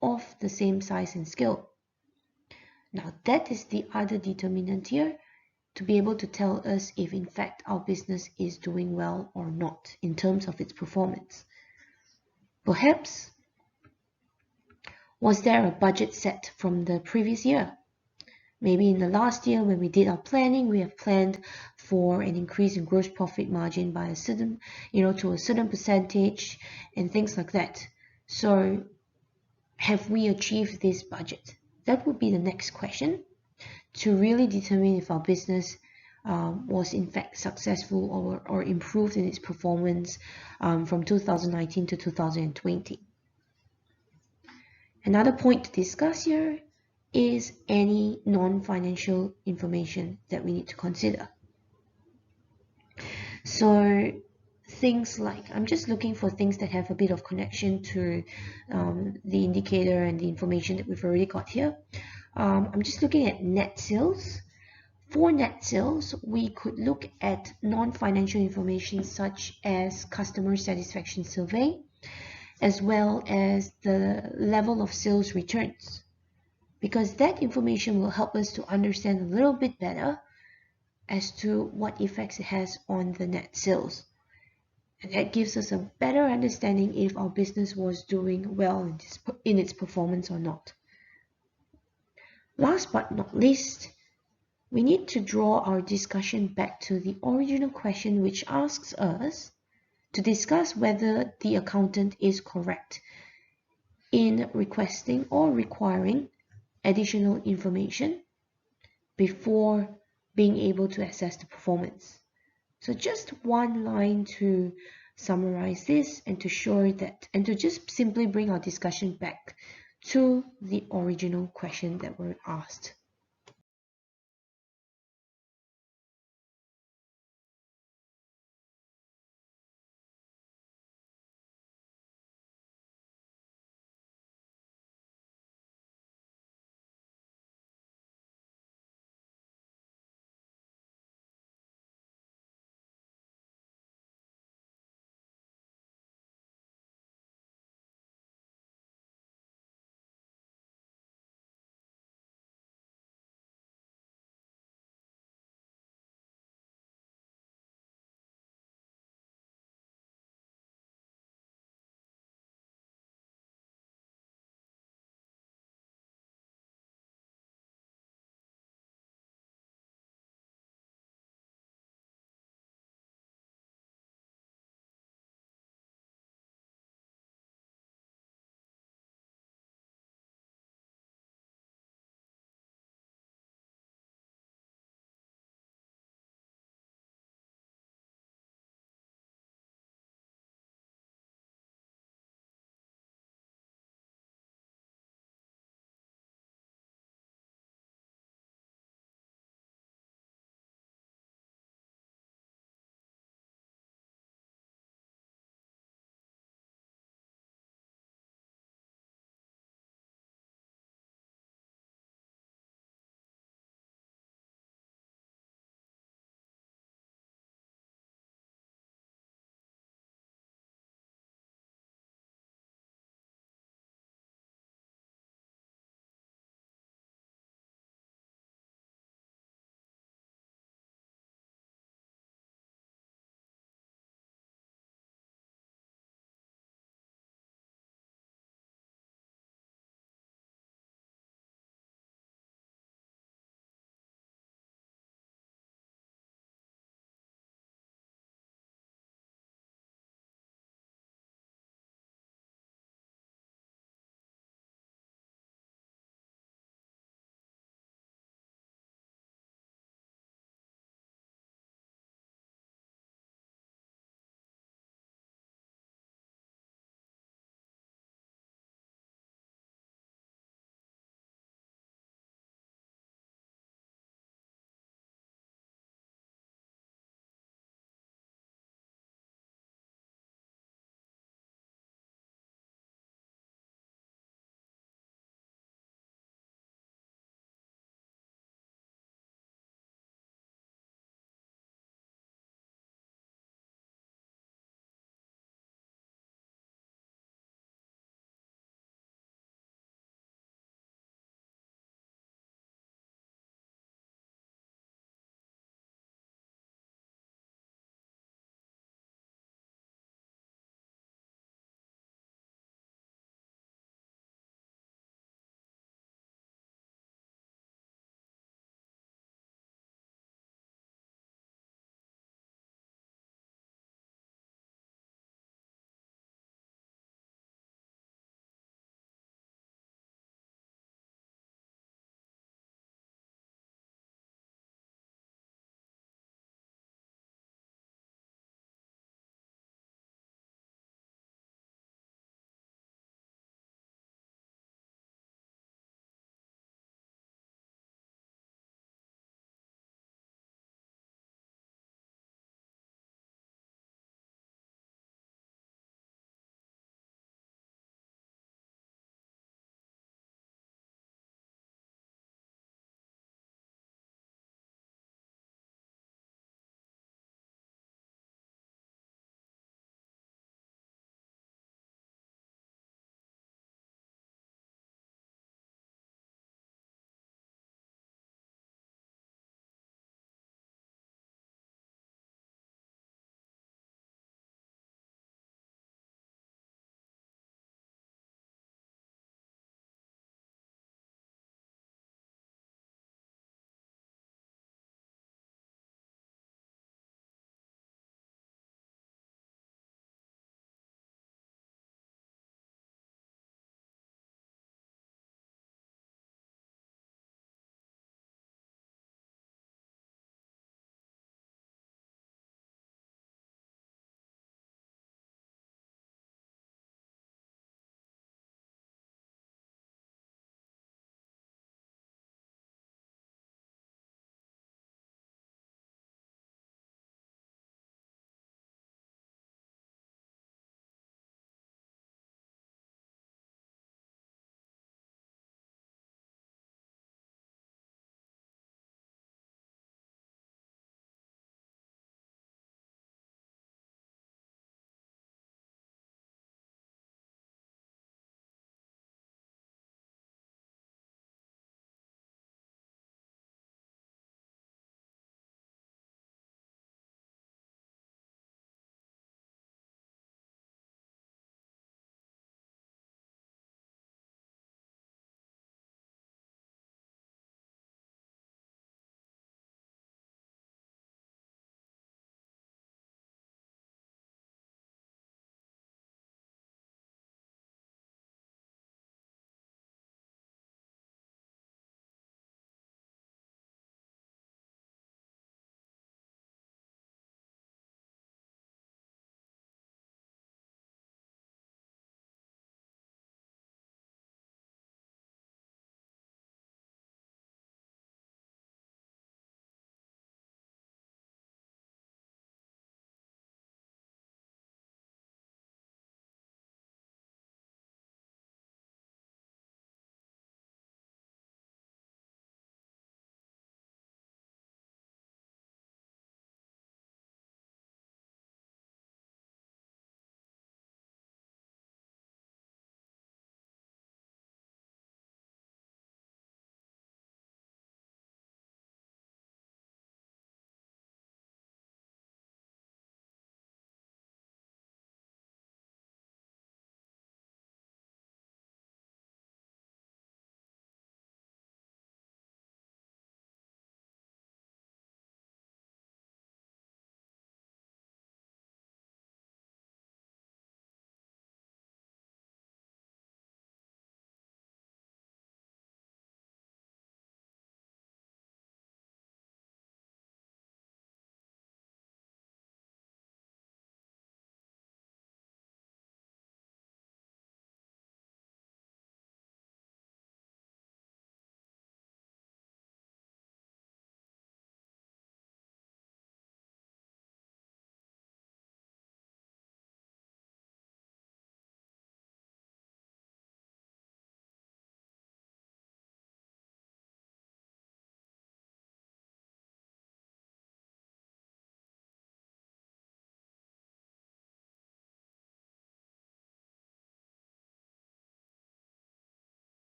of the same size and scale? Now that is the other determinant here to be able to tell us if in fact our business is doing well or not in terms of its performance. Perhaps, was there a budget set from the previous year? Maybe in the last year when we did our planning, we have planned for an increase in gross profit margin by a certain, to a certain percentage and things like that. So have we achieved this budget? That would be the next question to really determine if our business was in fact successful or improved in its performance from 2019 to 2020. Another point to discuss here is any non-financial information that we need to consider. So things like, I'm just looking for things that have a bit of connection to the indicator and the information that we've already got here. I'm just looking at net sales. For net sales, we could look at non-financial information such as customer satisfaction survey, as well as the level of sales returns, because that information will help us to understand a little bit better as to what effects it has on the net sales. And that gives us a better understanding if our business was doing well in its performance or not. Last but not least, we need to draw our discussion back to the original question, which asks us to discuss whether the accountant is correct in requesting or requiring additional information before being able to assess the performance. So just one line to summarize this and to show that, and to just simply bring our discussion back to the original question that were asked.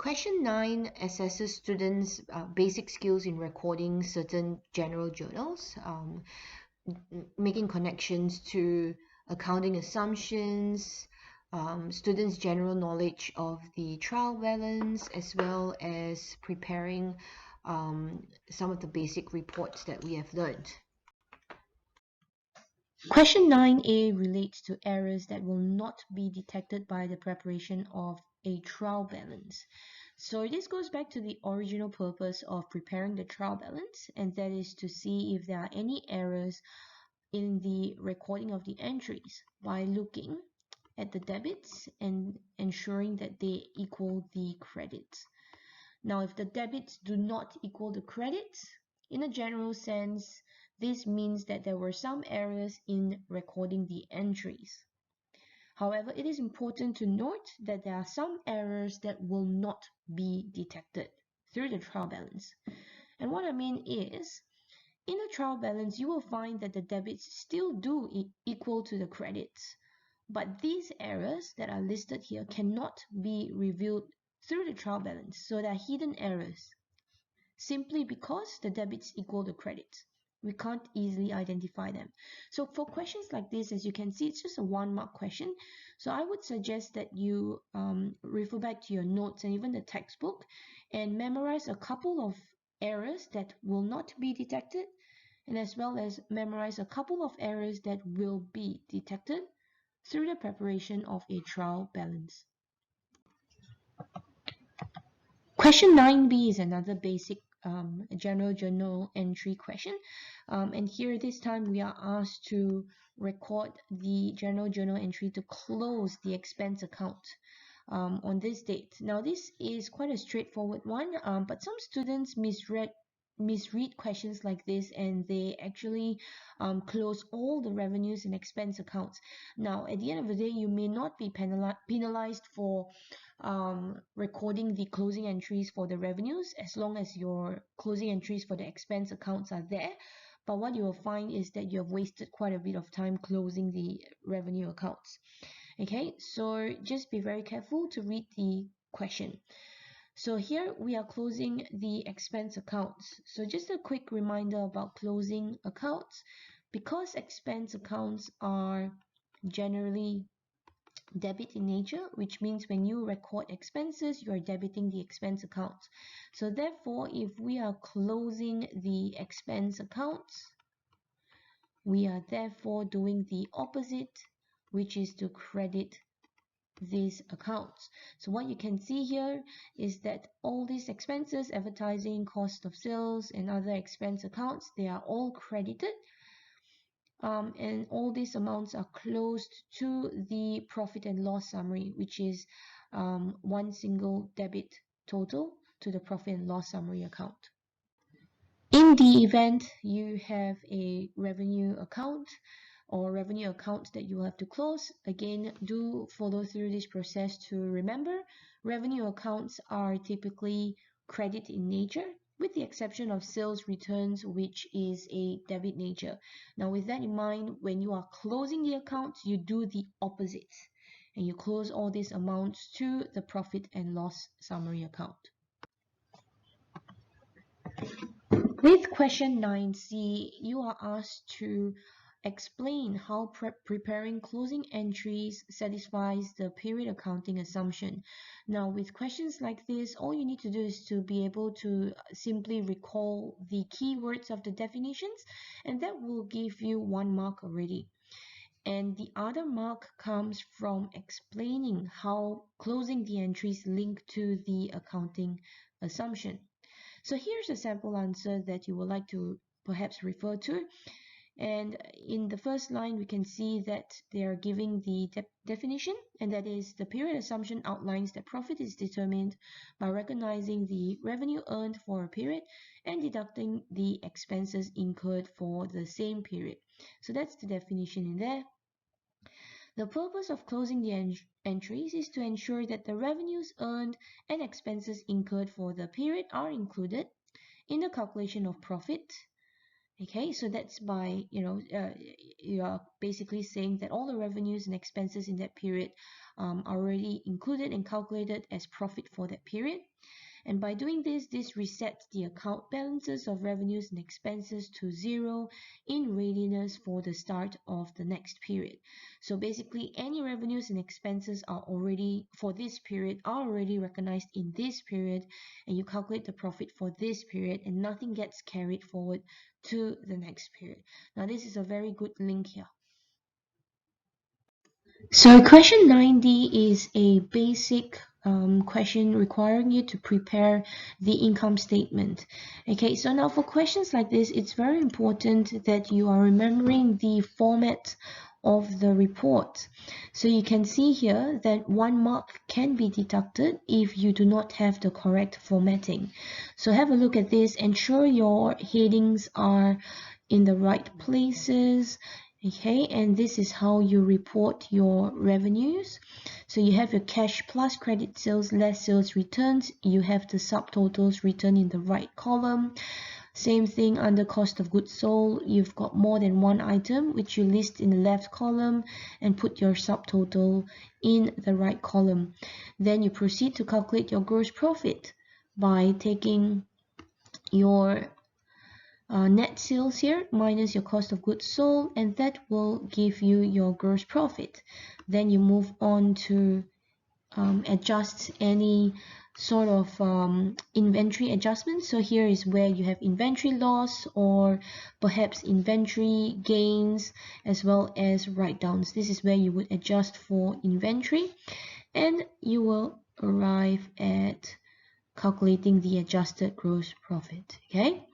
Question 9 assesses students' basic skills in recording certain general journals, making connections to accounting assumptions, students' general knowledge of the trial balance, as well as preparing some of the basic reports that we have learned. Question 9a relates to errors that will not be detected by the preparation of a trial balance. So this goes back to the original purpose of preparing the trial balance, and that is to see if there are any errors in the recording of the entries by looking at the debits and ensuring that they equal the credits. Now, if the debits do not equal the credits, in a general sense, this means that there were some errors in recording the entries. However, it is important to note that there are some errors that will not be detected through the trial balance. And what I mean is, in a trial balance, you will find that the debits still do equal to the credits. But these errors that are listed here cannot be revealed through the trial balance. So they are hidden errors, simply because the debits equal the credits. We can't easily identify them. So for questions like this, as you can see, it's just a 1-mark question. So I would suggest that you refer back to your notes and even the textbook and memorize a couple of errors that will not be detected, and as well as memorize a couple of errors that will be detected through the preparation of a trial balance. Question 9b is another basic general journal entry question, and here this time we are asked to record the general journal entry to close the expense account on this date. Now this is quite a straightforward one, but some students misread questions like this, and they actually close all the revenues and expense accounts. Now at the end of the day, you may not be penalized for recording the closing entries for the revenues as long as your closing entries for the expense accounts are there. But what you will find is that you have wasted quite a bit of time closing the revenue accounts. Okay, so just be very careful to read the question. So here we are closing the expense accounts. So just a quick reminder about closing accounts. Because expense accounts are generally debit in nature, which means when you record expenses, you are debiting the expense accounts. So therefore, if we are closing the expense accounts, we are therefore doing the opposite, which is to credit these accounts. So what you can see here is that all these expenses, advertising, cost of sales, and other expense accounts, they are all credited. And all these amounts are closed to the profit and loss summary, which is one single debit total to the profit and loss summary account. In the event you have a revenue account or revenue accounts that you have to close, again, do follow through this process to remember revenue accounts are typically credit in nature, with the exception of sales returns, which is a debit nature. Now, with that in mind, when you are closing the accounts, you do the opposite, and you close all these amounts to the profit and loss summary account. With question 9c, you are asked to explain how preparing closing entries satisfies the period accounting assumption. Now, with questions like this, all you need to do is to be able to simply recall the keywords of the definitions, and that will give you 1 mark already. And the other mark comes from explaining how closing the entries link to the accounting assumption. So here's a sample answer that you would like to perhaps refer to. And in the first line, we can see that they are giving the definition, and that is the period assumption outlines that profit is determined by recognizing the revenue earned for a period and deducting the expenses incurred for the same period. So that's the definition in there. The purpose of closing the entries is to ensure that the revenues earned and expenses incurred for the period are included in the calculation of profit. Okay, so that's by, you are basically saying that all the revenues and expenses in that period are already included and calculated as profit for that period. And by doing this, this resets the account balances of revenues and expenses to zero in readiness for the start of the next period. So basically, any revenues and expenses are already, for this period, are already recognized in this period, and you calculate the profit for this period, and nothing gets carried forward to the next period. Now, this is a very good link here. So question 9D is a basic question requiring you to prepare the income statement. Okay, so now for questions like this, it's very important that you are remembering the format of the report. So you can see here that 1 mark can be deducted if you do not have the correct formatting. So have a look at this, ensure your headings are in the right places. Okay, and this is how you report your revenues. So you have your cash plus credit sales less sales returns. You have the subtotals written in the right column. Same thing under cost of goods sold. You've got more than one item which you list in the left column and put your subtotal in the right column. Then you proceed to calculate your gross profit by taking your net sales here minus your cost of goods sold, and that will give you your gross profit. Then you move on to adjust any sort of inventory adjustments. So here is where you have inventory loss or perhaps inventory gains as well as write-downs. This is where you would adjust for inventory, and you will arrive at calculating the adjusted gross profit. Okay,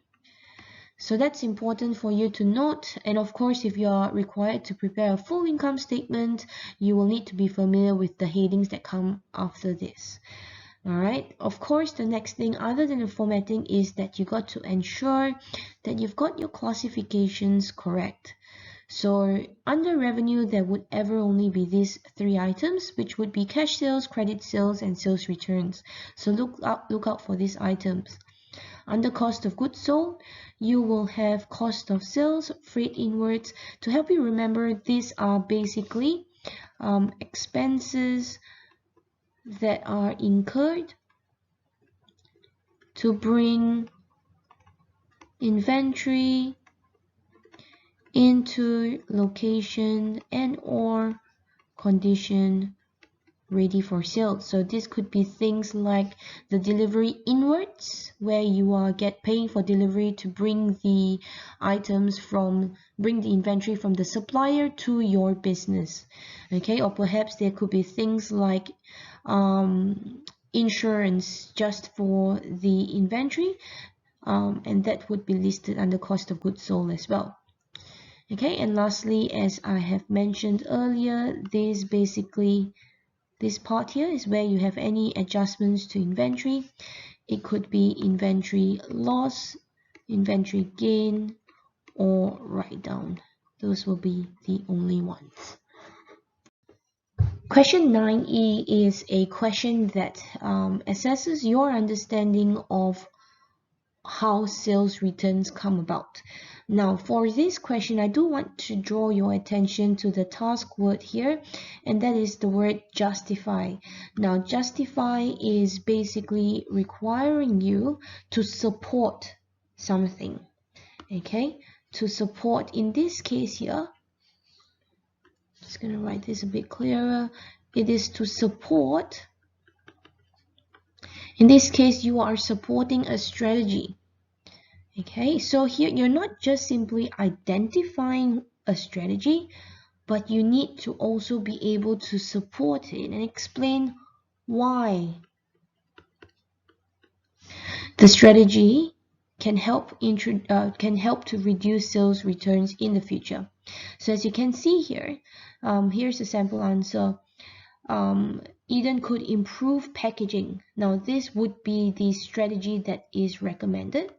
so that's important for you to note. And of course, if you are required to prepare a full income statement, you will need to be familiar with the headings that come after this. Alright, of course, the next thing other than the formatting is that you got to ensure that you've got your classifications correct. So under revenue, there would ever only be these 3 items, which would be cash sales, credit sales, and sales returns. So look out for these items. Under cost of goods sold, you will have cost of sales, freight inwards. To help you remember, these are basically expenses that are incurred to bring inventory into location and or condition ready for sale. So this could be things like the delivery inwards, where you are paying for delivery to bring the inventory from the supplier to your business. Okay, or perhaps there could be things like insurance just for the inventory, and that would be listed under cost of goods sold as well. Okay, and lastly, as I have mentioned earlier, this part here is where you have any adjustments to inventory. It could be inventory loss, inventory gain, or write down. Those will be the only ones. Question 9E is a question that assesses your understanding of how sales returns come about. Now, for this question, I do want to draw your attention to the task word here, and that is the word justify. Now, justify is basically requiring you to support something. Okay, to support, in this case here, just going to write this a bit clearer. It is to support. In this case, you are supporting a strategy. Okay, so here you're not just simply identifying a strategy, but you need to also be able to support it and explain why the strategy can help to reduce sales returns in the future. So as you can see here, here's a sample answer. Eden could improve packaging. Now this would be the strategy that is recommended.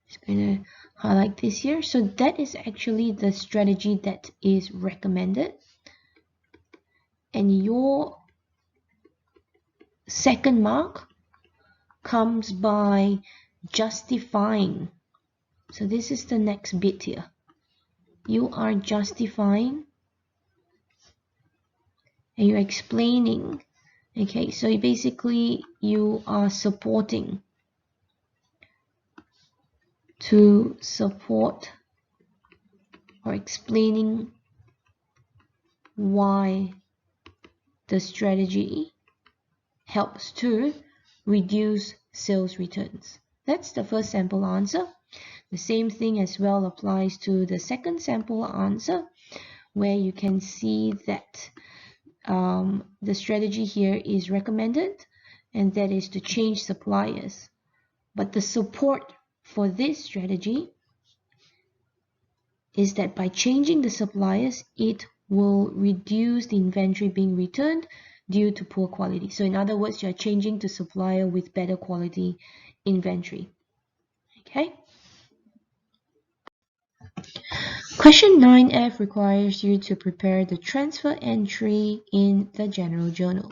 Just going to highlight this here. So that is actually the strategy that is recommended. And your second mark comes by justifying So this is the next bit here. You are justifying and you're explaining. Okay, so basically you are supporting to support or explaining why the strategy helps to reduce sales returns. That's the first sample answer. The same thing as well applies to the second sample answer, where you can see that the strategy here is recommended, and that is to change suppliers. But the support for this strategy is that by changing the suppliers, it will reduce the inventory being returned due to poor quality. So in other words, you're changing to supplier with better quality inventory. Okay. Question 9F requires you to prepare the transfer entry in the general journal.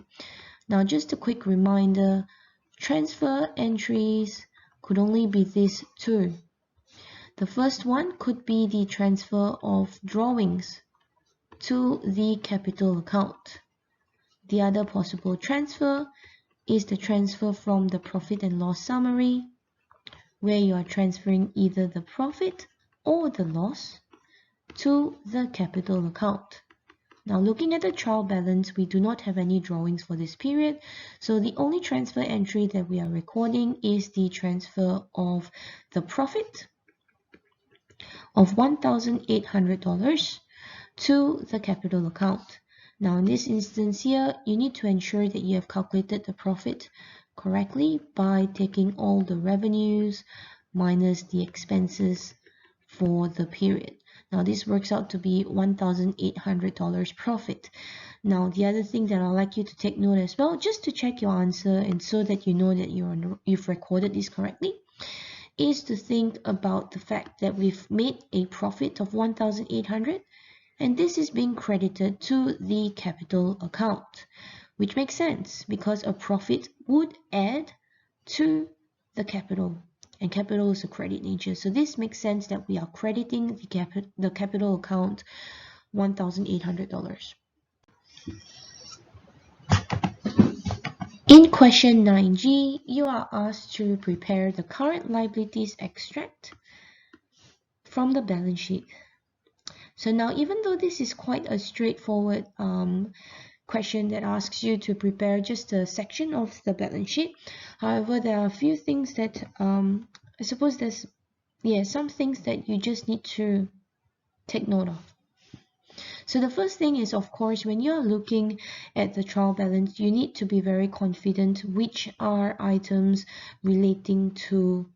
Now, just a quick reminder, transfer entries could only be these two. The first one could be the transfer of drawings to the capital account. The other possible transfer is the transfer from the profit and loss summary, where you are transferring either the profit or the loss to the capital account. Now, looking at the trial balance, we do not have any drawings for this period, so the only transfer entry that we are recording is the transfer of the profit of $1,800 to the capital account. Now, in this instance here, you need to ensure that you have calculated the profit correctly by taking all the revenues minus the expenses for the period. Now, this works out to be $1,800 profit. Now, the other thing that I'd like you to take note as well, just to check your answer and so that you know that you've recorded this correctly, is to think about the fact that we've made a profit of $1,800 and this is being credited to the capital account, which makes sense because a profit would add to the capital, and capital is a credit nature. So this makes sense that we are crediting the capital account $1,800. In question 9G, you are asked to prepare the current liabilities extract from the balance sheet. So now, even though this is quite a straightforward question that asks you to prepare just a section of the balance sheet, however, there are a few things that I suppose there's some things that you just need to take note of. So the first thing is, of course, when you're looking at the trial balance, you need to be very confident which are items relating to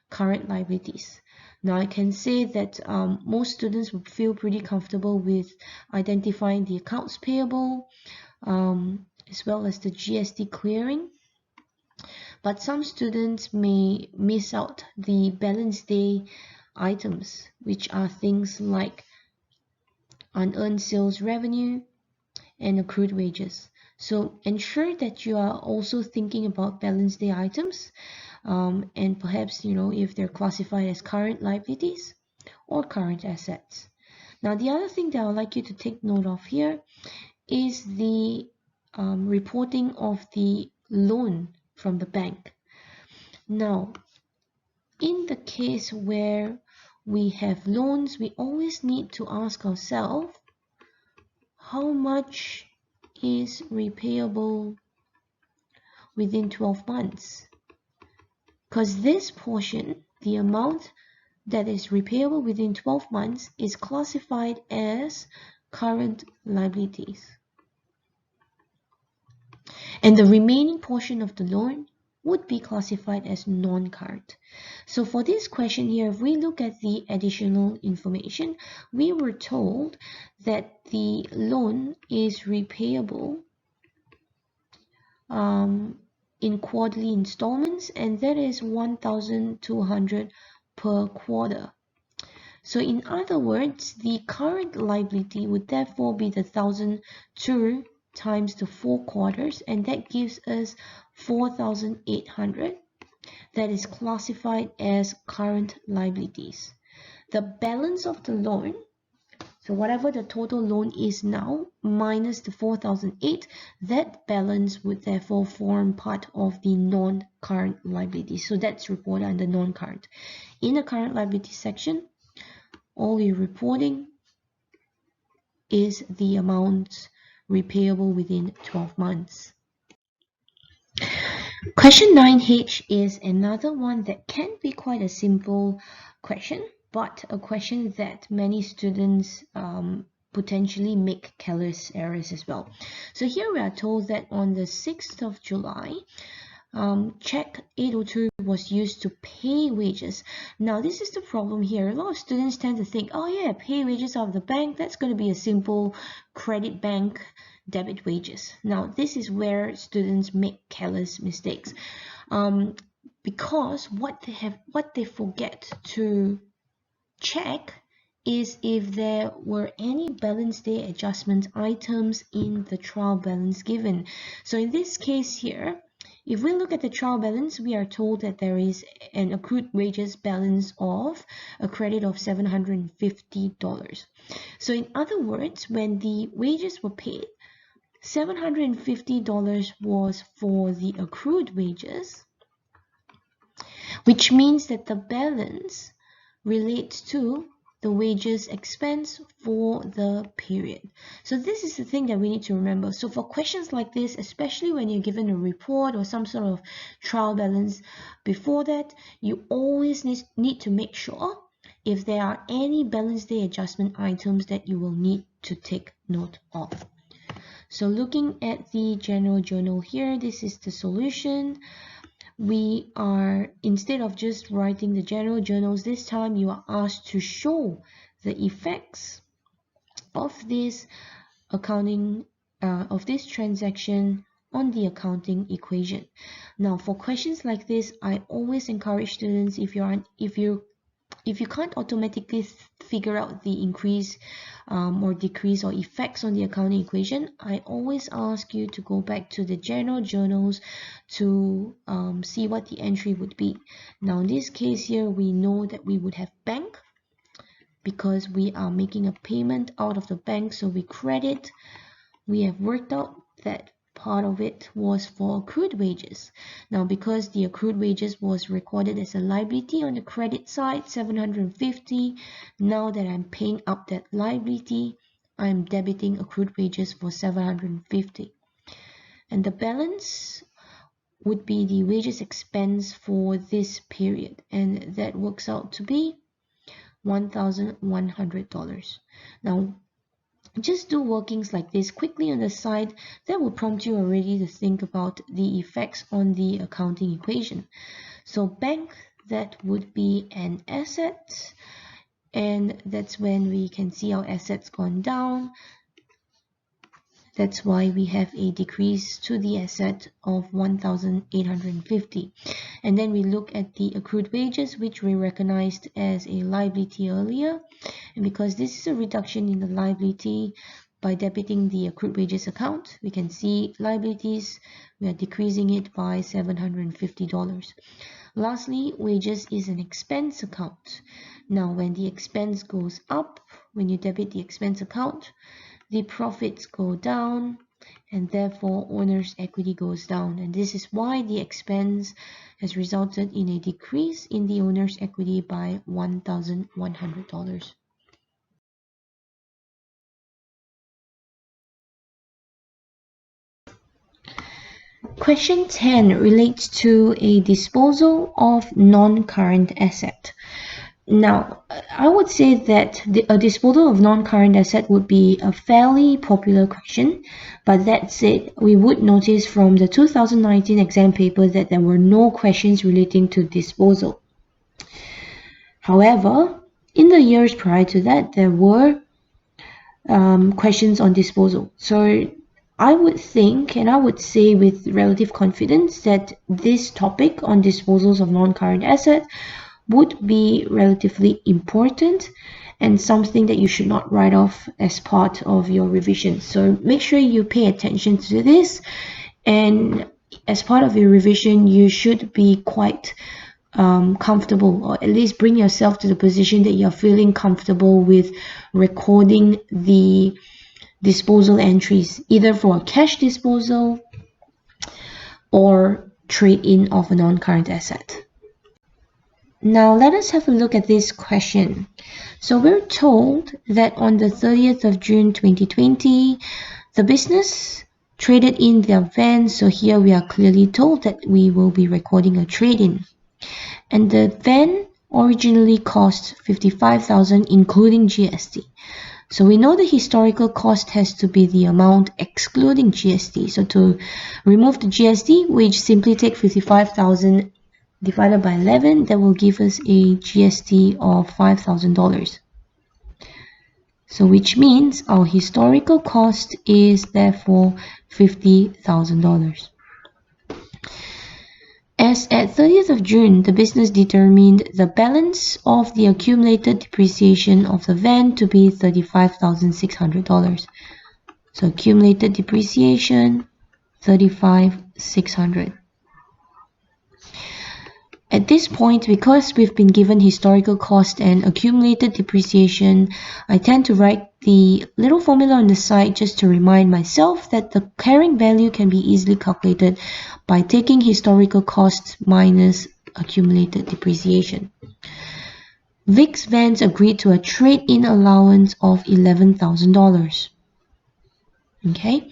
current liabilities. Now, I can say that most students would feel pretty comfortable with identifying the accounts payable as well as the GST clearing. But some students may miss out the balance day items, which are things like unearned sales revenue and accrued wages. So ensure that you are also thinking about balance day items and perhaps, if they're classified as current liabilities or current assets. Now, the other thing that I would like you to take note of here is the reporting of the loan from the bank. Now, in the case where we have loans, we always need to ask ourselves, how much is repayable within 12 months? Because this portion, the amount that is repayable within 12 months, is classified as current liabilities. And the remaining portion of the loan would be classified as non-current. So for this question here, if we look at the additional information, we were told that the loan is repayable in quarterly installments, and that is $1,200 per quarter. So in other words, the current liability would therefore be the 1,002 times the 4 quarters, and that gives us 4,800. that is classified as current liabilities. The balance of the loan, so whatever the total loan is now minus the 4,008, that balance would therefore form part of the non-current liability. So that's reported under non-current. In the current liability section, all you're reporting is the amounts repayable within 12 months. Question 9H is another one that can be quite a simple question, but a question that many students potentially make careless errors as well. So here we are told that on the 6th of July, check 802 was used to pay wages. Now this is the problem here. A lot of students tend to think, oh yeah, pay wages out of the bank, that's going to be a simple credit bank debit wages. Now this is where students make careless mistakes, because what they forget to check is if there were any balance day adjustment items in the trial balance given. So in this case here, if we look at the trial balance, we are told that there is an accrued wages balance of a credit of $750. So in other words, when the wages were paid, $750 was for the accrued wages, which means that the balance relates to the wages expense for the period. So this is the thing that we need to remember. So for questions like this, especially when you're given a report or some sort of trial balance before that, you always need to make sure if there are any balance day adjustment items that you will need to take note of. So looking at the general journal here, this is the solution. We are, instead of just writing the general journals, this time you are asked to show the effects of this accounting, of this transaction on the accounting equation. Now for questions like this, I always encourage students, if you can't automatically figure out the increase or decrease or effects on the accounting equation, I always ask you to go back to the general journals to see what the entry would be. Now in this case here, we know that we would have bank because we are making a payment out of the bank, so we credit. We have worked out that part of it was for accrued wages. Now because the accrued wages was recorded as a liability on the credit side, 750, now that I'm paying up that liability, I'm debiting accrued wages for 750. And the balance would be the wages expense for this period, and that works out to be $1,100. Now just do workings like this quickly on the side. That will prompt you already to think about the effects on the accounting equation. So bank, that would be an asset, and that's when we can see our assets gone down. That's why we have a decrease to the asset of 1,850. And then we look at the accrued wages, which we recognized as a liability earlier. And because this is a reduction in the liability, by debiting the accrued wages account, we can see liabilities, we are decreasing it by $750. Lastly, wages is an expense account. Now, when the expense goes up, when you debit the expense account, the profits go down, and therefore owner's equity goes down. And this is why the expense has resulted in a decrease in the owner's equity by $1,100. Question 10 relates to a disposal of non-current asset. Now, I would say that a disposal of non-current asset would be a fairly popular question, but that said, we would notice from the 2019 exam paper that there were no questions relating to disposal. However, in the years prior to that, there were questions on disposal. So I would think, and I would say with relative confidence, that this topic on disposals of non-current asset would be relatively important and something that you should not write off as part of your revision. So make sure you pay attention to this, and as part of your revision, you should be quite comfortable, or at least bring yourself to the position that you're feeling comfortable with recording the disposal entries, either for a cash disposal or trade-in of a non-current asset. Now let us have a look at this question. So we're told that on the 30th of June 2020, the business traded in their van. So here we are clearly told that we will be recording a trade-in. And the van originally cost $55,000 including GST. So we know the historical cost has to be the amount excluding GST. So to remove the GST, we simply take 55,000 divided by 11. That will give us a GST of $5,000. So which means our historical cost is therefore $50,000. As at 30th of June, the business determined the balance of the accumulated depreciation of the van to be $35,600. So accumulated depreciation, $35,600. At this point, because we've been given historical cost and accumulated depreciation, I tend to write the little formula on the side just to remind myself that the carrying value can be easily calculated by taking historical costs minus accumulated depreciation. VIX Vans agreed to a trade-in allowance of $11,000. Okay,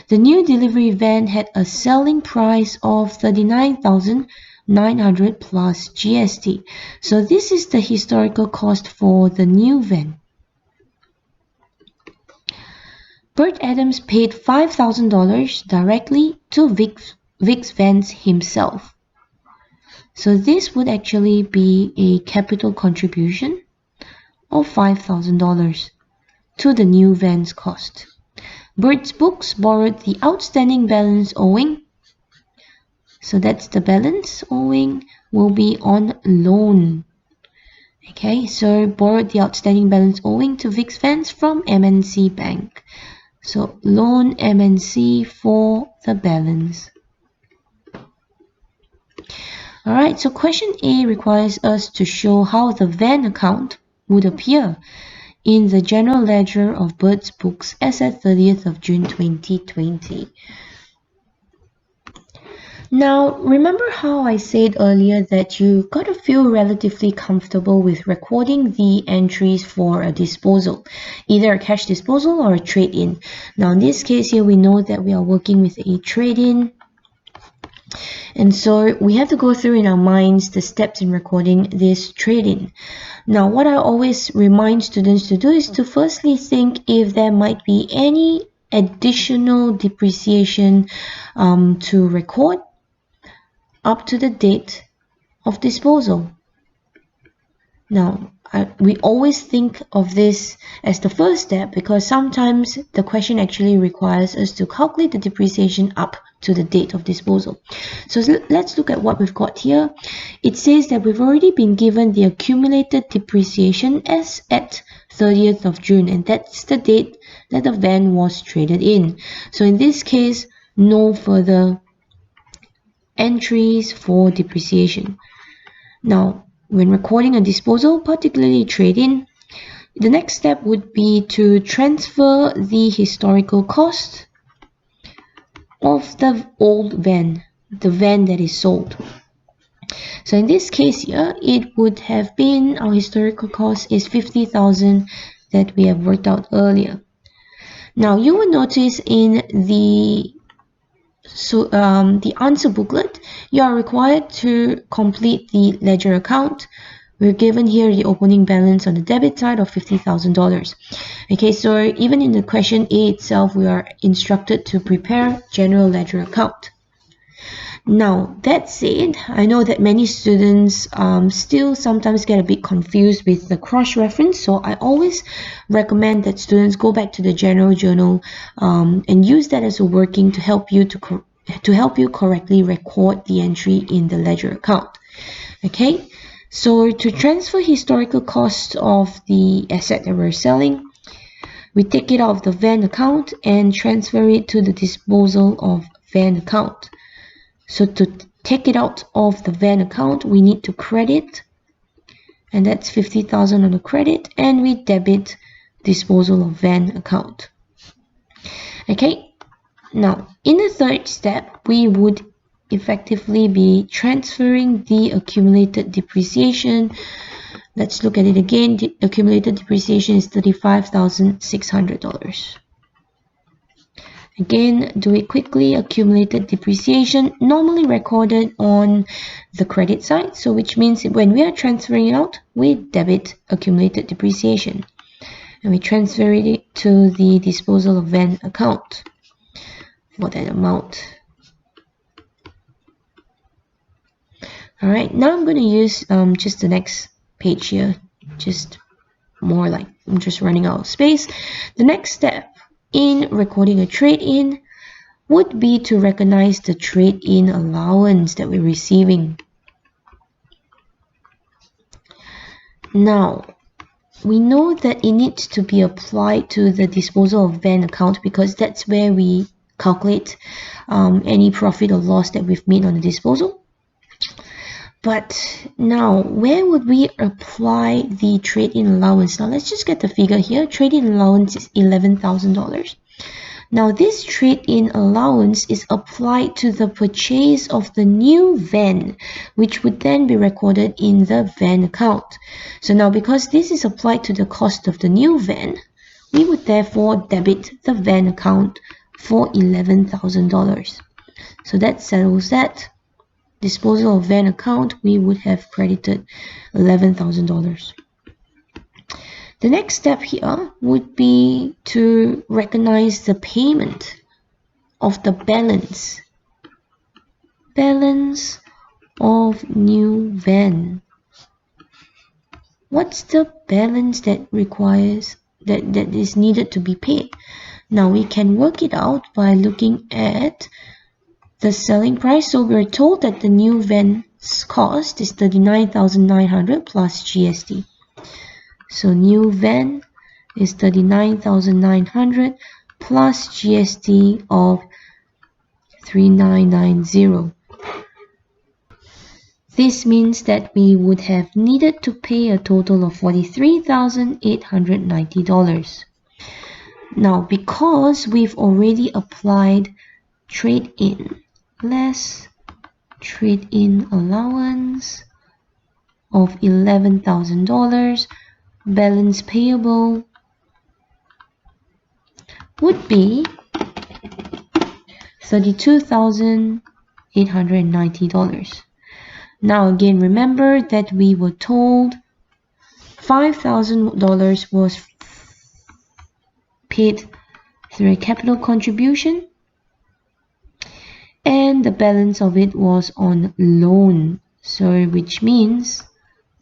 the new delivery van had a selling price of $39,900 plus GST. So this is the historical cost for the new van. Bert Adams paid $5,000 directly to VIX Vans himself. So this would actually be a capital contribution of $5,000 to the new van's cost. Bert's books borrowed the outstanding balance owing. So that's the balance owing will be on loan. Okay, so borrowed the outstanding balance owing to VIX Vans from MNC Bank. So loan MNC for the balance. Alright, so question A requires us to show how the van account would appear in the general ledger of Bert's books as at 30th of June 2020. Now, remember how I said earlier that you've got to feel relatively comfortable with recording the entries for a disposal, either a cash disposal or a trade-in. Now, in this case here, we know that we are working with a trade-in. And so we have to go through in our minds the steps in recording this trade-in. Now, what I always remind students to do is to firstly think if there might be any additional depreciation to record up to the date of disposal. Now, we always think of this as the first step because sometimes the question actually requires us to calculate the depreciation up to the date of disposal. So let's look at what we've got here. It says that we've already been given the accumulated depreciation as at 30th of June, and that's the date that the van was traded in. So in this case, no further entries for depreciation. Now, when recording a disposal, particularly trade-in, the next step would be to transfer the historical cost of the old van, the van that is sold. So in this case here, it would have been, our historical cost is $50,000 that we have worked out earlier. Now, you will notice in the answer booklet, you are required to complete the ledger account. We're given here the opening balance on the debit side of $50,000. Okay, so even in the question A itself, we are instructed to prepare general ledger account. Now, that said, I know that many students still sometimes get a bit confused with the cross-reference, so I always recommend that students go back to the general journal and use that as a working to help you correctly record the entry in the ledger account. Okay, so to transfer historical cost of the asset that we're selling, we take it out of the van account and transfer it to the disposal of van account. So to take it out of the van account, we need to credit, and that's 50,000 on the credit, and we debit disposal of van account. Okay, now in the third step, we would effectively be transferring the accumulated depreciation. Let's look at it again. The accumulated depreciation is $35,600. Again, do it quickly. Accumulated depreciation normally recorded on the credit side, so which means when we are transferring it out, we debit accumulated depreciation and we transfer it to the disposal of van account for that amount. Alright, now I'm going to use just the next page here, just more like I'm just running out of space. The next step in recording a trade-in would be to recognize the trade-in allowance that we're receiving. Now, we know that it needs to be applied to the disposal of van account because that's where we calculate any profit or loss that we've made on the disposal. But now, where would we apply the trade-in allowance? Now, let's just get the figure here. Trade-in allowance is $11,000. Now, this trade-in allowance is applied to the purchase of the new van, which would then be recorded in the van account. So now, because this is applied to the cost of the new van, we would therefore debit the van account for $11,000. So that settles that. Disposal of van account, we would have credited $11,000. The next step here would be to recognize the payment of the balance of new van. What's the balance that that is needed to be paid? Now we can work it out by looking at the selling price. So we're told that the new van's cost is $39,900 plus GST. So new van is $39,900 plus GST of $3,990. This means that we would have needed to pay a total of $43,890. Now, because we've already applied trade-in less trade-in allowance of $11,000, balance payable would be $32,890. Now again, remember that we were told $5,000 was paid through a capital contribution, and the balance of it was on loan. So which means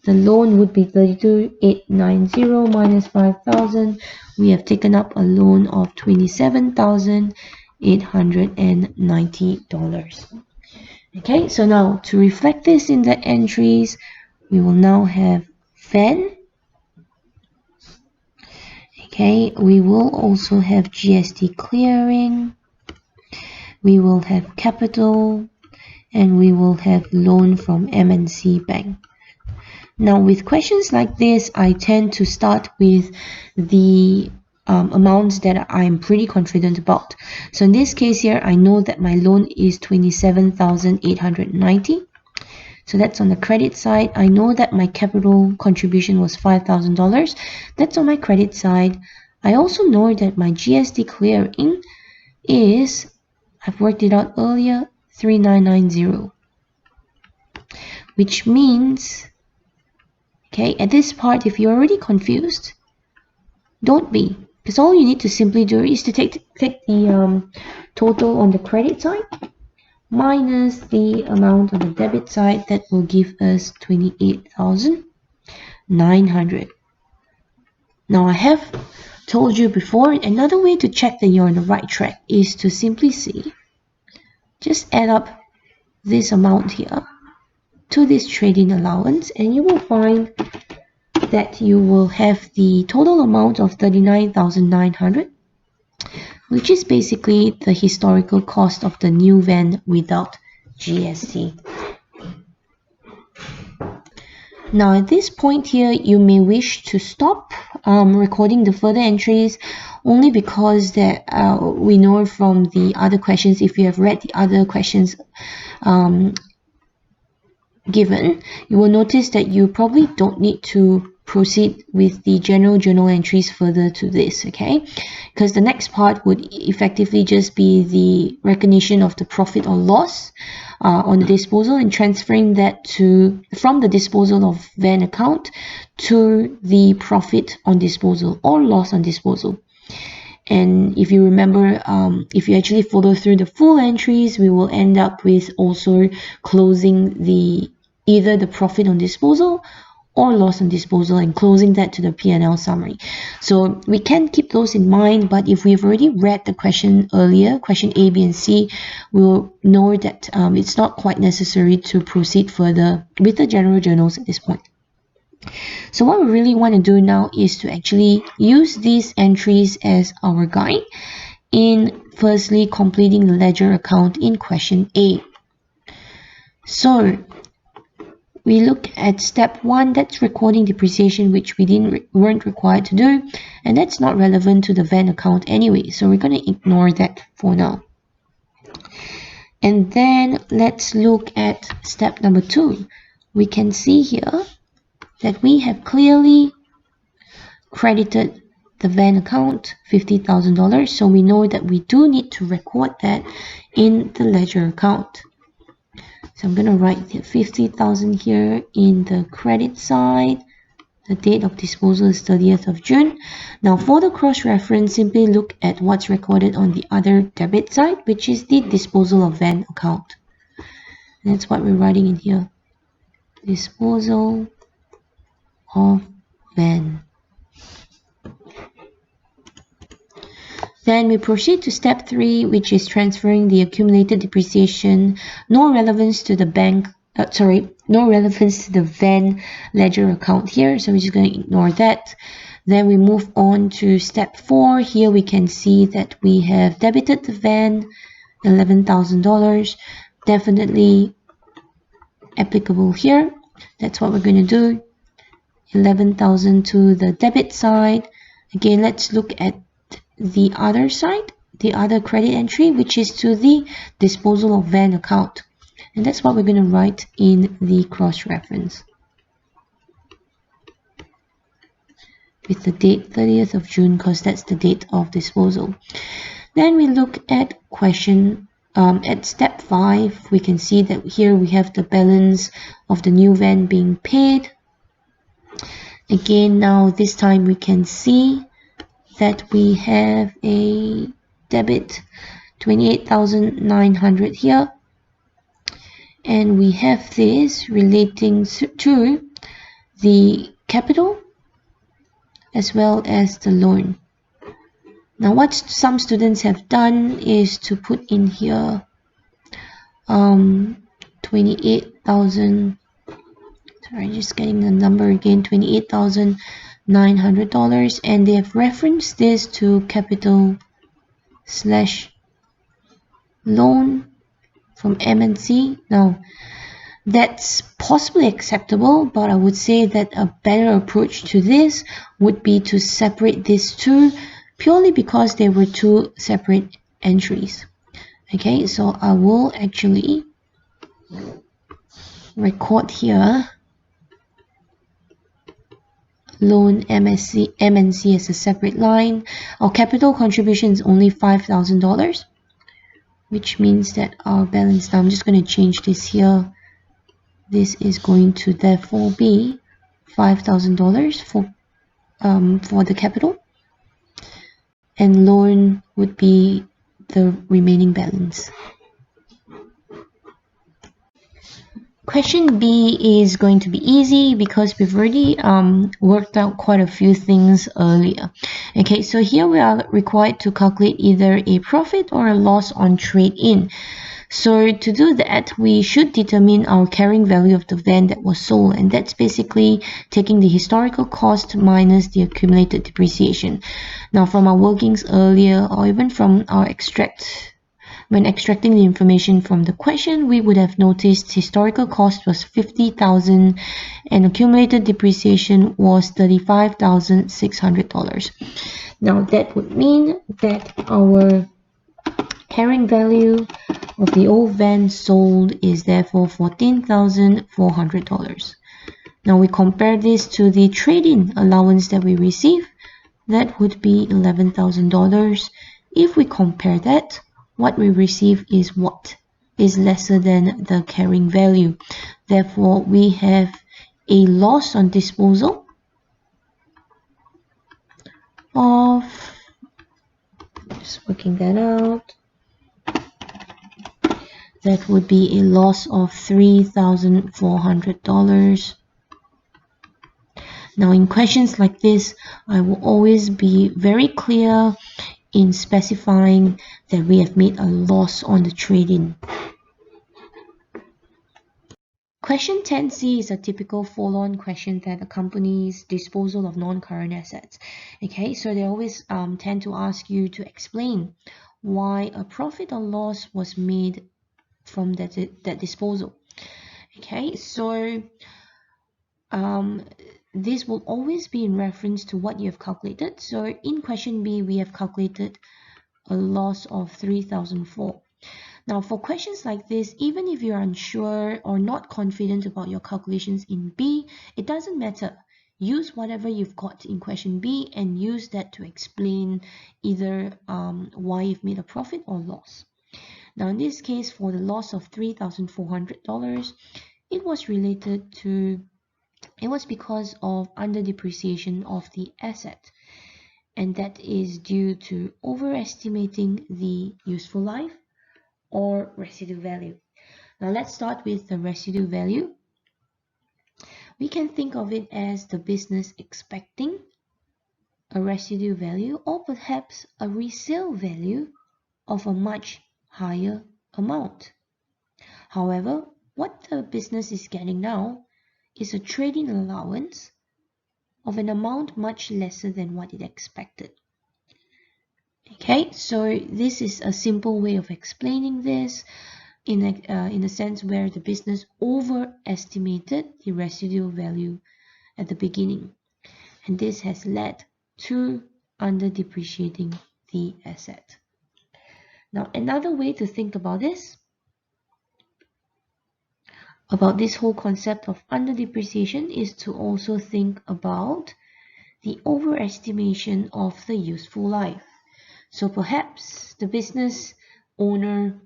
the loan would be $32,890 minus $5,000. We have taken up a loan of $27,890. Okay, so now to reflect this in the entries, we will now have van. Okay, we will also have GST clearing. We will have capital, and we will have loan from M&C Bank. Now with questions like this, I tend to start with the amounts that I'm pretty confident about. So in this case here, I know that my loan is $27,890. So that's on the credit side. I know that my capital contribution was $5,000. That's on my credit side. I also know that my GST clearing is, I've worked it out earlier, $3,990. Which means, okay, at this part, if you're already confused, don't be. Because all you need to simply do is to take the total on the credit side minus the amount on the debit side. That will give us $28,900. Now I have told you before, another way to check that you're on the right track is to simply see, just add up this amount here to this trade-in allowance, and you will find that you will have the total amount of $39,900, which is basically the historical cost of the new van without GST. Now at this point here, you may wish to stop recording the further entries, only because that we know from the other questions, if you have read the other questions given, you will notice that you probably don't need to proceed with the general journal entries further to this, okay? Because the next part would effectively just be the recognition of the profit or loss on the disposal and transferring that from the disposal of van account to the profit on disposal or loss on disposal. And if you remember, if you actually follow through the full entries, we will end up with also closing either the profit on disposal or loss on disposal and closing that to the P&L summary. So we can keep those in mind, but if we've already read the question earlier, question A, B, and C, we'll know that it's not quite necessary to proceed further with the general journals at this point. So what we really want to do now is to actually use these entries as our guide in firstly completing the ledger account in question A. So we look at step 1, that's recording depreciation, which we weren't required to do, and that's not relevant to the van account anyway, so we're going to ignore that for now. And then let's look at step number 2. We can see here that we have clearly credited the van account $50,000, so we know that we do need to record that in the ledger account. So I'm going to write the 50,000 here in the credit side. The date of disposal is 30th of June. Now for the cross-reference, simply look at what's recorded on the other debit side, which is the disposal of van account. And that's what we're writing in here. Disposal of van. Then we proceed to step 3, which is transferring the accumulated depreciation. No relevance to the no relevance to the van ledger account here, so we're just going to ignore that. Then we move on to step 4. Here we can see that we have debited the van $11,000. Definitely applicable here. That's what we're going to do. 11,000 to the debit side. Again, let's look at the other side, the other credit entry, which is to the disposal of van account. And that's what we're going to write in the cross-reference with the date 30th of June, because that's the date of disposal. Then we look at at step 5. We can see that here we have the balance of the new van being paid. Again, now this time we can see that we have a debit 28,900 here, and we have this relating to the capital as well as the loan. Now what some students have done is to put in here 28,000, sorry, just getting the number again, $28,900, and they have referenced this to capital / loan from MNC. Now that's possibly acceptable, but I would say that a better approach to this would be to separate these two, purely because they were two separate entries. Okay, so I will actually record here loan MNC as a separate line. Our capital contribution is only $5,000, which means that our balance, now I'm just going to change this here. This is going to therefore be $5,000 for the capital, and loan would be the remaining balance. Question B is going to be easy because we've already worked out quite a few things earlier. Okay, so here we are required to calculate either a profit or a loss on trade-in. So to do that, we should determine our carrying value of the van that was sold, and that's basically taking the historical cost minus the accumulated depreciation. Now from our workings earlier, or even from our extract When extracting the information from the question, we would have noticed historical cost was 50,000 and accumulated depreciation was $35,600. Now that would mean that our carrying value of the old van sold is therefore $14,400. Now we compare this to the trade-in allowance that we receive. That would be $11,000. If we compare that, what we receive is what is lesser than the carrying value. Therefore, we have a loss on disposal of, just working that out, that would be a loss of $3,400. Now in questions like this, I will always be very clear in specifying that we have made a loss on the trade-in. Question 10C is a typical follow-on question that accompanies disposal of non-current assets. Okay, so they always tend to ask you to explain why a profit or loss was made from that disposal. Okay, so this will always be in reference to what you have calculated. So in question B, we have calculated a loss of 3,004. Now for questions like this, even if you're unsure or not confident about your calculations in B, it doesn't matter. Use whatever you've got in question B and use that to explain either why you've made a profit or loss. Now in this case, for the loss of $3,400, it was because of under depreciation of the asset, and that is due to overestimating the useful life or residual value. Now let's start with the residual value. We can think of it as the business expecting a residual value or perhaps a resale value of a much higher amount. However, what the business is getting now is a trade-in allowance of an amount much lesser than what it expected. Okay, so this is a simple way of explaining this in a sense where the business overestimated the residual value at the beginning, and this has led to under depreciating the asset. Now another way to think about this whole concept of under depreciation is to also think about the overestimation of the useful life. So perhaps the business owner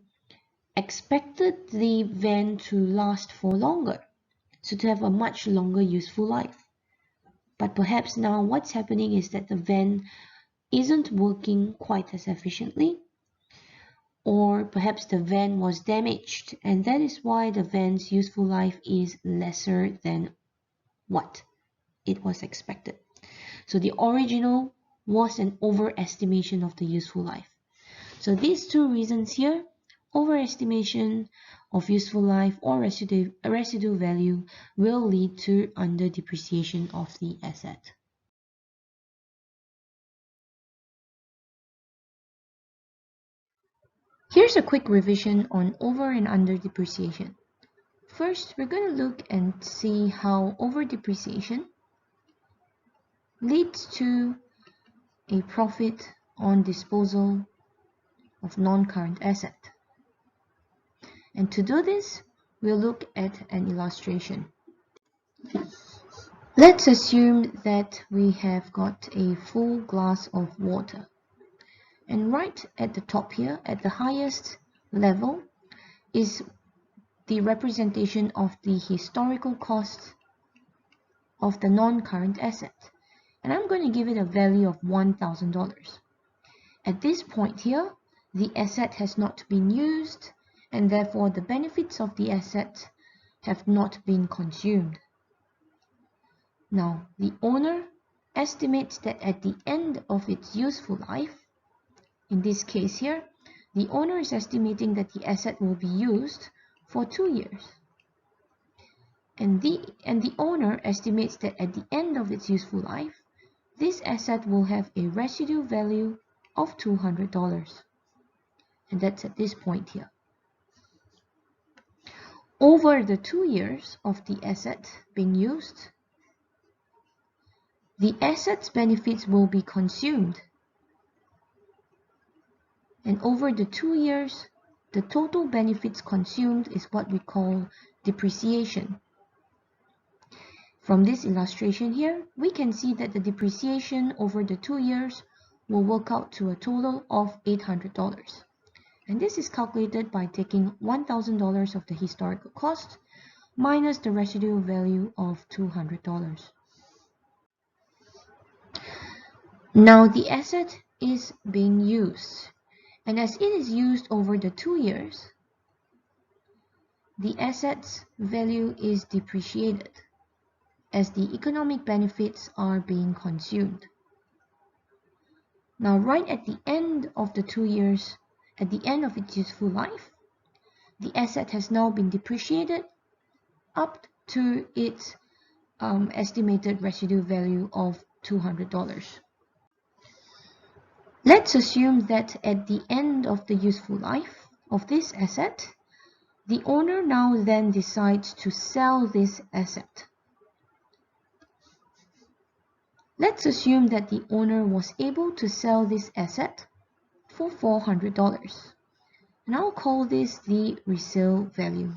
expected the van to last for longer, so to have a much longer useful life. But perhaps now what's happening is that the van isn't working quite as efficiently, or perhaps the van was damaged, and that is why the van's useful life is lesser than what it was expected. So the original was an overestimation of the useful life. So these two reasons here, overestimation of useful life or residual value, will lead to under depreciation of the asset. Here's a quick revision on over and under depreciation. First, we're going to look and see how over depreciation leads to a profit on disposal of non-current asset. And to do this, we'll look at an illustration. Let's assume that we have got a full glass of water. And right at the top here, at the highest level, is the representation of the historical cost of the non-current asset. And I'm going to give it a value of $1,000. At this point here, the asset has not been used, and therefore the benefits of the asset have not been consumed. Now, the owner estimates that at the end of its useful life, in this case here, the owner is estimating that the asset will be used for 2 years. And the owner estimates that at the end of its useful life, this asset will have a residual value of $200. and that's at this point here. Over the 2 years of the asset being used, the asset's benefits will be consumed. And over the 2 years, the total benefits consumed is what we call depreciation. From this illustration here, we can see that the depreciation over the 2 years will work out to a total of $800. And this is calculated by taking $1,000 of the historical cost minus the residual value of $200. Now the asset is being used, and as it is used over the 2 years, the asset's value is depreciated as the economic benefits are being consumed. Now right at the end of the 2 years, at the end of its useful life, the asset has now been depreciated up to its estimated residual value of $200. Let's assume that at the end of the useful life of this asset, the owner now then decides to sell this asset. Let's assume that the owner was able to sell this asset for $400. And I'll call this the resale value.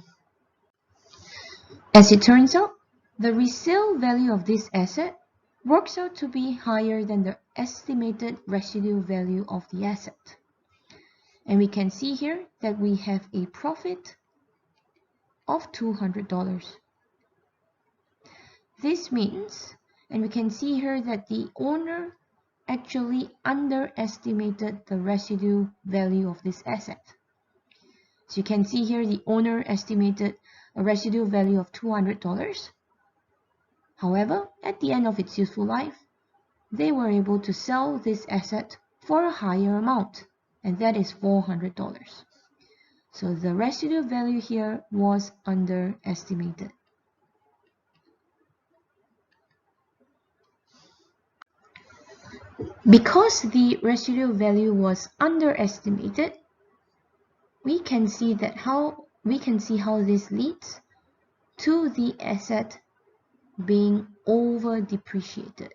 As it turns out, the resale value of this asset works out to be higher than the estimated residual value of the asset. And we can see here that we have a profit of $200. This means, and we can see here that the owner actually underestimated the residual value of this asset. So you can see here the owner estimated a residual value of $200. However, at the end of its useful life, they were able to sell this asset for a higher amount, and that is $400. So the residual value here was underestimated. Because the residual value was underestimated, we can see how this leads to the asset being over depreciated,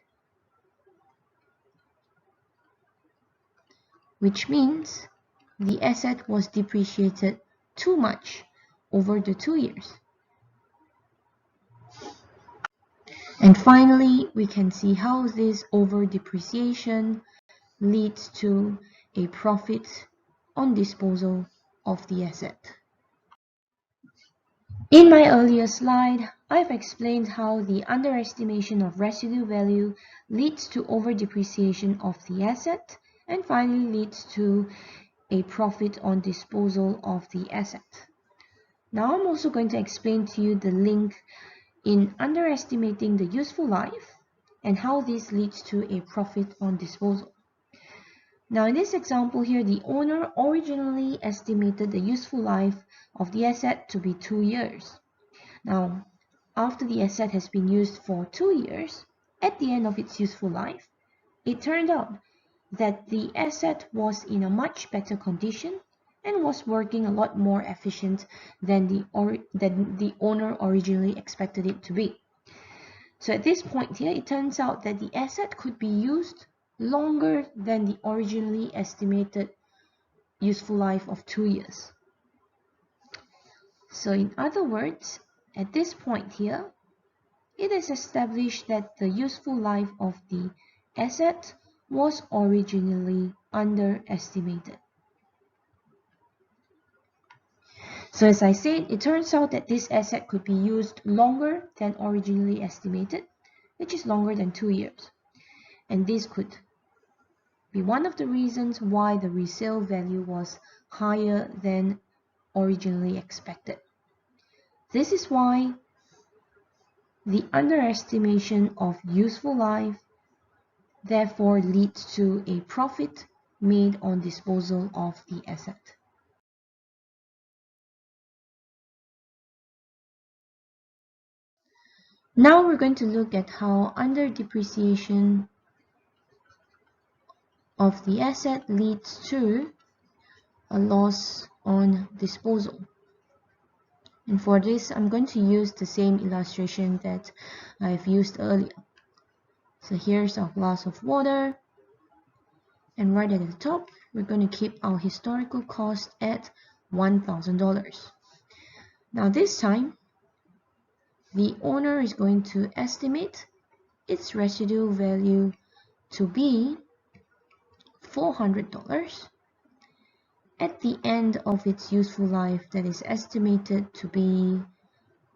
which means the asset was depreciated too much over the 2 years. And finally, we can see how this over depreciation leads to a profit on disposal of the asset. In my earlier slide, I've explained how the underestimation of residual value leads to over depreciation of the asset and finally leads to a profit on disposal of the asset. Now I'm also going to explain to you the link in underestimating the useful life and how this leads to a profit on disposal. Now in this example here, the owner originally estimated the useful life of the asset to be 2 years. Now, after the asset has been used for 2 years, at the end of its useful life, it turned out that the asset was in a much better condition and was working a lot more efficient than the owner originally expected it to be. So at this point here, it turns out that the asset could be used longer than the originally estimated useful life of 2 years. So in other words, at this point here, it is established that the useful life of the asset was originally underestimated. So as I said, it turns out that this asset could be used longer than originally estimated, which is longer than 2 years. And this could be one of the reasons why the resale value was higher than originally expected. This is why the underestimation of useful life therefore leads to a profit made on disposal of the asset. Now we're going to look at how under depreciation of the asset leads to a loss on disposal. And for this, I'm going to use the same illustration that I've used earlier. So here's our glass of water. And right at the top, we're going to keep our historical cost at $1,000. Now this time, the owner is going to estimate its residual value to be $400 at the end of its useful life, that is estimated to be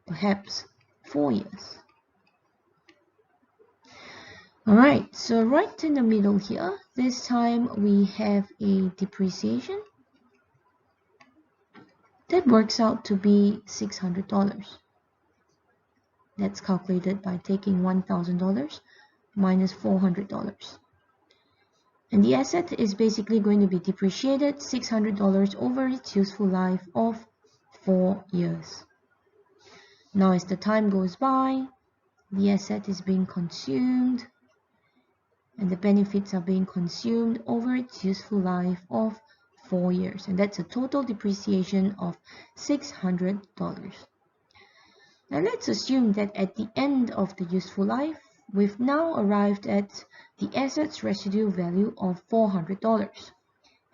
perhaps 4 years. Alright, so right in the middle here, this time we have a depreciation that works out to be $600. That's calculated by taking $1,000 minus $400. And the asset is basically going to be depreciated $600 over its useful life of 4 years. Now as the time goes by, the asset is being consumed and the benefits are being consumed over its useful life of 4 years. And that's a total depreciation of $600. Now let's assume that at the end of the useful life, we've now arrived at the asset's residual value of $400.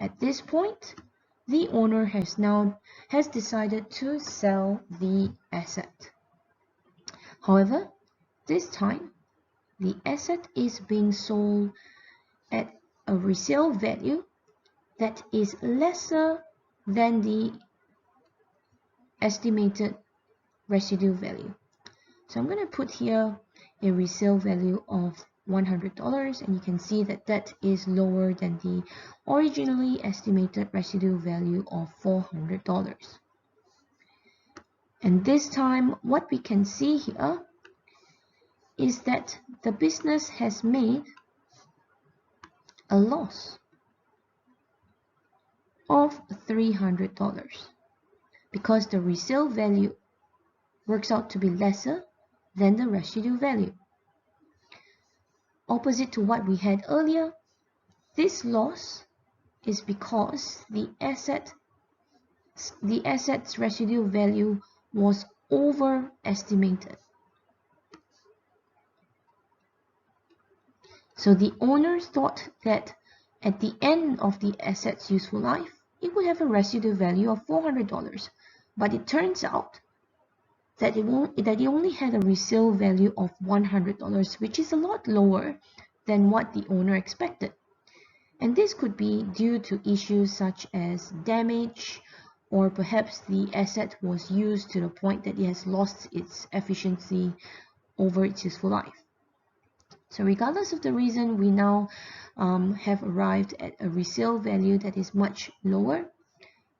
At this point, the owner has decided to sell the asset. However, this time, the asset is being sold at a resale value that is lesser than the estimated residual value. So I'm going to put here a resale value of $100, and you can see that that is lower than the originally estimated residual value of $400. And this time, what we can see here is that the business has made a loss of $300 because the resale value works out to be lesser than the residual value. Opposite to what we had earlier, this loss is because the asset's residual value was overestimated. So the owner thought that at the end of the asset's useful life, it would have a residual value of $400, but it turns out that it only had a resale value of $100, which is a lot lower than what the owner expected. And this could be due to issues such as damage, or perhaps the asset was used to the point that it has lost its efficiency over its useful life. So regardless of the reason, we now have arrived at a resale value that is much lower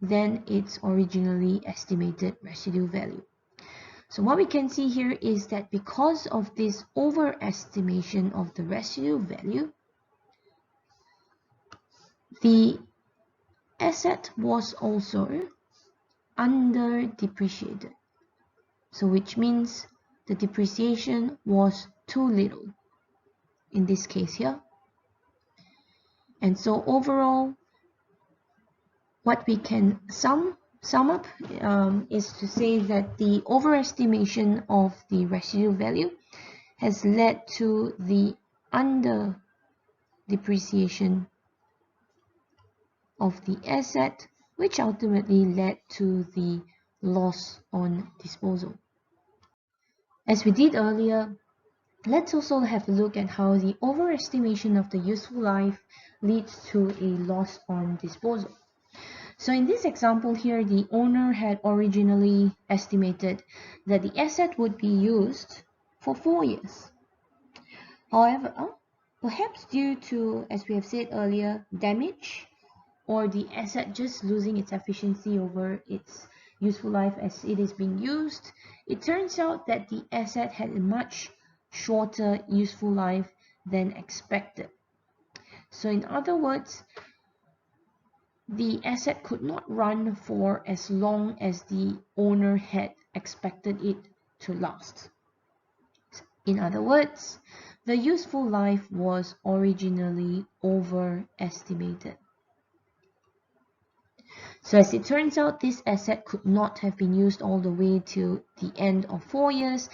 than its originally estimated residual value. So what we can see here is that because of this overestimation of the residual value, the asset was also under depreciated. So which means the depreciation was too little in this case here. And so overall, what we can sum up is to say that the overestimation of the residual value has led to the under depreciation of the asset, which ultimately led to the loss on disposal. As we did earlier, let's also have a look at how the overestimation of the useful life leads to a loss on disposal. So in this example here, the owner had originally estimated that the asset would be used for 4 years. However, perhaps due to, as we have said earlier, damage, or the asset just losing its efficiency over its useful life as it is being used, it turns out that the asset had a much shorter useful life than expected. So in other words, the asset could not run for as long as the owner had expected it to last. In other words, the useful life was originally overestimated. So as it turns out, this asset could not have been used all the way till the end of 4 years.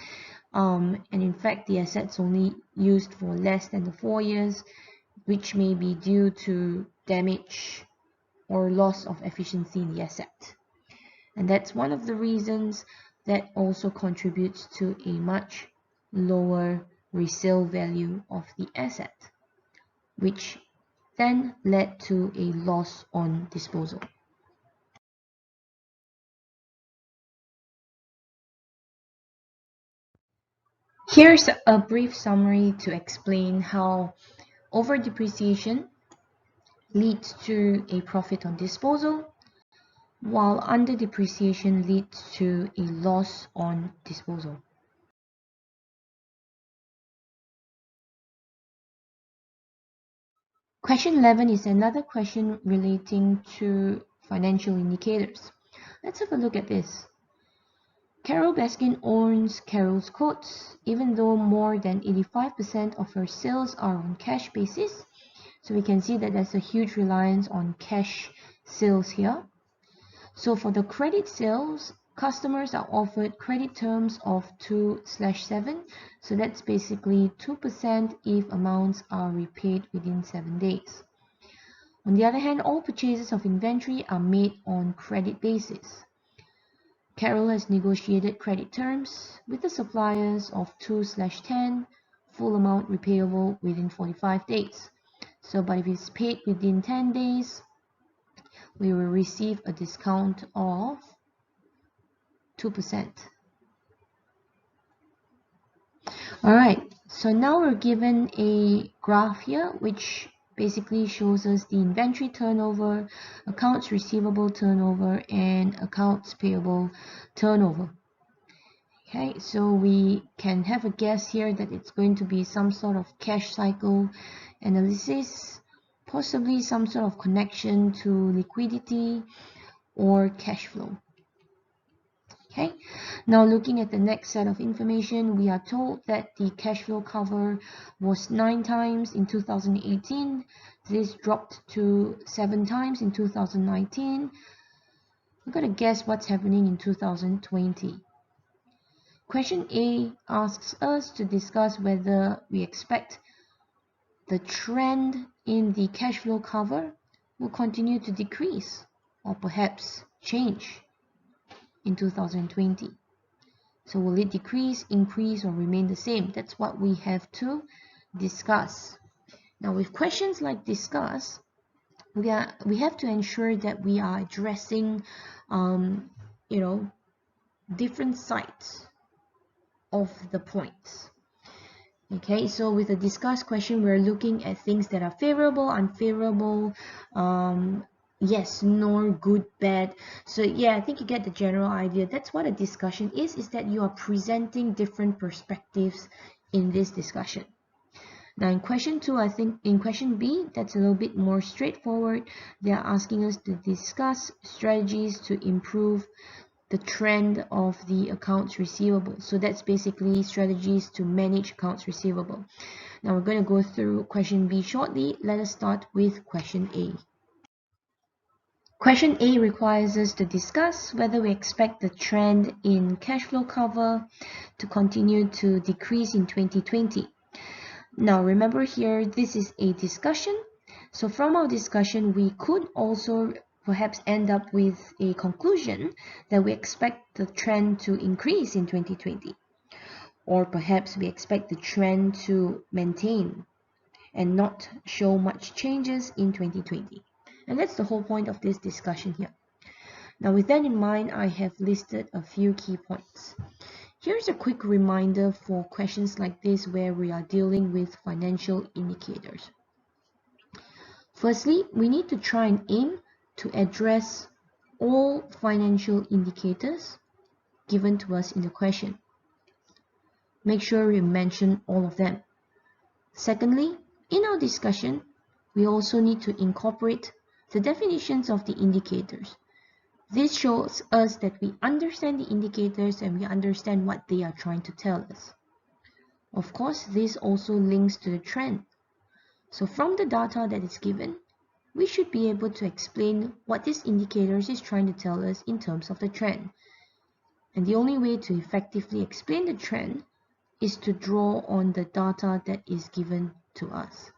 And in fact, the asset's only used for less than the 4 years, which may be due to damage or loss of efficiency in the asset. And that's one of the reasons that also contributes to a much lower resale value of the asset, which then led to a loss on disposal. Here's a brief summary to explain how over depreciation leads to a profit on disposal, while under depreciation leads to a loss on disposal. Question 11 is another question relating to financial indicators. Let's have a look at this. Carol Baskin owns Carol's Coats, even though more than 85% of her sales are on cash basis. So we can see that there's a huge reliance on cash sales here. So for the credit sales, customers are offered credit terms of 2/7. So that's basically 2% if amounts are repaid within 7 days. On the other hand, all purchases of inventory are made on credit basis. Carol has negotiated credit terms with the suppliers of 2/10, full amount repayable within 45 days. So, but if it's paid within 10 days, we will receive a discount of 2%. Alright, so now we're given a graph here which basically shows us the inventory turnover, accounts receivable turnover, and accounts payable turnover. Okay, so we can have a guess here that it's going to be some sort of cash cycle analysis, possibly some sort of connection to liquidity or cash flow. Okay, now looking at the next set of information, we are told that the cash flow cover was 9 times in 2018. This dropped to 7 times in 2019. We're going to guess what's happening in 2020. Question A asks us to discuss whether we expect the trend in the cash flow cover will continue to decrease or perhaps change in 2020. So will it decrease, increase, or remain the same? That's what we have to discuss. Now with questions like discuss, we have to ensure that we are addressing different sides of the points. Okay, so with a discuss question, we're looking at things that are favorable, unfavorable, yes, nor, good, bad. So yeah, I think you get the general idea. That's what a discussion is that you are presenting different perspectives in this discussion. Now in question 2, I think in question B, that's a little bit more straightforward. They're asking us to discuss strategies to improve the trend of the accounts receivable. So that's basically strategies to manage accounts receivable. Now we're going to go through question B shortly. Let us start with question A. Question A requires us to discuss whether we expect the trend in cash flow cover to continue to decrease in 2020. Now remember here, this is a discussion. So from our discussion, we could also perhaps end up with a conclusion that we expect the trend to increase in 2020. Or perhaps we expect the trend to maintain and not show much changes in 2020. And that's the whole point of this discussion here. Now with that in mind, I have listed a few key points. Here's a quick reminder for questions like this where we are dealing with financial indicators. Firstly, we need to try and aim to address all financial indicators given to us in the question. Make sure we mention all of them. Secondly, in our discussion, we also need to incorporate the definitions of the indicators. This shows us that we understand the indicators and we understand what they are trying to tell us. Of course, this also links to the trend. So from the data that is given, we should be able to explain what this indicator is trying to tell us in terms of the trend. And the only way to effectively explain the trend is to draw on the data that is given to us.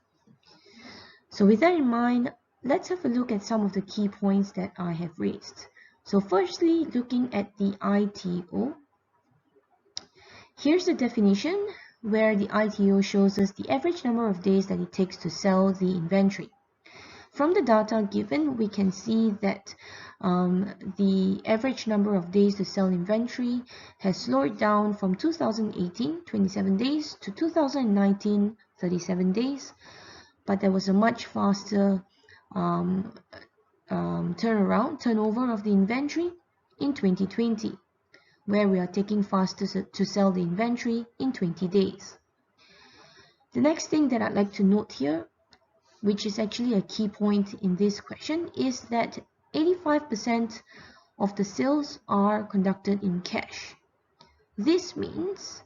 So with that in mind, let's have a look at some of the key points that I have raised. So firstly, looking at the ITO. Here's the definition where the ITO shows us the average number of days that it takes to sell the inventory. From the data given, we can see that the average number of days to sell inventory has slowed down from 2018, 27 days, to 2019, 37 days. But there was a much faster turnover of the inventory in 2020, where we are taking faster to sell the inventory in 20 days. The next thing that I'd like to note here, which is actually a key point in this question, is that 85% of the sales are conducted in cash. This means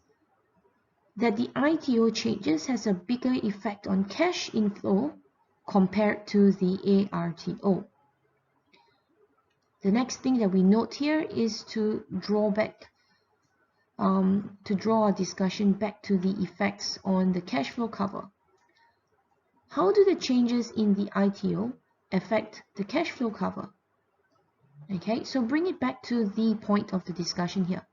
that the ITO changes has a bigger effect on cash inflow compared to the ARTO. The next thing that we note here is to draw our discussion back to the effects on the cash flow cover. How do the changes in the ITO affect the cash flow cover? Okay, so bring it back to the point of the discussion here.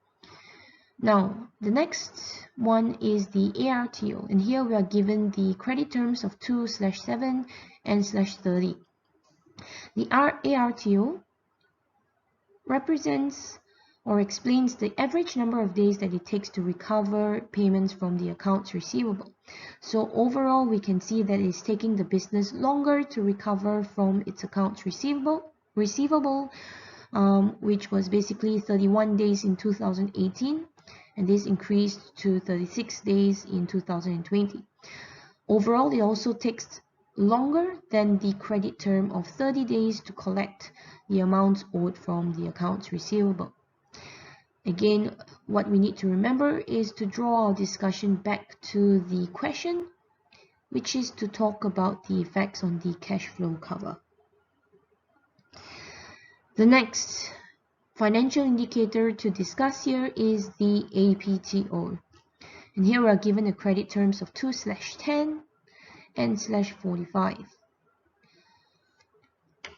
Now, the next one is the ARTO, and here we are given the credit terms of 2/7 and /30. The ARTO represents or explains the average number of days that it takes to recover payments from the accounts receivable. So overall, we can see that it's taking the business longer to recover from its accounts receivable, which was basically 31 days in 2018, and this increased to 36 days in 2020. Overall, it also takes longer than the credit term of 30 days to collect the amounts owed from the accounts receivable. Again, what we need to remember is to draw our discussion back to the question, which is to talk about the effects on the cash flow cover. The next financial indicator to discuss here is the APTO. And here we are given the credit terms of 2/10 and /45.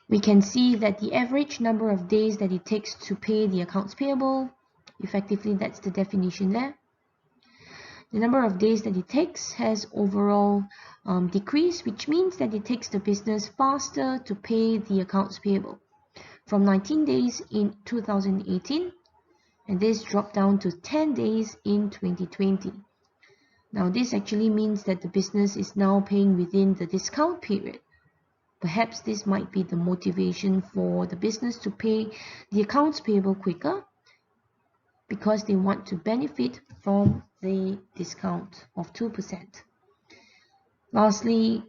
We can see that the average number of days that it takes to pay the accounts payable, effectively that's the definition there. The number of days that it takes has overall decreased, which means that it takes the business faster to pay the accounts payable, from 19 days in 2018, and this dropped down to 10 days in 2020. Now this actually means that the business is now paying within the discount period. Perhaps this might be the motivation for the business to pay the accounts payable quicker, because they want to benefit from the discount of 2%. Lastly,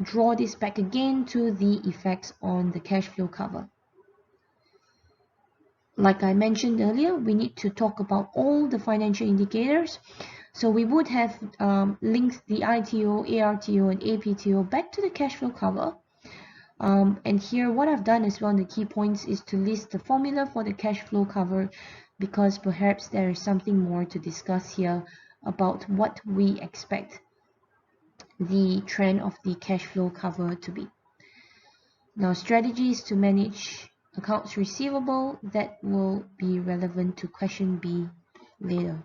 draw this back again to the effects on the cash flow cover. Like I mentioned earlier, we need to talk about all the financial indicators. So we would have linked the ITO, ARTO, and APTO back to the cash flow cover. And here what I've done as well in the key points is to list the formula for the cash flow cover, because perhaps there is something more to discuss here about what we expect the trend of the cash flow cover to be. Now, strategies to manage accounts receivable, that will be relevant to question B later.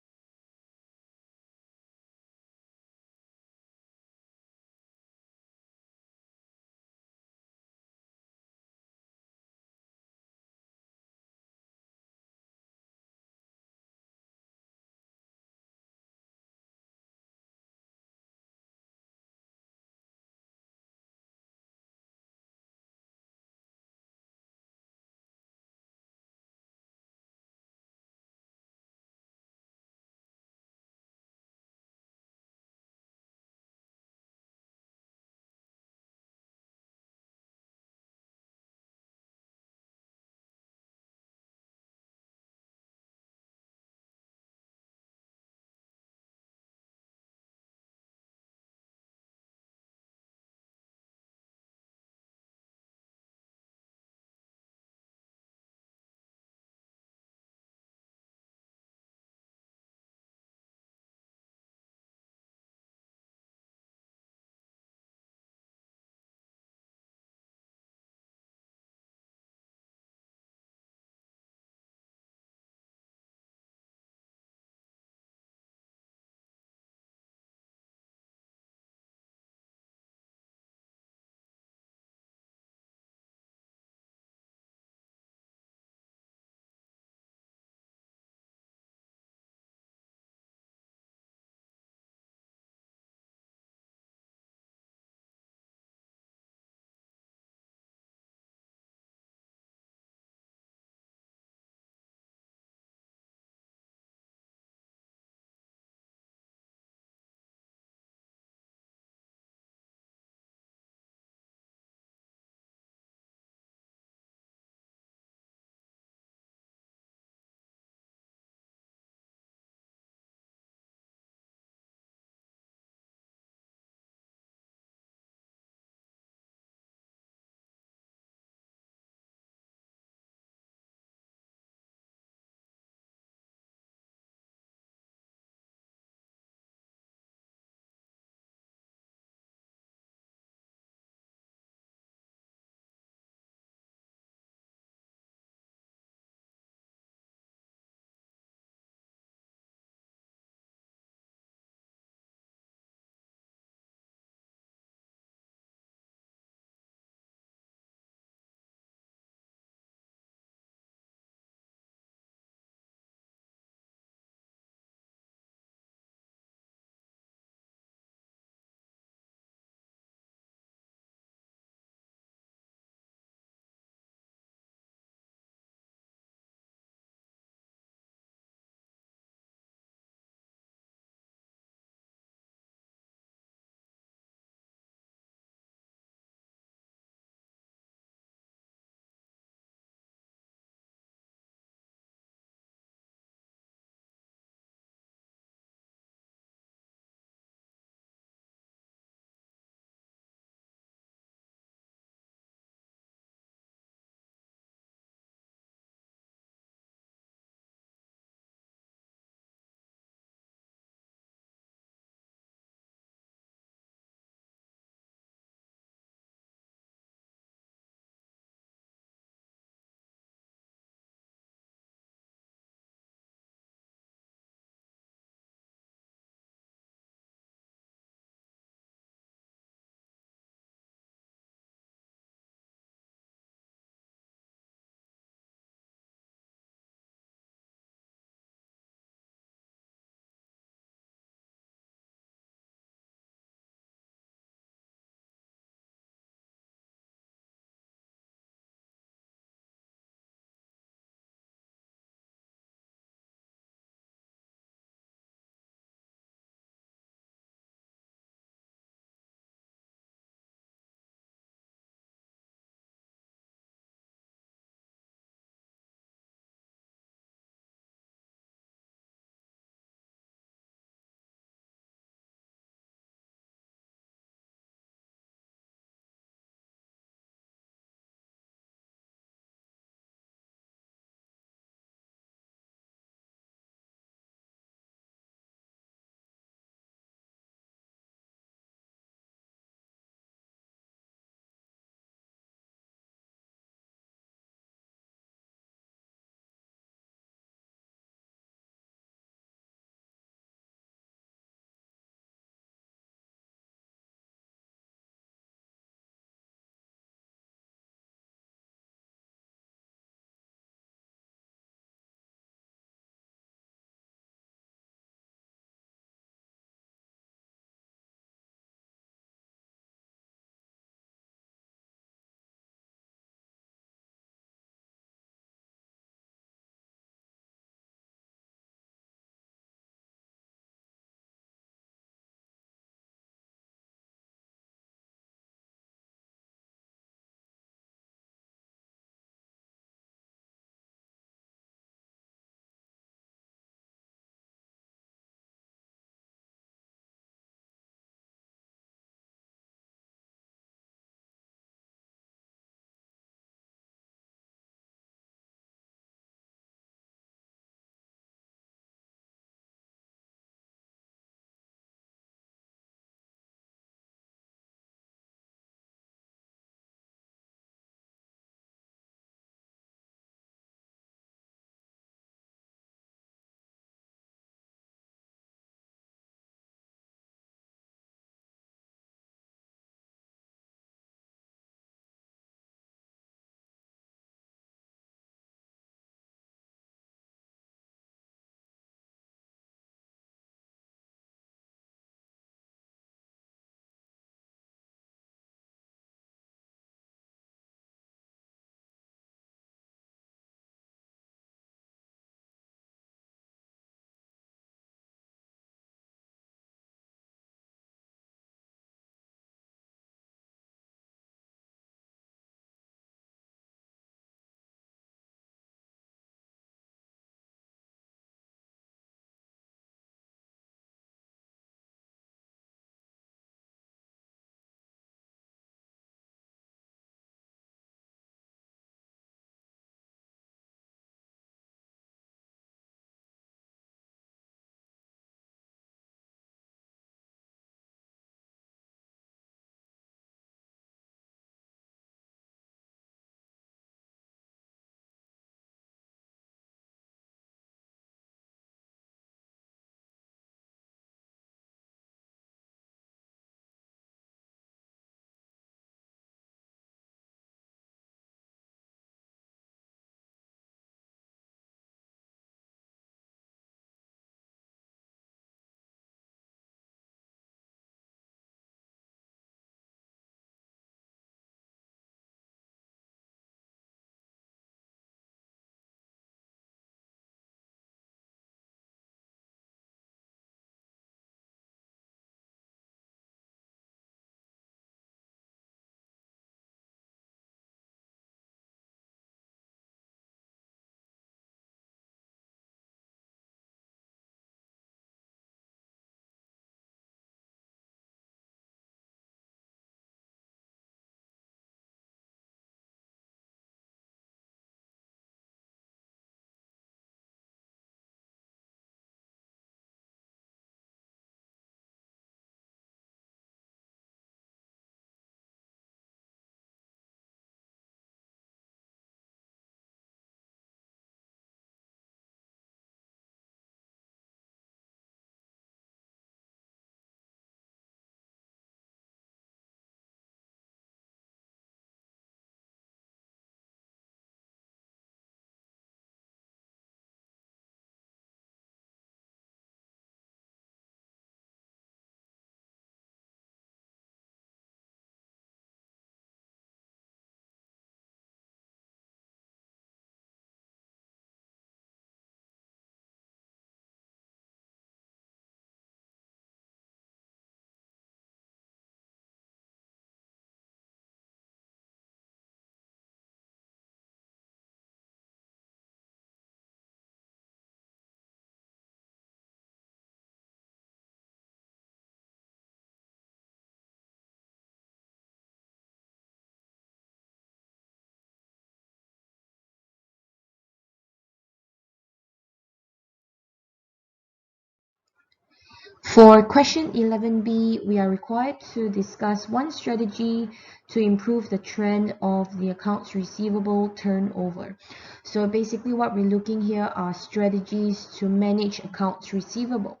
For question 11b, we are required to discuss one strategy to improve the trend of the accounts receivable turnover. So basically what we're looking here are strategies to manage accounts receivable.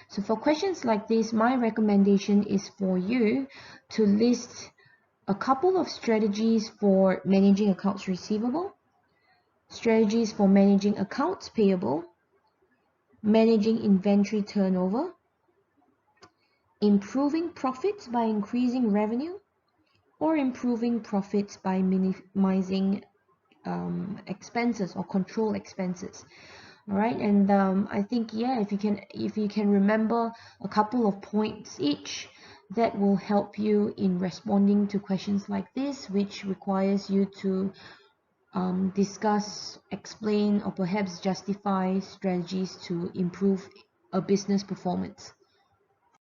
So for questions like this, my recommendation is for you to list a couple of strategies for managing accounts receivable, strategies for managing accounts payable, managing inventory turnover, improving profits by increasing revenue, or improving profits by minimizing expenses or control expenses. All right, and I think, yeah, if you can remember a couple of points each, that will help you in responding to questions like this, which requires you to discuss, explain, or perhaps justify strategies to improve a business performance.